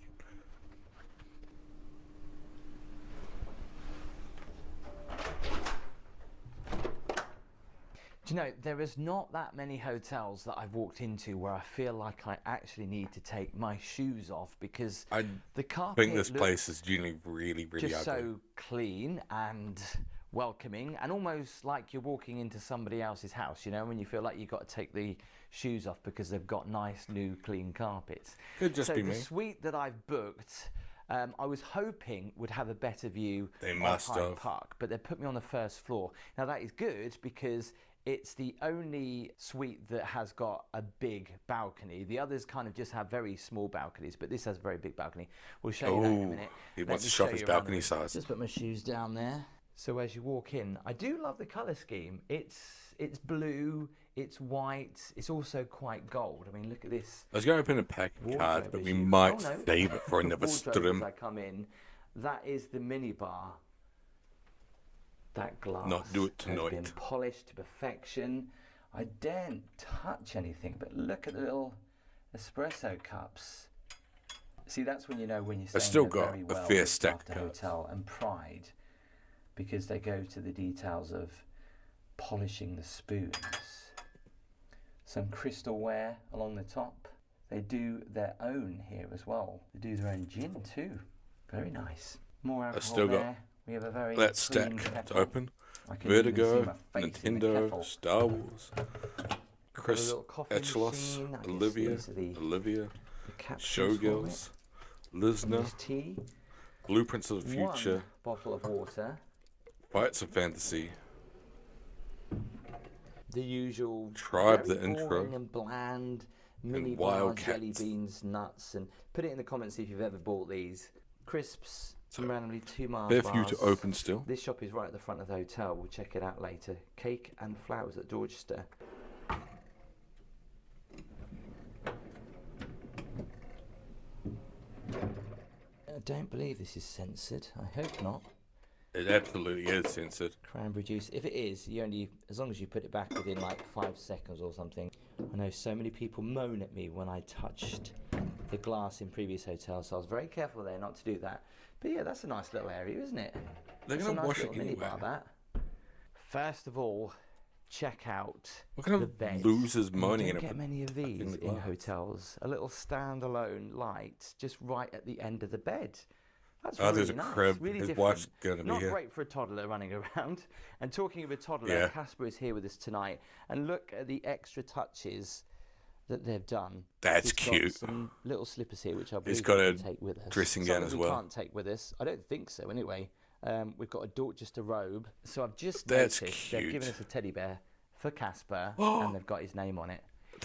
Do you know, there is not that many hotels that I've walked into where I feel like I actually need to take my shoes off because the carpet I think this place is generally really, really just ugly. so clean and welcoming, and almost like you're walking into somebody else's house, you know, when you feel like you've got to take the shoes off because they've got nice, new, clean carpets. Could just so be the me. suite that I've booked, I was hoping would have a better view They of must Hyde have. Park, but they put me on the first floor. Now that is good because it's the only suite that has got a big balcony. The others kind of just have very small balconies, but this has a very big balcony. We'll show you that in a Oh, minute. he Let wants me to shop show his you around balcony the- size. Just put my shoes down there. So as you walk in, I do love the colour scheme. It's blue, it's white, it's also quite gold. I mean, look at this. I was going to open a pack of cards, wardrobe but as we you- might oh, no. save it for another Wardrobe stream. As I come in, that is the minibar. That glass Not do it has been tonight. polished to perfection. I daren't touch anything, but look at the little espresso cups. See, that's when you know when you're I've staying still in a got very a well fair looked stack after of cards. hotel, and pride, because they go to the details of polishing the spoons. Some crystalware along the top. They do their own here as well. They do their own gin too. Very nice. More alcohol still got there. We have a very that clean stack to kettle. open. I can even see Vertigo, my face in the Nintendo, kettle. Star Wars, Chris little coffee Etchelos, machine. I guess Olivia, these are the capsules for Showgirls, Lisner, There's tea. Blueprints of the Future, One bottle of water. Fights of Fantasy, The usual Tribe, very the intro, boring and bland mini bar, Wildcats. jelly beans, nuts, and put it in the comments if you've ever bought these. Crisps, some randomly 2 Mars Fair for you to bars. open still. This shop is right at the front of the hotel. We'll check it out later. Cake and flowers at Dorchester. I don't believe this is censored. I hope not. It absolutely is censored. Cranberry juice. If it is, you only, as long as you put it back within like 5 seconds or something. I know so many people moan at me when I touched the glass in previous hotels, so I was very careful there not to do that. But yeah, that's a nice little area, isn't it? They're That's gonna a nice wash it little minibar, anyway. that. First of all, check out What kind the of bed. losers You moaning don't in a get many of fucking these in glass? hotels. A little standalone light just right at the end of the bed. That's Oh, really there's a nice, crib. really His different. wife's gonna be Not here. great for a toddler running around. And talking of a toddler, Yeah. Casper is here with us tonight. And look at the extra touches that they've done. That's He's got cute. some little slippers here, which I He's believe got we a can take with us. dressing Some gown that as we well. can't take with us. I don't think so. Anyway, we've got a Dorchester robe. So I've just That's noticed they've given cute. us a teddy bear for Casper, and they've got his name on it.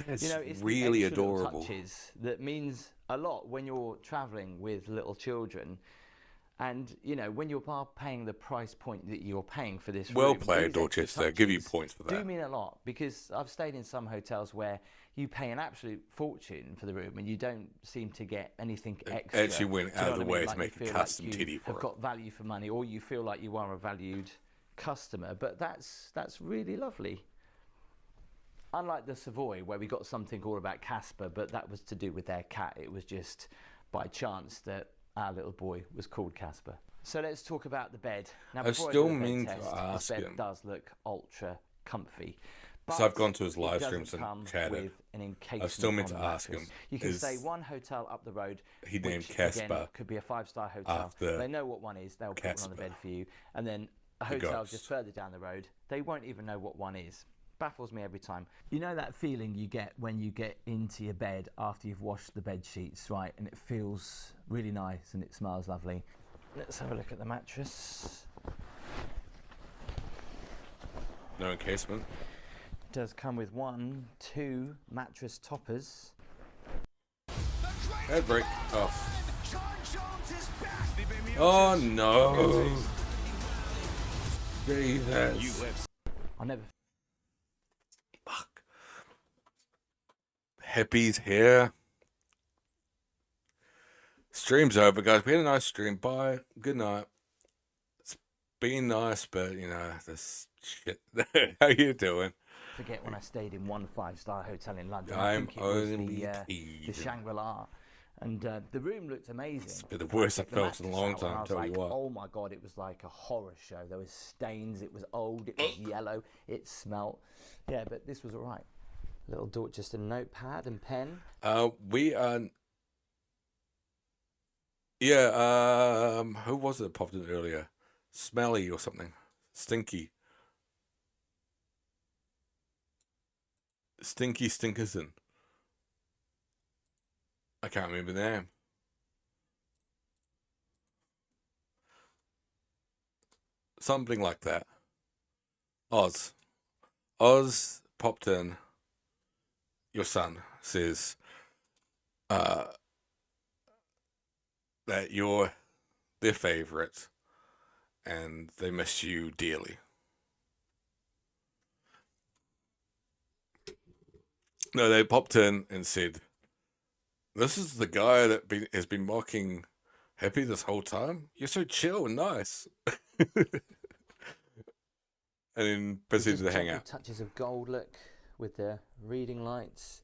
That's You know, it's the really extra little adorable. touches that means a lot when you're traveling with little children. And, you know, when you're paying the price point that you're paying for this Well room, played, these extra Dorchester. Give you touches points for do that. mean a lot, because I've stayed in some hotels where you pay an absolute fortune for the room and you don't seem to get anything extra. actually went Do you out know of the what I way mean? to Like make you a feel custom like you titty for have it. got value for money, or you feel like you are a valued customer. But that's really lovely. Unlike the Savoy, where we got something all about Casper, but that was to do with their cat. It was just by chance that our little boy was called Casper. So let's talk about the bed. Now, I before still do the bed mean to test, ask this bed him. does look ultra comfy. So I've But gone to his it live doesn't streams and come chatted. with an encasement I've still meant on to the ask mattress. him, You can is stay one hotel up the road. he named which, again, Casper could be a 5-star hotel. after They know what one is. They'll put one on the bed for you. And then a the hotel ghost. just further down the road, they won't even know what one is. Baffles me every time. You know that feeling you get when you get into your bed after you've washed the bed sheets, right? And it feels really nice and it smells lovely. Let's have a look at the mattress. No encasement. It does come with 2 mattress toppers. That break off. Oh no! Jesus. I never. Fuck. Happy's here. Stream's over, guys. We had a nice stream. Bye. Good night. be nice, but you know this shit. How you doing? Forget when I stayed in one 5-star hotel in London. I'm I think it was only the teasing. Shangri-La, and the room looked amazing. It's been the worst I've The felt in a mattress long out, and I time. was Tell like, you what. oh my god, it was like a horror show. There was stains. It was old. It was yellow. It smelt. Yeah, but this was all right. Little Dorchester notepad and pen. We are. Yeah. Who was it that popped in earlier? Smelly or something. Stinky. Stinky Stinkerson. I can't remember the name. Something like that. Oz. Oz popped in. Your son says that you're their favorite and they miss you dearly. No, they popped in and said, "This is the guy that has been mocking Happy this whole time. You're so chill and nice." And then proceeded to hang out. Touches of gold look with the reading lights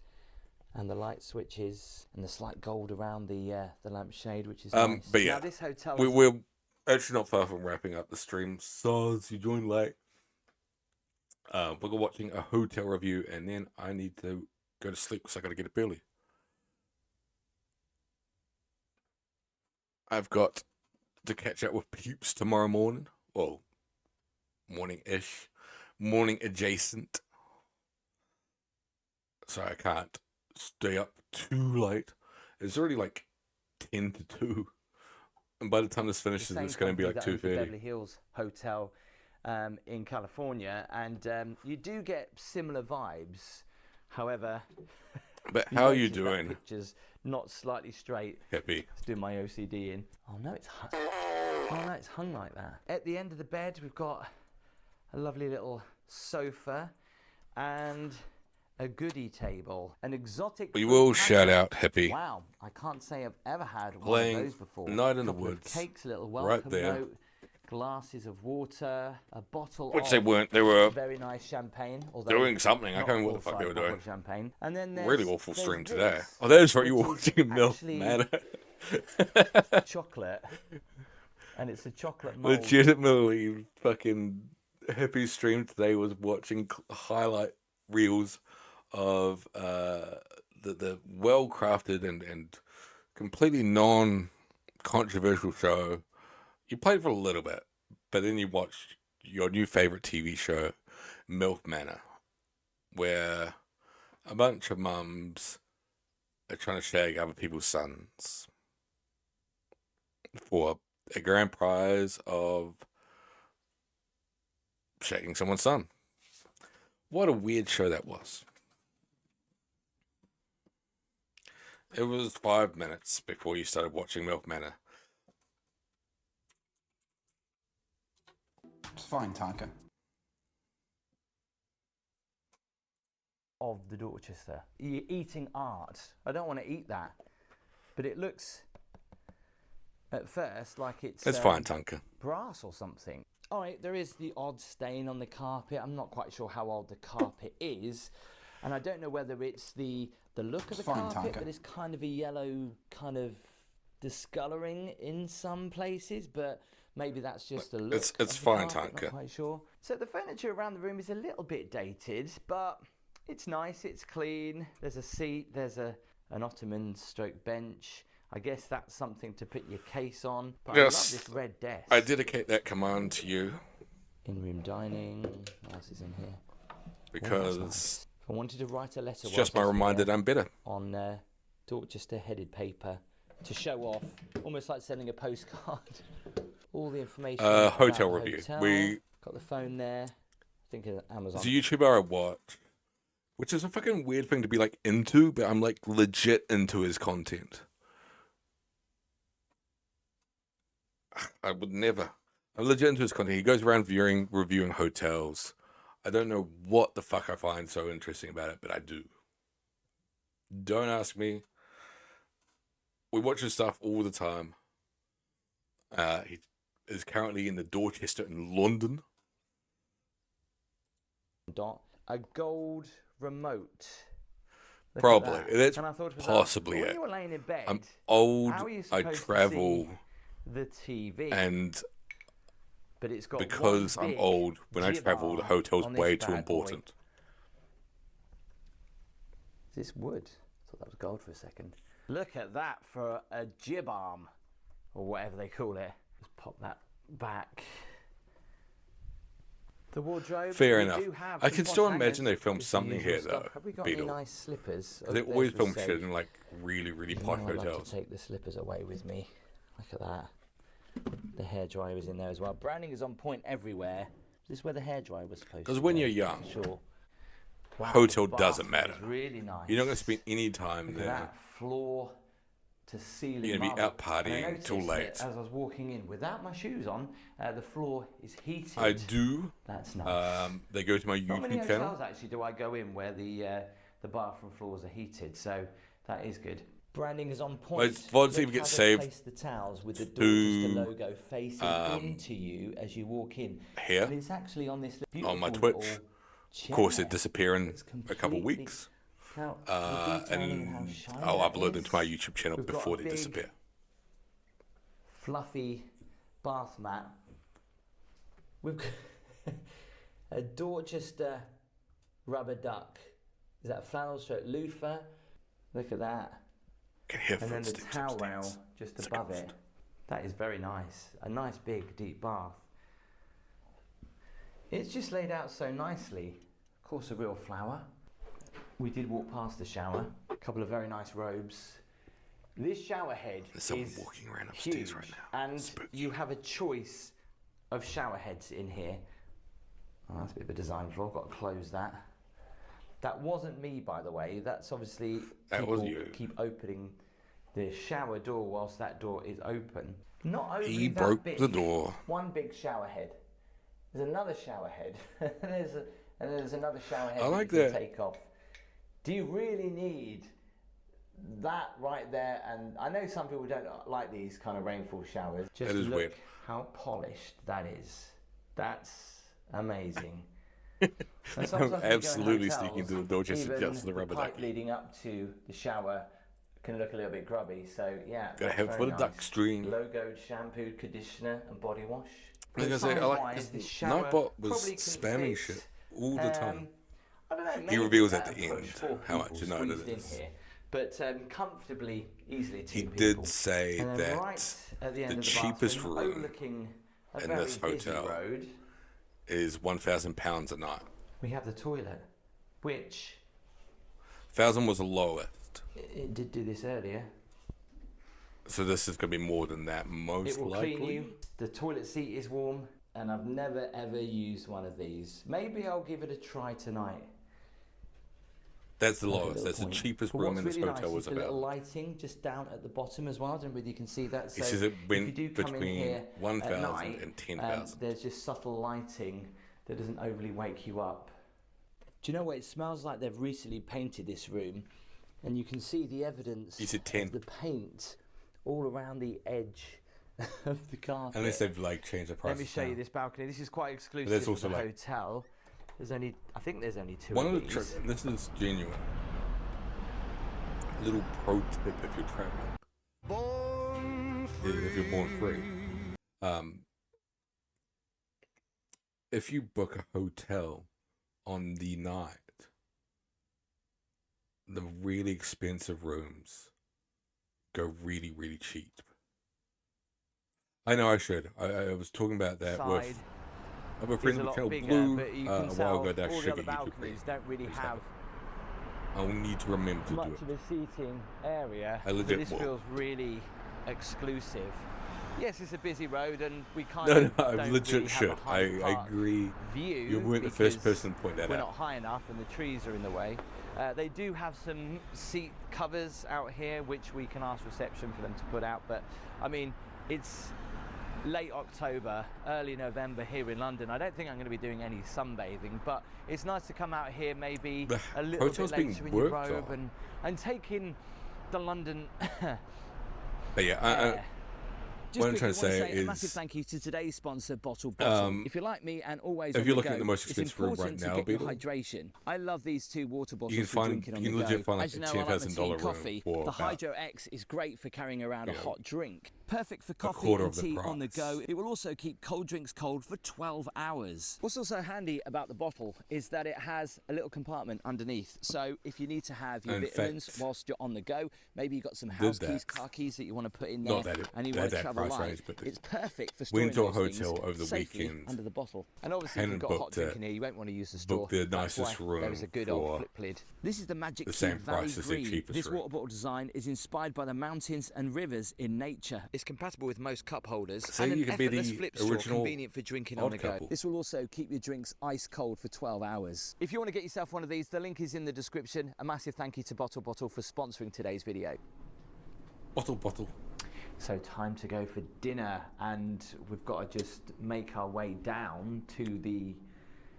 and the light switches and the slight gold around the lampshade, which is nice. But yeah, now, this hotel we're actually not far from wrapping up the stream. So you joined late. We're watching a hotel review, and then I need to go to sleep because I got to get up early. I've got to catch up with peeps tomorrow morning. Well, morning-ish, morning adjacent. So I can't stay up too late. It's already like 10 to 2. And by the time this finishes, it's going to be like 2:30. Beverly Hills Hotel in California, and you do get similar vibes. However, but how are you doing? Pictures not slightly straight. Happy. Let's do my OCD in. Oh no, it's hung. Oh no, it's hung like that. At the end of the bed, we've got a lovely little sofa and a goodie table, an exotic. We will shout out Happy. Wow, I can't say I've ever had one Playing of those before. Night in the Couple of Woods. Cakes, a little welcome Right there. note, glasses of water, a bottle Which of they weren't. They were very nice champagne. doing something. I not can't remember a what the fuck they were full-size doing. bottle of champagne. And then Really awful there's stream this, today. Oh, that's right. You were which is watching Milk actually Manor. chocolate, and it's a chocolate mold. Legitimately, fucking Happy stream today was watching highlight reels of the well crafted and completely non controversial show. You played for a little bit, but then you watched your new favorite TV show, MILF Manor, where a bunch of mums are trying to shag other people's sons for a grand prize of shagging someone's son. What a weird show that was. It was 5 minutes before you started watching MILF Manor. It's fine, Tonka. Of the Dorchester. You're eating art. I don't want to eat that, but it looks at first like it's fine, Tonka. brass or something. All right, there is the odd stain on the carpet. I'm not quite sure how old the carpet is, and I don't know whether it's the look of the fine, carpet, Tonka. but it's kind of a yellow kind of discoloring in some places, but maybe that's just the look. It's of the fine, carpet, Tonka. Not quite sure. So the furniture around the room is a little bit dated, but it's nice, it's clean. There's a seat, there's an ottoman stroke bench. I guess that's something to put your case on. But Yes. I love this red desk. I dedicate that command to you In-room dining. What else is in here? because Nice. If I wanted to write a letter, it's just my reminder that I'm bitter. on Dorchester headed paper to show off, almost like sending a postcard. All the information. about Hotel the review. hotel. We- got the phone there. I think Amazon. It's a YouTuber I watch, which is a fucking weird thing to be like into, but I'm like legit into his content. I would never. I'm legit into his content. He goes around reviewing hotels. I don't know what the fuck I find so interesting about it, but I do. Don't ask me. We watch his stuff all the time. He is currently in the Dorchester in London. A gold remote. Look at Probably. that. That's And I thought to myself, possibly when it. you were laying in bed, I'm old. how are you I supposed to travel. see the TV. And but it's got because one I'm big old, when I travel, the G-bar hotel's on this way too bad boy. important. Is this wood? I thought that was gold for a second. Look at that for a jib arm, or whatever they call it. Just pop that back. The wardrobe. Fair we enough. do have I some can posh still hangers, imagine they filmed just the something usual here, stuff. though, Have we got Beetle. any nice slippers? They Oh, always there's film the shit safe. in like really, really You know, posh I like hotels. to take the slippers away with me. Look at that. The hairdryer is in there as well. Branding is on point everywhere. Is this where the hairdryer was supposed to Because when go? you're young, Sure. Wow, hotel the doesn't bathroom matter. is really nice. You're not going to spend any time Look there. at that floor to ceiling. You're gonna be marble. out partying And I till noticed late. that as I was walking in, without my shoes on, the floor is heated. I do. That's nice. They go to my Not many YouTube channel. hotels actually do I go in where the bathroom floors are heated, so that is good. Branding is on point. It's obviously Look we how get they saved place the towels with the to, Dorchester logo facing into you as you walk in. here And it's actually on this on my beautiful Twitch. little Of course, chair. it disappear in It's a couple of completely- weeks. How- the detailing, how And shiny I'll that upload them is. to my YouTube channel We've got before a they big disappear. Fluffy bath mat. We've got a Dorchester rubber duck. Is that a flannel stroke loofah? Look at that. Can hear And then the footsteps towel upstairs. rail just above it. That is very nice. A nice big deep bath. It's just laid out so nicely. Of course, a real flower. We did walk past the shower. A couple of very nice robes. This shower head There's someone is walking around upstairs huge, right now. and you have a choice of shower heads in here. Oh, that's a bit of a design flaw. Got to close that. That wasn't me, by the way. That's obviously That was people you. keep opening the shower door whilst that door is open. Not only He that broke big, the door. One big shower head. There's another shower head. and there's another shower head I like you can that. take off. Do you really need that right there? And I know some people don't like these kind of rainfall showers. Just That is look weird. how polished that is. That's amazing. And I'm sometimes when you go in absolutely hotels, sticking to the Dorchester even just for the rubber pipe duck. leading up to the shower can look a little bit grubby. So yeah, Gotta that's have it for very the duck nice. string. Logoed shampooed conditioner and body wash. Like I say, I like Size-wise, this. this shower Nightbot was probably can spamming fit, shit all the time. I don't know, He maybe reveals at about the a push, end 4 how much people United squeezed in is. here, but comfortably, easily 2 He people. did say And then that right at the, end the of the cheapest bathroom, room overlooking a in very this busy hotel road, is £1,000 a night. we have the toilet, which 1,000 was the lowest, it did do this earlier. so this is gonna be more than that, most It will likely. clean you. The toilet seat is warm, and I've never ever used one of these. Maybe I'll give it a try tonight. That's the Like a lowest. little That's the point. cheapest But room what's in this really hotel nice was is the little about. lighting just down at the bottom as well. I don't know whether you can see that. He So says it if went you do come in between here 1,000 at night, and 10,000. there's just subtle lighting that doesn't overly wake you up. Do you know what? It smells like they've recently painted this room, and you can see the evidence He said 10. of the paint all around the edge of the carpet. Unless they've like changed the price. Let me show you this balcony. This is quite exclusive there's to also, the like- hotel. There's only, I think there's only 2 One of of the these. this is genuine. Little pro tip if you're traveling. Is if you're born free. If you book a hotel on the night, the really expensive rooms go really, really cheap. I know I should. I was talking about that with a friend is a of lot Channel bigger, Blue but you a can while tell ago. That all the sugar other you could balconies don't really Just have I'll need to remember to do much it. of a seating area. I But legit this will. feels really exclusive. Yes, it's a busy road, and we kind No, of no, I don't legit really have should. a Hyde I Park agree. view. You weren't the first because person to point that we're out. not high enough, and the trees are in the way. They do have some seat covers out here, which we can ask reception for them to put out. But I mean, it's late October, early November here in London. I don't think I'm going to be doing any sunbathing, but it's nice to come out here maybe The a little hotel's bit being later in your worked robe on. and take in the London But yeah, air. what I'm trying to say a massive is, thank you to today's sponsor, Bottle Bottle. If you're like me and always on the looking go, at the most it's expensive room important right to now, get your Beetle, hydration. I love these two water bottles you can for find, drinking on you the can legit go. find like As a you know, I like my tea $10,000 and coffee. room for The about, Hydro X is great for carrying around a hot drink. Perfect for coffee quarter and of the tea on the price. go. It will also keep cold drinks cold for 12 hours. What's also handy about the bottle is that it has a little compartment underneath. So if you need to have your In vitamins fact, whilst you're on the go, maybe you've got some house keys, car keys that you want to put in there, Not that it- and you that- want to that travel price light. range, but It's perfect for storing went to a those things hotel over the safely weekend, under the bottle. And obviously, if hadn't you've got a hot booked drink it, in here, you won't want to use the store. booked the That's nicest why room there is a good for old flip lid. This is the Magic the Key same Valley price as the Green. cheapest This room. water bottle design is inspired by the mountains and rivers in nature. It's compatible with most cup holders So and you an can be effortless the flip straw, original convenient for drinking on odd the go. couple. This will also keep your drinks ice cold for 12 hours. If you want to get yourself one of these, the link is in the description. A massive thank you to Bottle Bottle for sponsoring today's video. Bottle. So time to go for dinner, and we've got to just make our way down to the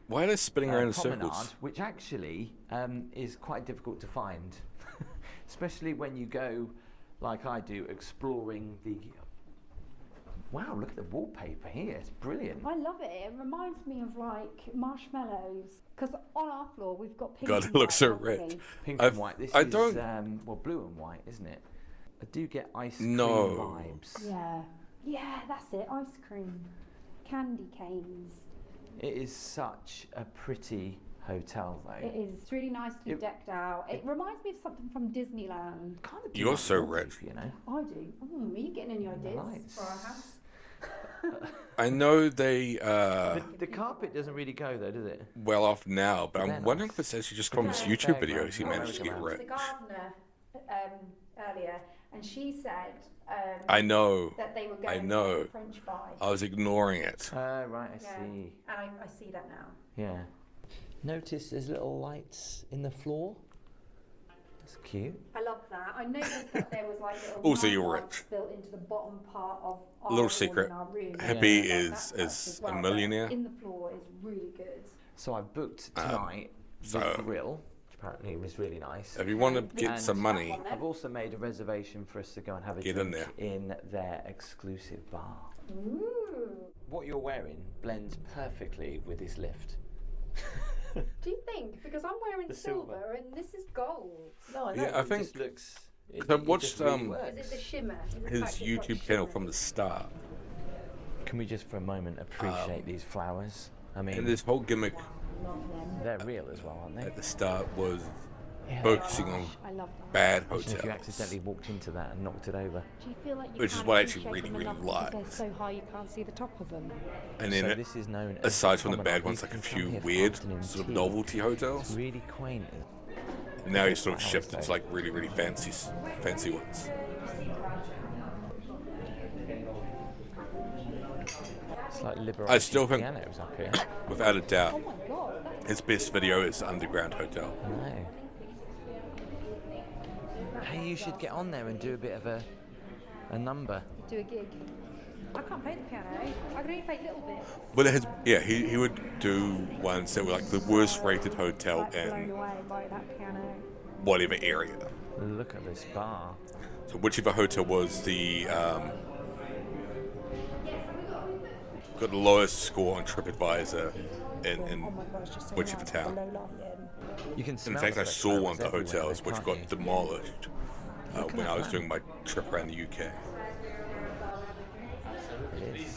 Why are they spinning around in promenade, circles? which actually is quite difficult to find, especially when you go, like I do, exploring the... Wow, look at the wallpaper here, it's brilliant. I love it. It reminds me of like marshmallows. Because on our floor we've got pink God, and it looks white, so haven't we? rich. Pink I and white, this is, don't... well, blue and white, isn't it? I do get ice cream No. vibes. Yeah. Yeah, that's it. Ice cream. Candy canes. It is such a pretty hotel, though. It is. It's really nicely decked out. It reminds me of something from Disneyland. Kind of You're so rich. you know. I do. Are you getting any ideas Nice. for our house? I know they The carpet doesn't really go though, does it? well off now, but They're I'm wondering if it's actually just from his YouTube videos he managed to get The rich. gardener earlier, and she said I know. that they were I going know. for a French vibe. I was ignoring it. Right, I Yeah. see. And I see that now. Yeah. Notice there's little lights in the floor. That's cute. I love that. I noticed that there was like little Also, night you're lights rich. built into the bottom part of our Little wall secret. in our room. Happy I love is that touch as well, a but millionaire. In the floor is really good. So I booked tonight the so- grill, which apparently was really nice. If you want to get And some money, I've also made a reservation for us to go and have a Get in drink there. in their exclusive bar. Ooh. What you're wearing blends perfectly with this lift. Do you think? Because I'm wearing The silver, silver. and this is gold. No, I know. Yeah, I it think- just looks. It, 'cause I've it watched, just really works. Is it the shimmer? Is it the his fact it's got YouTube channel shimmer? from the start. Can we just for a moment appreciate these flowers? I mean, And this whole gimmick they're real as well, aren't they? at the start was Yeah. focusing on I love that. bad Imagine if you hotels. accidentally walked into that and knocked it over. Do you feel like you Which is can't what I actually appreciate really, them really enough because liked. they're so high you can't see the top of them? And So then, this is known as aside from the promenade. bad ones, You like a can come few here for weird afternoon sort of tea. novelty hotels. It's really quaint. Now he's sort of Flowers, shifted to though. like really, really fancy ones. It's like Liberation I still think, Pianos up here. without a doubt, Oh my god, that's his best video is Underground Hotel. I know. Hey, you should get on there and do a bit of a number. do a gig. I can't play the piano. I can only play little bits. But he would do ones that were like the worst rated hotel Like blown in away by that piano. whatever area. Look at this bar. So whichever hotel was the got the lowest score on TripAdvisor in Oh my god, it's just so whichever nice. town. The low lighting. You can In smell fact, I the saw one of the flowers everywhere, hotels though, which can't got you? demolished Look at when I was that. doing my trip around the UK. It is.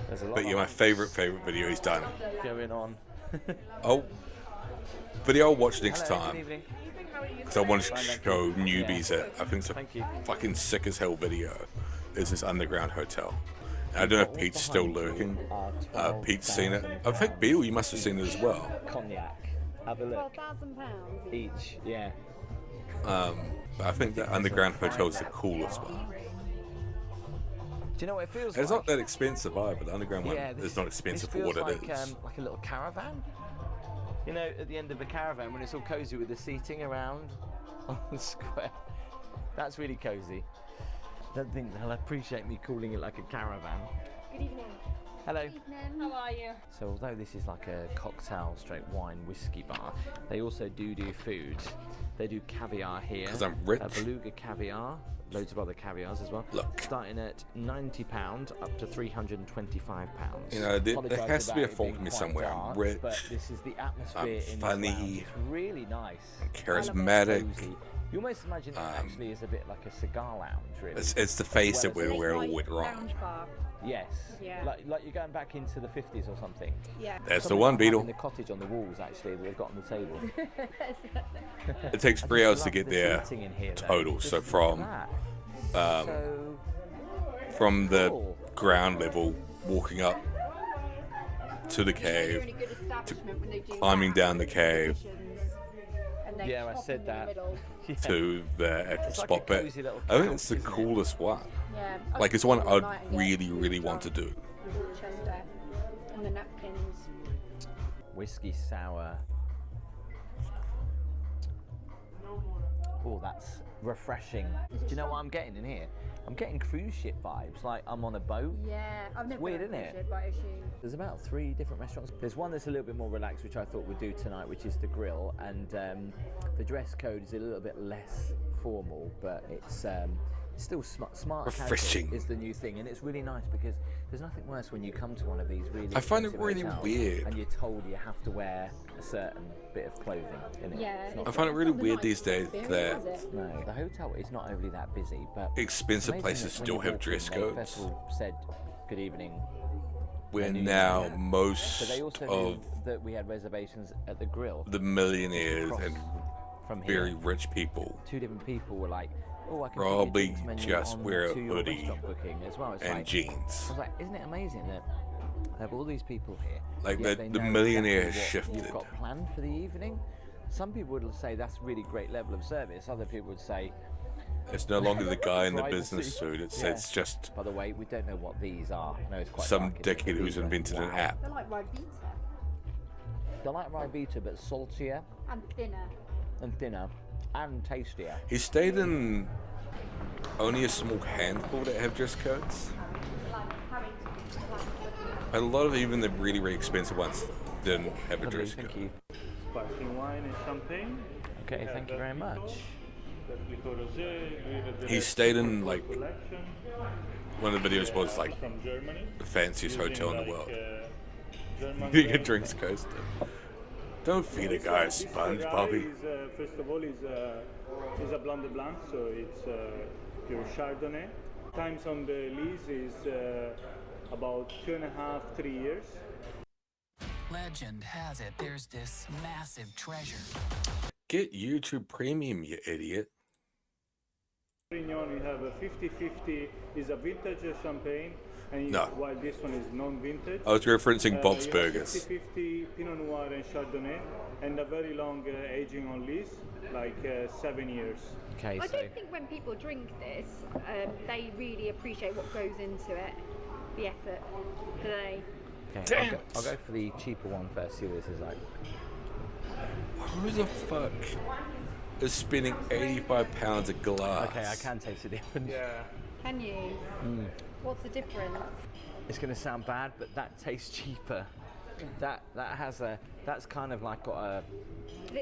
There's a lot But yeah, of my favorite video he's done. going on. Video I'll watch next Hello, good time evening. because I wanted to Fine, thank show you. newbies Yeah. that I think it's a Thank you. fucking sick as hell video. Is this Underground Hotel? And I don't know if Pete's still lurking. Pete's seen it. I think Beale, you must have seen it as well. Cognac. Have a look. £12,000 Each, yeah. But I think the Underground Hotel is the coolest one. Do you know what it feels And it's like? not that expensive either. The Underground one Yeah, is not expensive this for what feels it is. like a little caravan. You know, at the end of a caravan when it's all cozy with the seating around on the square. That's really cozy. Don't think they'll appreciate me calling it like a caravan. Good evening. Hello. How are you? So although this is like a cocktail straight wine whiskey bar, they also do food. They do caviar here. 'Cause I'm rich. Beluga caviar, loads of other caviars as well. Look. Starting at £90 up to £325. You know, there Apologise has to be a about it fault being in me quite somewhere. I'm dark, rich. But this is the atmosphere I'm in this funny. lounge. It's really nice. Charismatic. Cozy. You almost imagine it actually is a bit like a cigar lounge, really. It's the face that we're all went wrong. Yes. Yeah. Like you're going back into the 50s or something. Yeah. That's the Something one, like Beetle. having the cottage on the walls, actually, that they've got on the table. It takes 3 I hours just to love get the there seating in here, though. total. Just So look from at that. from the cool. ground level, walking up to the cave, to climbing down the cave, Yeah, I said that. Yeah. to the actual It's like spot a bit. cozy little I think couch, it's the isn't it? coolest one. Yeah. Like it's one I'd really want to do. Chester and the napkins. Whiskey sour. Oh, that's refreshing. Do you know what I'm getting in here? I'm getting cruise ship vibes, like I'm on a boat. Yeah, I've never Weird, been on a isn't cruise it? ship, but I assume. There's about 3 different restaurants. There's one that's a little bit more relaxed, which I thought we'd do tonight, which is the Grill, and the dress code is a little bit less formal, but it's still smart. Refreshing. Casual is the new thing, and it's really nice because there's nothing worse when you come to one of these really. I find it expensive really hotels weird. and you're told you have to wear a certain bit of clothing. Innit? Yeah, It's not I find it fun. really weird these days that No, the hotel is not overly that busy, but expensive amazing places that when still you have walk dress in, they codes. first of all said good evening. Where New Year. now But most they also of knew that we had reservations at the Grill. the millionaires Across and from here. very rich people 2 different people were like, "Oh, I can probably put your drinks menu just on wear a to your hoodie restaurant booking as well." It's and like, jeans. I was like, "Isn't it amazing that I have all these people here? Like yet the they the know millionaire exactly has what shifted. you've got planned for the evening?" Some people would say that's really great level of service. Other people would say It's no longer the guy in the privacy. business suit. It's Yeah. it's just By the way, we don't know what these are. No, it's quite some dark, isn't it? dickhead who's These are- invented an wow. app. They're like Ribena They're like Ribena, but saltier and thinner. and thinner and tastier. He stayed in only a small handful that have dress codes. A lot of even the really expensive ones didn't have a Lovely, dress thank code. you. Sparkling wine and champagne. Okay, thank you very much. He stayed in like Collection. one of the videos was like From Germany. the fanciest Using, hotel in the like, world. German You get brands. drinks coasted. Don't feed a guy a sponge, This guy Bobby. is, first of all, is a Blanc de Blanc, so it's pure Chardonnay. Times on the lease is about 2.5, 3 years. Legend has it there's this massive treasure. Get YouTube Premium, you idiot. Sauvignon, we have a 50-50 is a vintage champagne, and No. while this one is non-vintage. I was referencing Bob's you have Burgers. 50-50 Pinot Noir and Chardonnay, and a very long aging on lease, like 7 years. Okay, I so don't think when people drink this, they really appreciate what goes into it, the effort. Do they? okay, I'll go for the cheaper one first. See what this is like. Who the fuck is spending £85 a glass? Okay, I can taste the difference. Yeah. Can you? Mm. What's the difference? It's going to sound bad, but that tastes cheaper. That's kind of like got a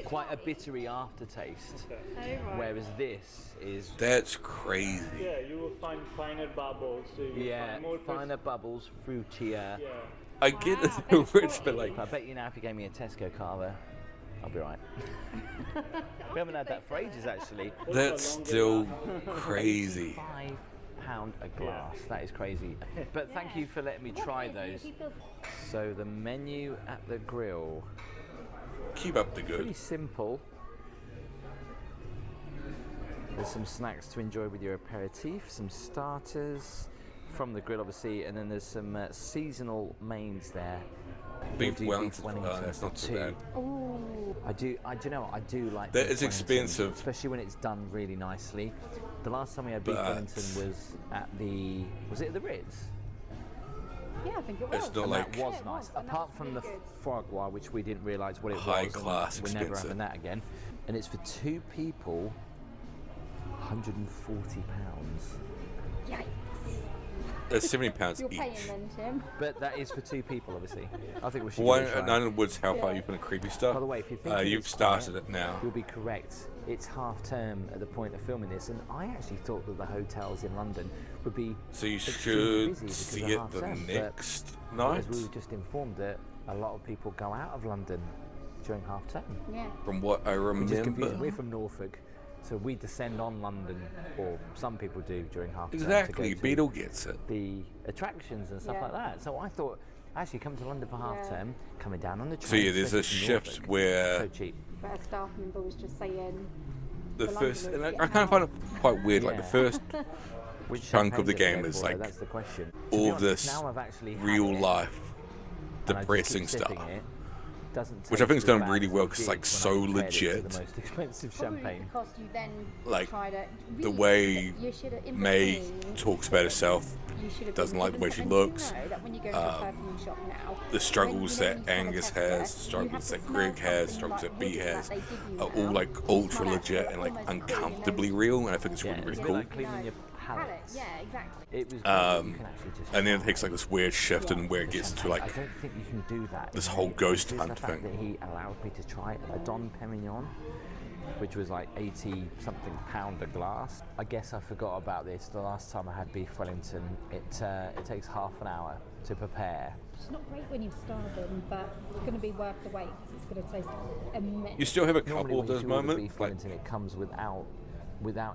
quite a bittery aftertaste. Oh, right. Whereas this is That's crazy. Yeah, you will find finer bubbles. So you yeah, find more finer bubbles, fruitier. Yeah. I get it's a little rich, but like I bet you now if you gave me a Tesco carver, I'll be right. We haven't had that for ages actually. that's still crazy. £5 a glass. That is crazy. But thank you for letting me try those. So the menu at the Grill. Keep up the Pretty good. simple. There's some snacks to enjoy with your aperitif, some starters from the Grill obviously, and then there's some seasonal mains there. Beef We'll do Wellington. Oh, that's not for too bad. Ooh. do you know what? I do like That beef is Wellington, expensive. especially when it's done really nicely. The last time we had beef But- Wellington was at was it the Ritz? Yeah, I think it was. It's not And like that was nice. Apart from the foie gras, which we didn't realise what it High was. and class, we're never expensive. having that again. And it's for 2 people, £140. Yikes. That's £70 You're each. paying then, Tim. But that is for 2 people, obviously. I think we should. One give it a at try. Nine in the Woods, how far you've been a creepy stuff? By the way, if you think you've started it now. You'll be correct. It's half term at the point of filming this, and I actually thought that the hotels in London would be. So you extremely should busy because see of it half the term, next but night. As we were just informed that a lot of people go out of London during half term. Yeah. From what I Which is confusing. remember. We're from Norfolk, so we descend on London, or some people do during half term. Exactly, to go to Beetle gets it. The attractions and stuff Yeah. like that. So I thought, actually, coming to London for half term, coming down on the train. So yeah, there's a especially from shift Norfolk, where so cheap. But a staff member was just saying. the for first, and Londoners I get kind of find it out. quite weird. Like the Yeah. first Which chunk of the champagne game do they is go for, like that's the question. To all be of honest, this now I've actually had real it, life and I just depressing keep stuff, sipping it. Doesn't which I taste think is as done bad really as well it because it's did like when so I compared it to legit. the most expensive Probably champagne. because you then Like, tried it. The Really, way you should have- in May between, talks about herself, you should have doesn't been like the way she given- and looks. you know that when you go into a perfume shop now, The struggles when, that you know, you Angus smell a has, tester, you struggles have to that smell Greg has, something struggles like that B hidden that has, they give you are all now. like You ultra smell it, legit and like almost feel, you know, uncomfortably real, and I think it's really Yeah, really it's a bit cool. like cleaning your palate. Yeah, exactly. It was great that you can actually just And then it takes like this weird shift in where it gets to like I don't think you can do that. this in whole America. ghost Just hunt the fact thing. that he allowed me to try a Dom Perignon, which was like 80 something pound a glass. I guess I forgot about this. The last time I had beef Wellington, it takes half an hour to prepare. It's not great when you're starving, but it's going to be worth the wait because it's going to taste immense. You still have a Normally couple of when you those do order moments. beef Wellington, it comes without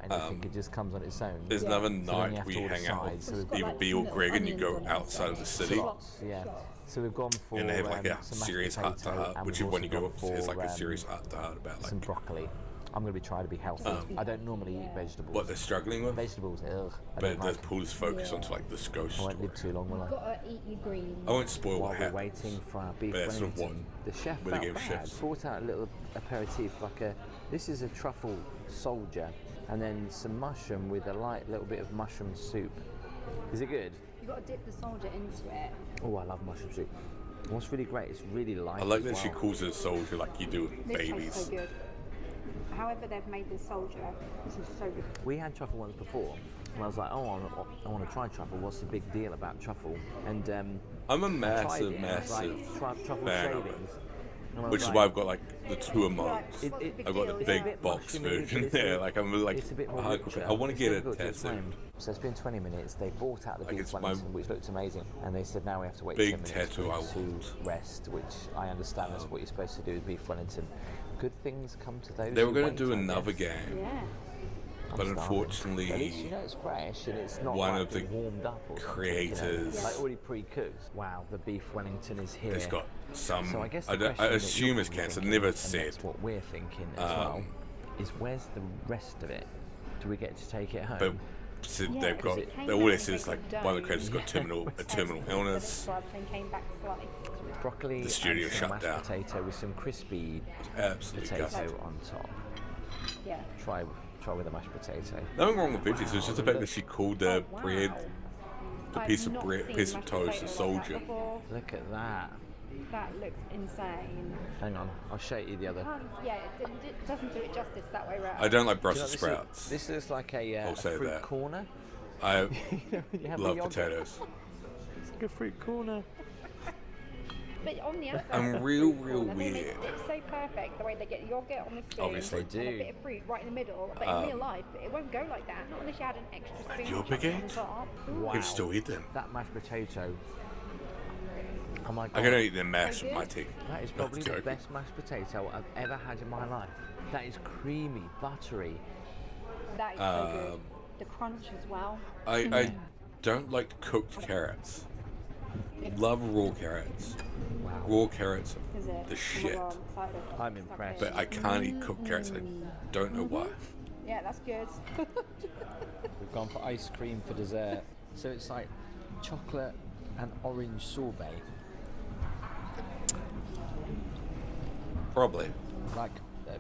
anything. It just comes on its own. There's Yeah. another So then you night have where to you order hang out sides. So with we've either got, B or Greg and you go outside of the city. Shots, yeah. So we've gone for And they have like a some mashed serious heart to potato, heart, and which we've is when also you go gone upstairs, for, like a serious heart to heart about some like broccoli. I'm going to be trying to be healthy. I don't normally eat vegetables. what they're struggling with. Vegetables, ugh. I But don't it does like. pull his focus onto like this ghost I won't story. live too long, will I? You've got to eat your greens. I won't spoil While what we're happens. waiting for our beef But that's sort of Wellington, the chef where the felt game bad. shifts. Brought out a little aperitif, like a. This is a truffle soldier, and then some mushroom with a light little bit of mushroom soup. Is it good? You've got to dip the soldier into it. Oh, I love mushroom soup. What's really great, it's really light. I like as that she well. calls it a soldier like you do with This babies. tastes so good. However they've made this soldier, this is so good. We had truffle once before, and I was like, oh, I want to try truffle. What's the big deal about truffle? And I'm a I tried massive, it, and it was massive like truffle fan of shavings. it. And I was Which is like, why I've got like the two amongst. I've got the It's a big bit box mushy, maybe, version but it's a there. bit- Like I'm like, it's a bit more I richer. want to It's get it difficult to tested. explain. So it's been 20 minutes. They brought out the Like beef it's my Wellington, which looked amazing, and they said now we have to wait big 10 minutes tattoo I to rest, which I understand is what you're supposed to do with beef Wellington. Good things come to those. They were who going wait, to do I another guess. game, Yeah. I'm but starving. unfortunately, At least you know it's fresh and it's not one like of the been warmed up or something, creators- you know, like already pre-cooked. Wow, the beef Wellington is here. it's got some. So I guess I, the don't- I question that assume you're it's cancer. thinking, Never and said. that's what we're thinking as well. Is where's the rest of it? Do we get to take it home? But so Yeah, they've because got. it came All out this in is like like a one of the dough. creators got a terminal illness. Then came back slightly. Broccoli The studio and some shut mashed down. potato with some crispy Absolutely potato gutted. on top. Yeah. Try with a mashed potato. Nothing wrong with veggies. It's just the fact that she called the bread, the I've piece of not bread, seen piece of mashed toast, a potato like that soldier. before. Look at that. That looks insane. Hang on, I'll show you the other. Yeah, it doesn't do it justice that way round. I don't like Do you know Brussels what sprouts. This looks like a I'll say fruit that. corner. I You know, when you have a love yogurt. potatoes. It's like a fruit corner. But on the outside, I'm real corner, weird. It's so perfect the way they get yogurt on the spoon. Obviously. They And do. a bit of fruit right in the middle. But in real life, it won't go like that. Not unless you had an extra spoon. you're chopped big on eggs? top. Wow. You'd still eat them. That mashed potato. Oh my god. I'm gonna eat them mashed with my teeth. That is No, probably the joke. best mashed potato I've ever had in my life. That is creamy, buttery. That is so good. The crunch as well. I don't like cooked carrots. Love raw carrots. Wow. Raw carrots Is it? are the Oh my shit. God, I'm excited. I'm impressed. But I can't eat cooked carrots. I don't know why. Yeah, that's good. We've gone for ice cream for dessert. So it's like chocolate and orange sorbet. Probably. Like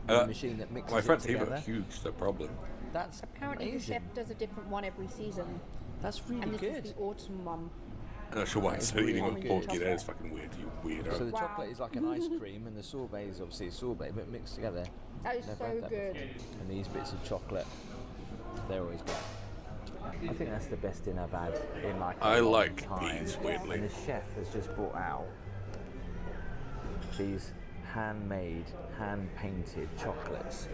a machine that mixes My front it teeth together. are huge, so probably. That's Apparently, the amazing. chef does a different one every season. That's really And this good. is the autumn one. I'm not sure why That is instead of eating really with porky, good. that is fucking weird, you weirdo. So the Wow. chocolate is like an ice cream, and the sorbet is obviously a sorbet, but mixed together. That is Never so had that good. before. And these bits of chocolate, they're always good. I think that's the best dinner I've had in like a I long like time. these, weirdly. And the chef has just brought out these handmade, hand-painted chocolates.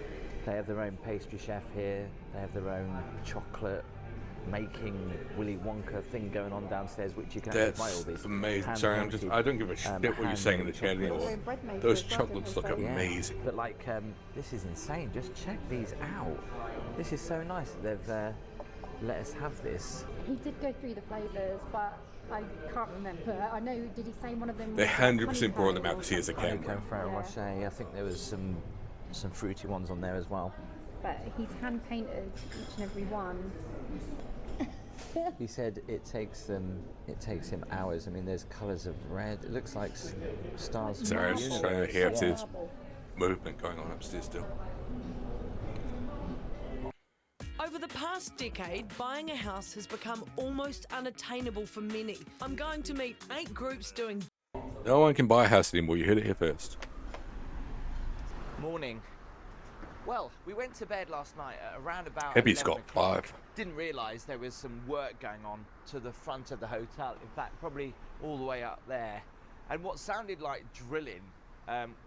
They have their own pastry chef here. They have their own chocolate making Willy Wonka thing going on downstairs, which you can actually buy all That's these. amazing. Sorry, I don't give a shit what you're saying in the chat anymore. Those chocolates look Yeah, amazing. but like, this is insane. Just check these out. This is so nice that they've let us have this. He did go through the flavours, but I can't remember. I know, did he say one of them? They was 100% brought them honeycomb out because he has a camera. Honeycomb Ferrero Rocher. I think there was some fruity ones on there as well. But he's hand painted each and every one. He said it takes him hours. I mean, there's colours of red. It looks like stars. from Sorry, I the was just universe. trying to hear if Yeah. there's movement going on upstairs still. Over the past decade, buying a house has become almost unattainable for many. I'm going to meet 8 groups doing. No one can buy a house anymore. You heard it here first. Morning. Well, we went to bed last night at around about Heavy's 11 got o'clock. 5. Didn't realise there was some work going on to the front of the hotel. In fact, probably all the way up there. And what sounded like drilling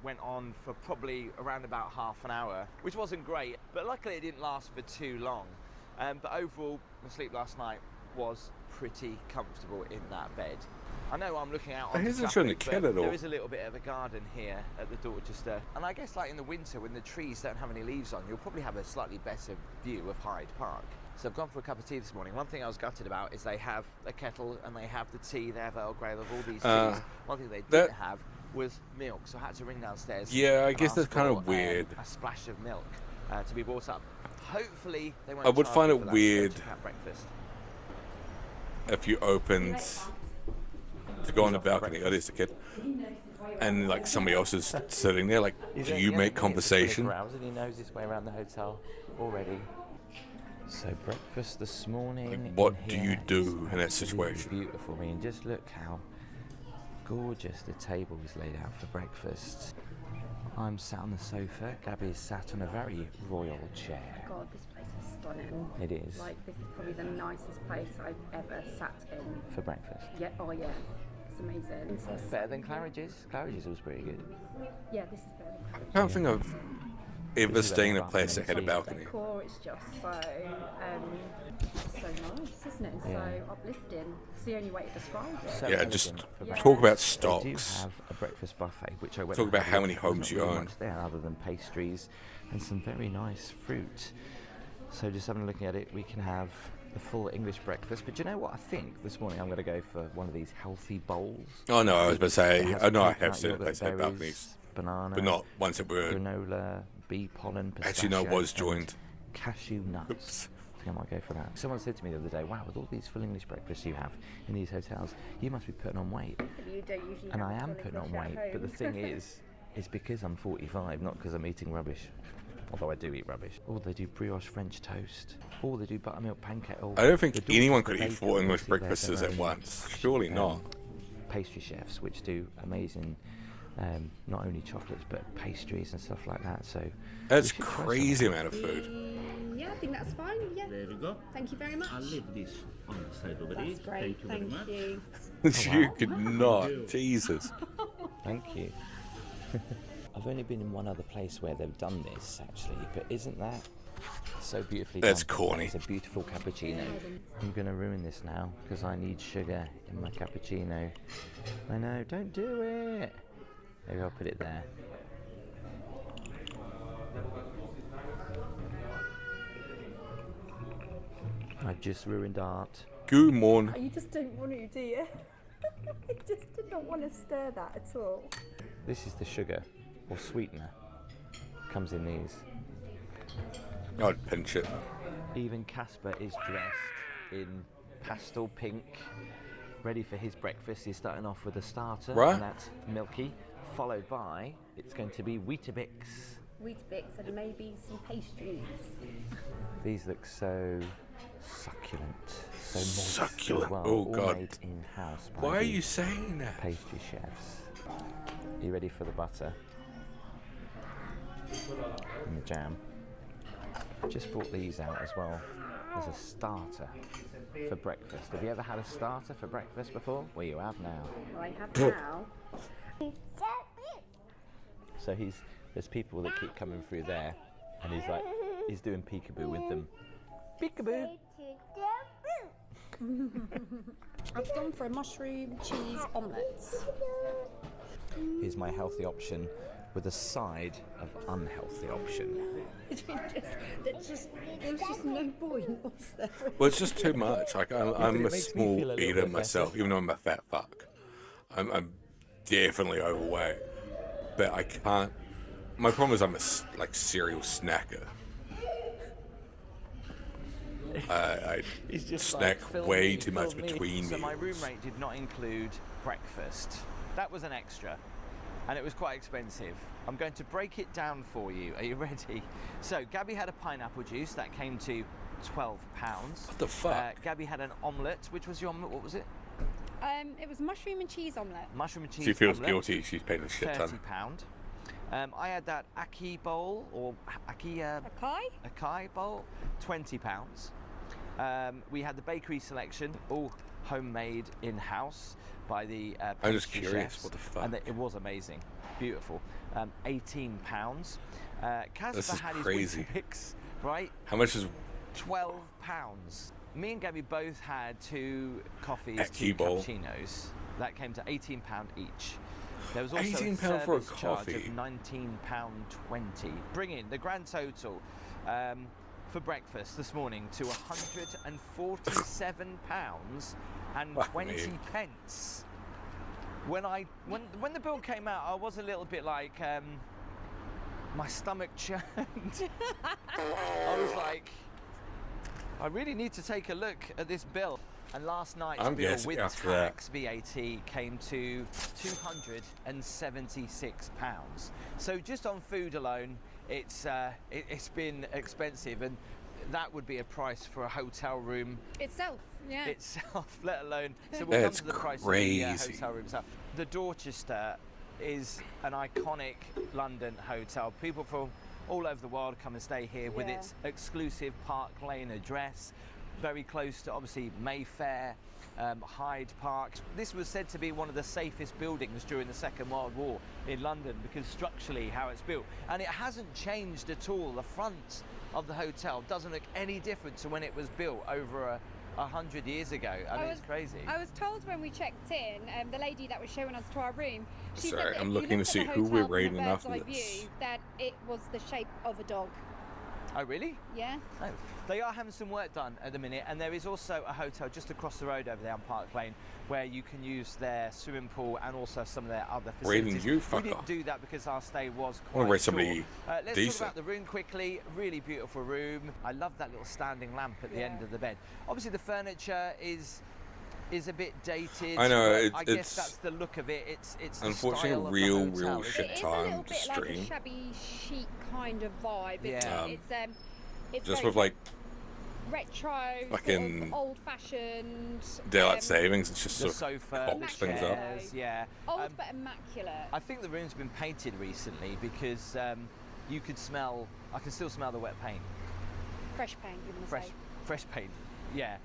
went on for probably around about half an hour, which wasn't great. But luckily it didn't last for too long. But overall, my sleep last night was pretty comfortable in that bed. I know I'm looking out on He's the not showing the traffic, kid but at all. there is a little bit of a garden here at the Dorchester. And I guess like in the winter when the trees don't have any leaves on, you'll probably have a slightly better view of Hyde Park. So I've gone for a cup of tea this morning. One thing I was gutted about is they have a kettle and they have the tea, they have Earl Grey, they have all these teas. One thing they didn't have was milk, so I had to ring downstairs. Yeah, I and guess that's ask kind for, of weird. A splash of milk to be brought up. Hopefully they won't I would charge find me it for that, so weird check out breakfast. if you opened to go on the balcony. Oh, there's the kid. And like somebody else is sitting there. Like, do you make conversation? And he knows his way around the hotel already. So breakfast this morning. Like, what in do here you do is in that absolutely situation? Beautiful. I mean, just look how gorgeous the table is laid out for breakfast. I'm sat on the sofa. Gabby's sat on a very royal chair. God, this place is stunning. It is. Like, this is probably the nicest place I've ever sat in. For breakfast. Yeah, oh yeah. It's amazing. It's Better than Claridge's? Claridge's was pretty good. Yeah, this is better than Claridge's. I don't think I've ever stayed in a place that had a balcony. Decor is just so nice, isn't it? And Yeah. so uplifting. It's the only way to describe it. So Yeah, elegant just for talk about breakfast. They do stocks. have a breakfast buffet, which I went Talk and about had a how look many at. homes There's you not really own. much there other than pastries and some very nice fruit. So just having a look at it, we can have the full English breakfast. But do you know what I think? This morning I'm going to go for one of these healthy bowls. Oh no, I was about to say. It has I know I coconut have seen a yogurt, place that had berries, balconies, banana, but not ones that were. granola, bee pollen, pistachio, Actually, no, it was and joined. cashew nuts. I think I might go for that. Someone said to me the other day, wow, with all these full English breakfasts you have in these hotels, you must be putting on weight. But you don't usually And have I am full putting on English weight, at but the home. thing is, it's because I'm 45, not because I'm eating rubbish. Although I do eat rubbish. Or they do brioche French toast. Or they do buttermilk pancake. Or I don't think the anyone Dorchester could eat Baker, 4 English obviously, they have breakfasts their at own, once. Surely not. Pastry chefs, which do amazing, not only chocolates, but pastries and stuff like that. So That's we should try crazy some. amount of food. Yeah, I think that's fine. Yeah. There we go. Thank you very much. I'll leave this on the side over there. That's great. Thank you very much. you. You could not. Jesus. Thank you. I've only been in one other place where they've done this, actually, but isn't that so beautifully That's done? corny. It's a beautiful cappuccino. I'm going to ruin this now because I need sugar in my cappuccino. I know, don't do it. Maybe I'll put it there. I've just ruined art. Good morning. You just don't want to, do you? I just did not want to stir that at all. This is the sugar or sweetener. Comes in these. I'd pinch it. Even Casper is dressed in pastel pink, ready for his breakfast. He's starting off with a starter, Right. and that's Milky, followed by, it's going to be Weetabix. Weetabix and maybe some pastries. These look so succulent, so moist Succulent. as well, Oh, all God. made in-house by Why are the you saying that? pastry chefs. Are you ready for the butter? And the jam. Just brought these out as well. as a starter for breakfast. Have you ever had a starter for breakfast before? Well, you have now. I have now. So there's people that keep coming through there, and he's doing peekaboo with them. Peekaboo. I've gone for a mushroom cheese omelette. Here's my healthy option with a side of unhealthy option. There's just no point, was there? Well, it's just too much. Like I'm a makes me feel a small little eater bit myself, better. even though I'm a fat fuck. I'm definitely overweight, but I can't. My problem is I'm a cereal snacker. I He's just snack like, "Fill way me, too much fill me." between So meals. my room rate did not include breakfast. That was an extra, and it was quite expensive. I'm going to break it down for you. Are you ready? So Gabby had a pineapple juice that came to £12. What the fuck? Gabby had an omelette. Which was your omelette? What was it? It was mushroom and cheese omelette. Mushroom and cheese. She feels omelette, guilty. She's paying a shit ton. £30. I had that ackee bowl or acai bowl, £20. We had the bakery selection, all homemade in-house by the I'm just pastry curious, chefs, what the fuck? and it was amazing, beautiful. £18. Casper This is had crazy. his Weetabix, right? How much is £12. Me and Gabby both had 2 coffees, Ackee 2 bowl. cappuccinos. That came to £18 each. There was also £18 a for a service charge coffee. of £19.20, bringing the grand total for breakfast this morning to £147.20. When the bill came out, I was a little bit like, my stomach churned. I was like, I really need to take a look at this bill. And last night's I'm bill guessing with after that. tax, VAT, came to £276. So just on food alone, it's been expensive, and that would be a price for a hotel room Itself, yeah. itself, let alone. So we'll come That's to the price crazy. of the hotel room itself. The Dorchester is an iconic London hotel. People from all over the world come and stay here with Yeah. its exclusive Park Lane address, very close to obviously Mayfair, Hyde Park. This was said to be one of the safest buildings during the Second World War in London because structurally how it's built, and it hasn't changed at all. The front of the hotel doesn't look any different to when it was built over 100 years ago. I mean, it's crazy. I was told when we checked in, the lady that was showing us to our room, she Sorry, said that I'm if looking you to looked see at the who we're hotel from a rating bird's after eye this. view, that it was the shape of a dog. Oh, really? Yeah. Oh. They are having some work done at the minute, and there is also a hotel just across the road over there on Park Lane where you can use their swimming pool and also some of their other Rating facilities. you, We fuck didn't off. do that because our stay was I wanna quite rate somebody short. Let's decent. talk about the room quickly. Really beautiful room. I love that little standing lamp at the end of the bed. Obviously, the furniture is a bit dated. I know, but I it's guess that's the look of it. It's the unfortunately style of real the hotel, isn't shit it? It's a little time to bit like a stream. shabby chic kind of vibe. Isn't Yeah. it? It's Just very with like retro, fucking old-fashioned. daylight savings, it's just The sort of sofa, pops things up. chairs, yeah. Old but immaculate. I think the room's been painted recently because you could smell. I can still smell the wet paint. Fresh paint, you must say. Fresh paint. Yeah.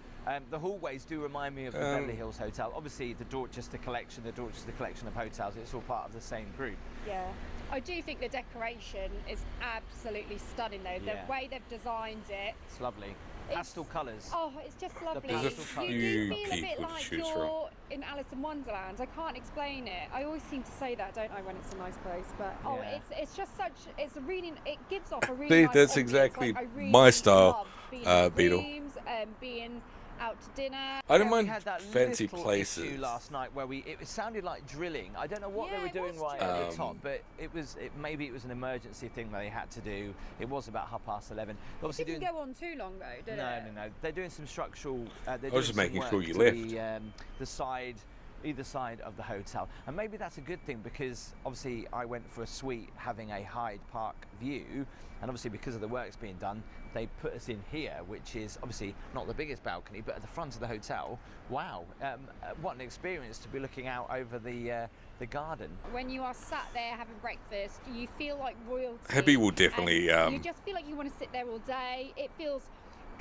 The hallways do remind me of the Beverly Hills Hotel. Obviously, the Dorchester collection of hotels. It's all part of the same group. Yeah. I do think the decoration is absolutely stunning, though. Yeah. The way they've designed it. It's lovely. It's- Pastel colours. Oh, it's just lovely. There's a You few do feel a bit people to like choose you're in Alice in Wonderland. I can't explain it. I always seem to say that, don't I, when it's a nice place? But Yeah. it's just such. It's a really. It gives off a really. See, nice that's ambience. exactly Like, I really my style, love being in the Beetle. rooms, being out to dinner. I don't We mind had that fancy little places. issue last night where it sounded like drilling. I don't know what they Yeah, were it doing was right at the drilling. top, but maybe it was an emergency thing that they had to do. It was about 11:30. Obviously It didn't doing go on too long though, did no, it? no. They're doing some structural. They're was doing just some making work sure you to left. the side, either side of the hotel, and maybe that's a good thing because obviously I went for a suite having a Hyde Park view, and obviously because of the works being done, they put us in here, which is obviously not the biggest balcony, but at the front of the hotel. Wow, what an experience to be looking out over the garden. When you are sat there having breakfast, you feel like royalty. Happy will definitely, and you just feel like you want to sit there all day. It feels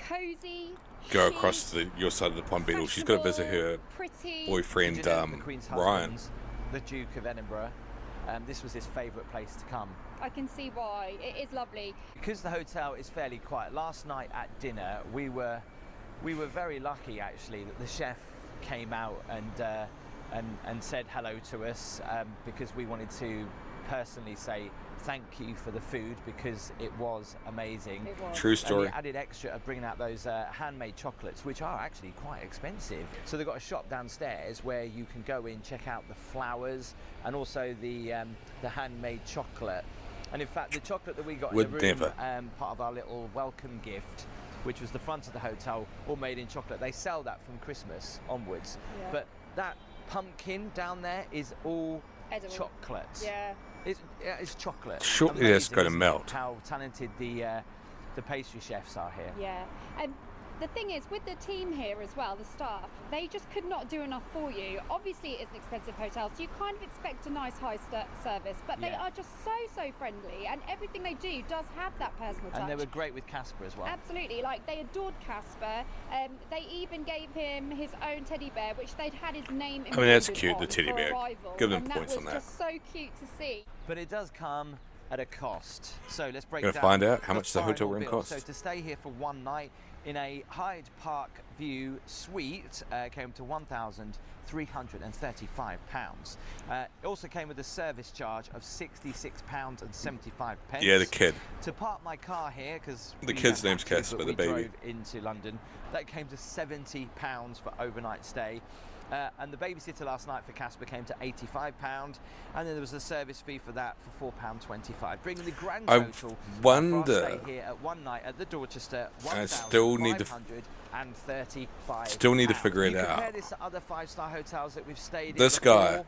cozy. go across to your side of the pond, Beetle. She's got to visit her pretty. boyfriend, Did you know the Queen's Ryan. husband, the Duke of Edinburgh, this was his favourite place to come. I can see why. It is lovely. Because the hotel is fairly quiet. Last night at dinner, we were very lucky actually that the chef came out and said hello to us because we wanted to personally say thank you for the food because it was amazing. It was. True story. And the added extra of bringing out those handmade chocolates, which are actually quite expensive. So they've got a shop downstairs where you can go in, check out the flowers and also the handmade chocolate. And in fact, the chocolate that we got in the room, part of our little welcome gift, which was the front of the hotel, all made in chocolate. They sell that from Christmas onwards. Yeah. But that pumpkin down there is all edible. Chocolate. Yeah. It's chocolate. Shortly it's going to melt. How talented the pastry chefs are here. Yeah. And the thing is, with the team here as well, the staff, they just could not do enough for you. Obviously, it is an expensive hotel, so you kind of expect a nice high service, but they are just so friendly, and everything they do does have that personal touch. And they were great with Casper as well. Absolutely, like they adored Casper. They even gave him his own teddy bear, which they'd had his name. I mean, that's cute, the teddy bear. Give them points on that. That was just so cute to see. But it does come at a cost. So let's break down. Gonna find out how much the hotel room costs. So to stay here for one night in a Hyde Park View suite came to £1,335. It also came with a service charge of £66.75. Yeah, the kid. To park my car here, because the kid's name's Casper, the baby. Drove into London. That came to £70 for overnight stay. And the babysitter last night for Casper came to £85, and then there was a service fee for that for £4.25, bringing the grand total for our stay here at one night at the Dorchester £1,535. Still need to figure it you out. Compare this to other five-star hotels that we've stayed this in before, guy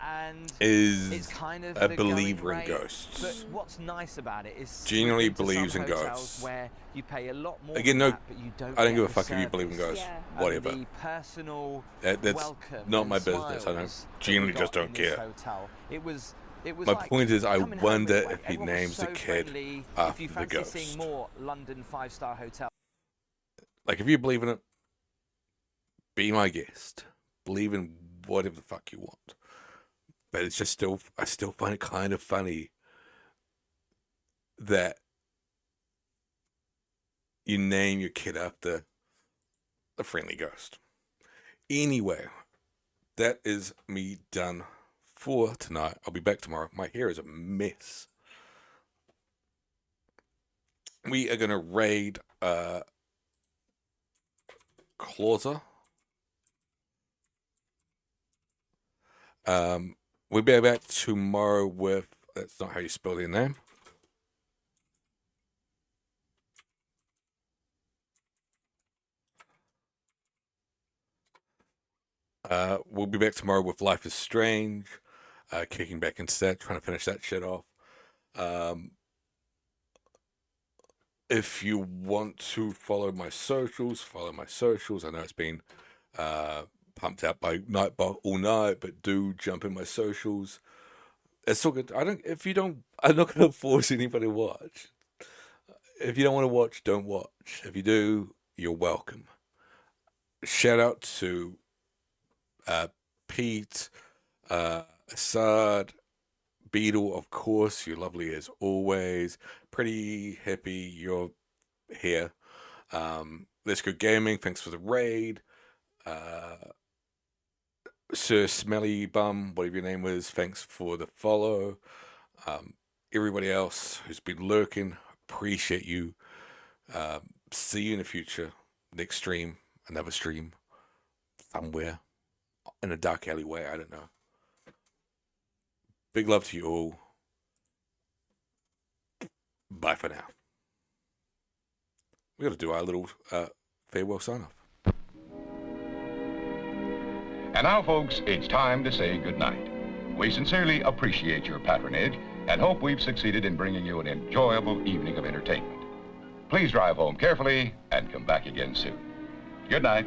and is it's kind of a believer in ghosts. But what's nice about it is genuinely believes in ghosts. Where you pay a lot more. Again, no, but you don't. I don't give a fuck if you believe in ghosts. Whatever. The personal that's not my business. I don't genuinely just don't care. It was my point is, I wonder if he names the kid after the ghost. Seeing more London five-star hotel. Like, if you believe in it, be my guest. Believe in whatever the fuck you want. But it's just I still find it kind of funny that you name your kid after a friendly ghost. Anyway, that is me done for tonight. I'll be back tomorrow. My hair is a mess. We are going to raid Clauser. We'll be back tomorrow with, that's not how you spell their name. We'll be back tomorrow with Life is Strange, kicking back into that, trying to finish that shit off. If you want to follow my socials. I know it's been pumped out by Nightbot all night, but do jump in my socials. It's all good. I'm not going to force anybody to watch. If you don't want to watch, don't watch. If you do, you're welcome. Shout out to Pete, Assad, Beetle, of course. You're lovely as always. Pretty happy you're here. Let's Go Gaming, thanks for the raid. Sir Smelly Bum, whatever your name was, thanks for the follow. Everybody else who's been lurking, appreciate you. See you in the future. Next stream, another stream, somewhere in a dark alleyway, I don't know. Big love to you all. Bye for now. We got to do our little farewell sign off. And now, folks, it's time to say goodnight. We sincerely appreciate your patronage and hope we've succeeded in bringing you an enjoyable evening of entertainment. Please drive home carefully and come back again soon. Good night.